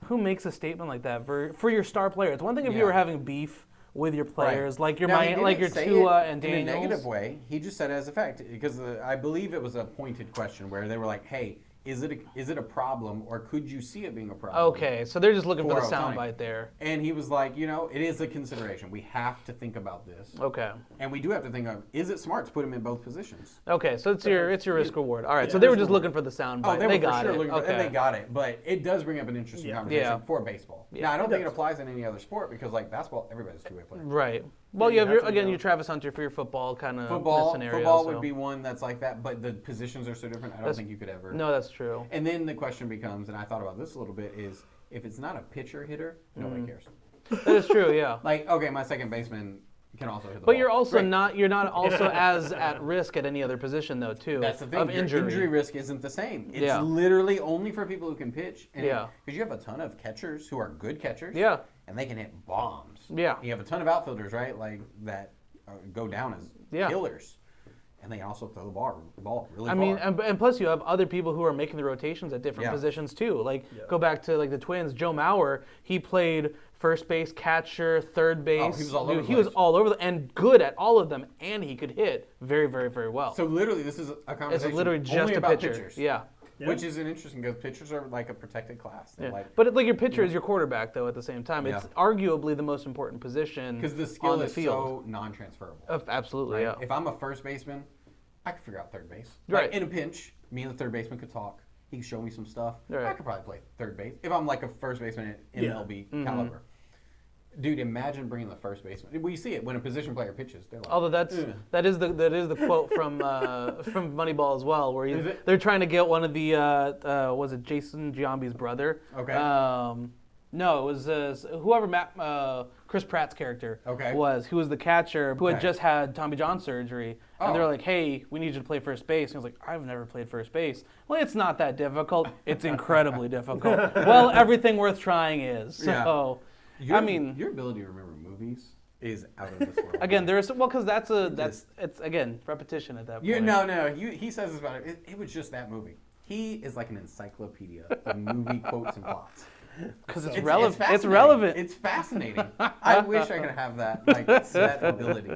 [SPEAKER 1] who makes a statement like that for your star player? It's one thing if you
[SPEAKER 3] Yeah.
[SPEAKER 1] were having beef with your players, like your
[SPEAKER 3] Now, he
[SPEAKER 1] like your
[SPEAKER 3] didn't say
[SPEAKER 1] Tua
[SPEAKER 3] it
[SPEAKER 1] and
[SPEAKER 3] in
[SPEAKER 1] Daniels.
[SPEAKER 3] a negative way. He just said it as a fact because I believe it was a pointed question where they were like, "Hey, is it a problem or could you see it being a problem?"
[SPEAKER 1] Okay, so they're just looking for the
[SPEAKER 3] For Ohtani.
[SPEAKER 1] soundbite there.
[SPEAKER 3] And he was like, it is a consideration. We have to think about this,
[SPEAKER 1] Okay.
[SPEAKER 3] and we do have to think of: is it smart to put him in both positions?
[SPEAKER 1] Okay, so it's your risk reward. All right,
[SPEAKER 2] Yeah,
[SPEAKER 1] so they were
[SPEAKER 2] risk
[SPEAKER 1] just
[SPEAKER 2] reward.
[SPEAKER 1] looking for the soundbite.
[SPEAKER 3] Oh, they were
[SPEAKER 1] got
[SPEAKER 3] for sure
[SPEAKER 1] it.
[SPEAKER 3] looking for,
[SPEAKER 1] Okay.
[SPEAKER 3] and they got it. But it does bring up an interesting
[SPEAKER 2] Yeah.
[SPEAKER 3] conversation
[SPEAKER 1] Yeah.
[SPEAKER 3] for baseball.
[SPEAKER 1] Yeah.
[SPEAKER 3] Now, I don't
[SPEAKER 2] It
[SPEAKER 3] think it
[SPEAKER 2] does.
[SPEAKER 3] applies in any other sport because, like basketball, everybody's a two-way player.
[SPEAKER 1] Right. Well,
[SPEAKER 2] Yeah,
[SPEAKER 1] you have
[SPEAKER 2] that's what
[SPEAKER 1] your
[SPEAKER 2] you know.
[SPEAKER 1] Travis Hunter for your football kind of
[SPEAKER 3] Football
[SPEAKER 1] scenario.
[SPEAKER 3] football
[SPEAKER 1] so.
[SPEAKER 3] would be one that's like that, but the positions are so different. I don't
[SPEAKER 1] That's-
[SPEAKER 3] think you could ever.
[SPEAKER 1] No, that's true.
[SPEAKER 3] And then the question becomes, and I thought about this a little bit, is if it's not a pitcher hitter, nobody cares.
[SPEAKER 1] That is true. Yeah.
[SPEAKER 3] Like, okay, my second baseman can also hit the
[SPEAKER 1] But
[SPEAKER 3] ball.
[SPEAKER 1] you're also
[SPEAKER 3] Great.
[SPEAKER 1] not. You're not also as at risk at any other position though, too.
[SPEAKER 3] That's the thing.
[SPEAKER 1] Of
[SPEAKER 3] Your
[SPEAKER 1] injury.
[SPEAKER 3] injury risk isn't the same. It's
[SPEAKER 1] Yeah.
[SPEAKER 3] literally only for people who can pitch. And
[SPEAKER 1] Yeah.
[SPEAKER 3] Because you have a ton of catchers who are good catchers.
[SPEAKER 1] Yeah.
[SPEAKER 3] And they can hit bombs.
[SPEAKER 1] Yeah.
[SPEAKER 3] You have a ton of outfielders, right? Like that go down as
[SPEAKER 1] Yeah.
[SPEAKER 3] killers. And they can also throw the ball really
[SPEAKER 1] I
[SPEAKER 3] far.
[SPEAKER 1] mean, and plus you have other people who are making the rotations at different
[SPEAKER 3] Yeah.
[SPEAKER 1] positions too. Like go back to like the Twins. Joe Mauer, he played first base, catcher, third base.
[SPEAKER 3] Oh, he was all over the
[SPEAKER 1] He was
[SPEAKER 3] place.
[SPEAKER 1] all over and good at all of them, and he could hit very, very, very well.
[SPEAKER 3] So literally, this is a
[SPEAKER 1] it's
[SPEAKER 3] conversation
[SPEAKER 1] literally just
[SPEAKER 3] only
[SPEAKER 1] a
[SPEAKER 3] about
[SPEAKER 1] pitcher.
[SPEAKER 3] pitchers.
[SPEAKER 1] Yeah.
[SPEAKER 2] Yeah.
[SPEAKER 3] Which is an interesting because pitchers are like a protected class. They're
[SPEAKER 1] Yeah.
[SPEAKER 3] like,
[SPEAKER 1] But like your pitcher is your quarterback though. At the same time, it's
[SPEAKER 3] Yeah.
[SPEAKER 1] arguably the most important position
[SPEAKER 3] because the skill
[SPEAKER 1] on the
[SPEAKER 3] is
[SPEAKER 1] field.
[SPEAKER 3] so non-transferable.
[SPEAKER 1] Absolutely,
[SPEAKER 3] Right?
[SPEAKER 1] yeah.
[SPEAKER 3] If I'm a first baseman, I could figure out third base.
[SPEAKER 1] Right.
[SPEAKER 3] Like, in a pinch, me and the third baseman could talk. He could show me some stuff.
[SPEAKER 1] Right.
[SPEAKER 3] I could probably play third base if I'm like a first baseman at
[SPEAKER 2] Yeah.
[SPEAKER 3] MLB
[SPEAKER 1] Mm-hmm.
[SPEAKER 3] caliber. Dude, imagine bringing the first baseman. Well, you see it when a position player pitches. They're like,
[SPEAKER 1] Although that is the quote from Moneyball as well, where
[SPEAKER 3] Is it?
[SPEAKER 1] they're trying to get one of the was it Jason Giambi's brother?
[SPEAKER 3] Okay.
[SPEAKER 1] No, it was whoever Chris Pratt's character
[SPEAKER 3] Okay.
[SPEAKER 1] was, who was the catcher who had
[SPEAKER 3] Okay.
[SPEAKER 1] just had Tommy John surgery, and they're
[SPEAKER 3] Oh.
[SPEAKER 1] like, "Hey, we need you to play first base." And he was like, "I've never played first base." Well, it's not that difficult. It's incredibly difficult. Well, everything worth trying is.
[SPEAKER 3] Yeah.
[SPEAKER 1] So, I mean,
[SPEAKER 3] your ability to remember movies is out of this world.
[SPEAKER 1] again, because that's
[SPEAKER 3] just-
[SPEAKER 1] it's again repetition at that point.
[SPEAKER 3] He says this about it. It was just that movie. He is like an encyclopedia of movie quotes and plots.
[SPEAKER 1] Because it's
[SPEAKER 2] It's
[SPEAKER 1] relevant. It's
[SPEAKER 3] fascinating.
[SPEAKER 1] relevant.
[SPEAKER 3] It's fascinating. I wish I could have that that ability.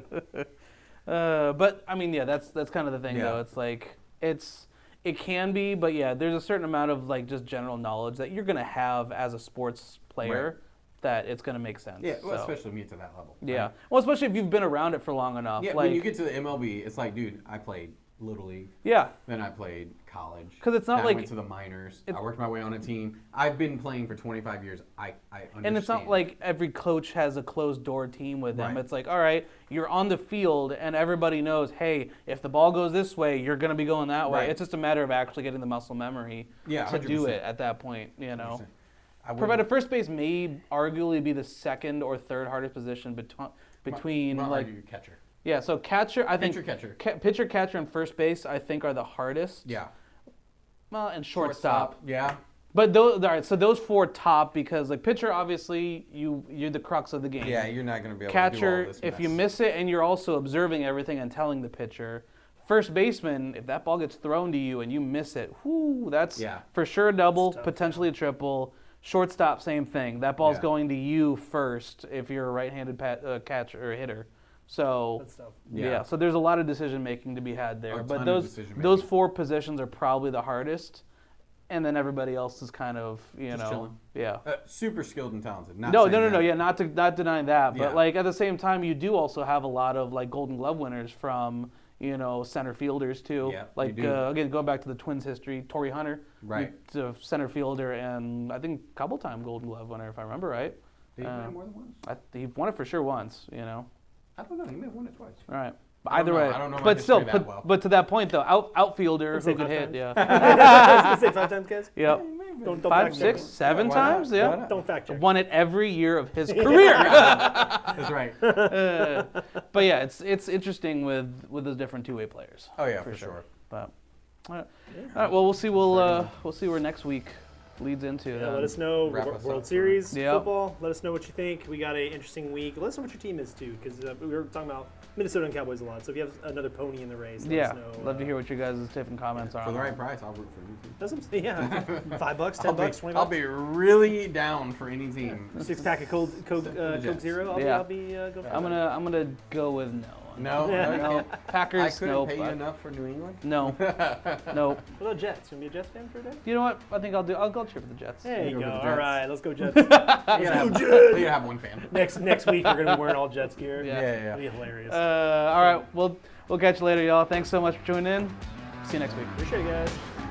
[SPEAKER 1] But I mean, yeah, that's kind of the thing,
[SPEAKER 3] Yeah.
[SPEAKER 1] though. It's like it can be, but yeah, there's a certain amount of like just general knowledge that you're gonna have as a sports player that it's gonna make sense.
[SPEAKER 3] Yeah, well,
[SPEAKER 1] so.
[SPEAKER 3] especially me to that level.
[SPEAKER 1] Yeah,
[SPEAKER 3] right?
[SPEAKER 1] well, especially if you've been around it for long enough.
[SPEAKER 3] Yeah,
[SPEAKER 1] like,
[SPEAKER 3] when you get to the MLB, it's like, dude, I played Little League.
[SPEAKER 1] yeah,
[SPEAKER 3] Then I played college.
[SPEAKER 1] 'Cause it's not
[SPEAKER 3] then
[SPEAKER 1] like-
[SPEAKER 3] I went to the minors. I worked my way on a team. I've been playing for 25 years. I understand.
[SPEAKER 1] and it's not like every coach has a closed door team with them.
[SPEAKER 3] Right.
[SPEAKER 1] It's like, all right, you're on the field and everybody knows, hey, if the ball goes this way, you're gonna be going that way.
[SPEAKER 3] Right.
[SPEAKER 1] It's just a matter of actually getting the muscle memory
[SPEAKER 3] Yeah,
[SPEAKER 1] to do
[SPEAKER 3] 100%.
[SPEAKER 1] it at that point. You know.
[SPEAKER 3] 100%. I wouldn't-
[SPEAKER 1] Provided first base may arguably be the second or third hardest position between
[SPEAKER 3] Might
[SPEAKER 1] like
[SPEAKER 3] argue catcher.
[SPEAKER 1] yeah. So catcher, I think
[SPEAKER 3] Pitcher, catcher.
[SPEAKER 1] pitcher, catcher, and first base I think are the hardest.
[SPEAKER 3] Yeah.
[SPEAKER 1] Well, and shortstop.
[SPEAKER 3] Yeah.
[SPEAKER 1] But those, all right. So those four top because like pitcher, obviously you're the crux of the game.
[SPEAKER 3] Yeah, you're not going to be able to do all
[SPEAKER 1] Catcher,
[SPEAKER 3] this
[SPEAKER 1] if you
[SPEAKER 3] mess.
[SPEAKER 1] miss it and you're also observing everything and telling the pitcher. first baseman, if that ball gets thrown to you and you miss it, that's
[SPEAKER 3] Yeah.
[SPEAKER 1] for sure a double,
[SPEAKER 2] Tough,
[SPEAKER 1] potentially a triple. Shortstop, same thing. That ball's
[SPEAKER 3] Yeah.
[SPEAKER 1] going to you first if you're a right-handed catcher or hitter. So
[SPEAKER 2] That's tough.
[SPEAKER 1] yeah, so there's a lot of decision making to be had there.
[SPEAKER 3] A
[SPEAKER 1] But
[SPEAKER 3] ton of
[SPEAKER 1] those
[SPEAKER 3] decision-making.
[SPEAKER 1] 4 positions are probably the hardest, and then everybody else is kind of
[SPEAKER 3] Just chilling.
[SPEAKER 1] yeah.
[SPEAKER 3] Super skilled and talented. Not
[SPEAKER 1] No,
[SPEAKER 3] saying
[SPEAKER 1] no,
[SPEAKER 3] that.
[SPEAKER 1] yeah, not denying that, but
[SPEAKER 3] Yeah.
[SPEAKER 1] like at the same time, you do also have a lot of like Golden Glove winners from center fielders too.
[SPEAKER 3] Yeah,
[SPEAKER 1] like
[SPEAKER 3] you do.
[SPEAKER 1] again, going back to the Twins history, Torrey Hunter,
[SPEAKER 3] Right.
[SPEAKER 1] he's a center fielder and I think couple-time Golden Glove winner if I remember right.
[SPEAKER 3] Did he win it more than once?
[SPEAKER 1] He won it for sure once.
[SPEAKER 3] I don't know. He may have won it twice.
[SPEAKER 1] All right.
[SPEAKER 3] I don't
[SPEAKER 1] Either
[SPEAKER 3] know.
[SPEAKER 1] way,
[SPEAKER 3] I don't know my
[SPEAKER 1] but still,
[SPEAKER 3] history that well.
[SPEAKER 1] but to that point though, outfielder
[SPEAKER 2] Say
[SPEAKER 1] who could
[SPEAKER 2] 5
[SPEAKER 1] hit,
[SPEAKER 2] times.
[SPEAKER 1] yeah,
[SPEAKER 2] I was gonna say 5 times, guys.
[SPEAKER 1] yep,
[SPEAKER 2] Don't
[SPEAKER 1] 5,
[SPEAKER 2] fact check
[SPEAKER 1] 6,
[SPEAKER 2] me.
[SPEAKER 1] 7
[SPEAKER 3] Why not?
[SPEAKER 1] times,
[SPEAKER 3] Why
[SPEAKER 1] yeah,
[SPEAKER 3] not?
[SPEAKER 2] Don't fact check.
[SPEAKER 1] won it every year of his career.
[SPEAKER 3] That's right.
[SPEAKER 1] But yeah, it's interesting with those different two-way players.
[SPEAKER 3] Oh yeah, for sure.
[SPEAKER 1] But all right. All right, well, we'll see where next week leads into.
[SPEAKER 2] Yeah,
[SPEAKER 1] then.
[SPEAKER 2] let us know
[SPEAKER 3] Wrap us
[SPEAKER 2] World
[SPEAKER 3] up.
[SPEAKER 2] Series
[SPEAKER 1] Yep.
[SPEAKER 2] football. Let us know what you think. We got an interesting week. Let us know what your team is too, because we were talking about Minnesota and Cowboys a lot. So if you have another pony in the race, let
[SPEAKER 1] Yeah,
[SPEAKER 2] us know.
[SPEAKER 1] love to hear what you guys' different comments are.
[SPEAKER 3] For
[SPEAKER 1] on
[SPEAKER 3] the
[SPEAKER 1] that.
[SPEAKER 3] right price, I'll root for you.
[SPEAKER 2] Doesn't yeah, $5, $10,
[SPEAKER 3] I'll be,
[SPEAKER 2] $20.
[SPEAKER 3] I'll be really down for any team.
[SPEAKER 2] 6-pack of Coke
[SPEAKER 3] Jets.
[SPEAKER 2] Zero.
[SPEAKER 1] Yeah.
[SPEAKER 2] I'll be go for
[SPEAKER 1] I'm
[SPEAKER 2] that.
[SPEAKER 1] gonna go with no.
[SPEAKER 3] No,
[SPEAKER 2] Yeah.
[SPEAKER 3] no,
[SPEAKER 1] No, Packers.
[SPEAKER 3] I couldn't
[SPEAKER 1] Nope.
[SPEAKER 3] pay you enough for New England.
[SPEAKER 1] No, nope.
[SPEAKER 2] What about Jets? You gonna be a Jets fan for a day?
[SPEAKER 1] You know what? I think I'll go cheer for the Jets.
[SPEAKER 2] There you
[SPEAKER 3] go
[SPEAKER 2] go.
[SPEAKER 3] with the
[SPEAKER 2] All
[SPEAKER 3] Jets.
[SPEAKER 2] right, let's go Jets.
[SPEAKER 3] You gotta have,
[SPEAKER 2] Jets.
[SPEAKER 3] you gotta have one fan.
[SPEAKER 2] next week we're gonna be wearing all Jets gear.
[SPEAKER 1] Yeah.
[SPEAKER 3] Yeah.
[SPEAKER 2] It'll be hilarious.
[SPEAKER 1] All right, we'll catch you later, y'all. Thanks so much for tuning in. See you next week.
[SPEAKER 2] Appreciate it, guys.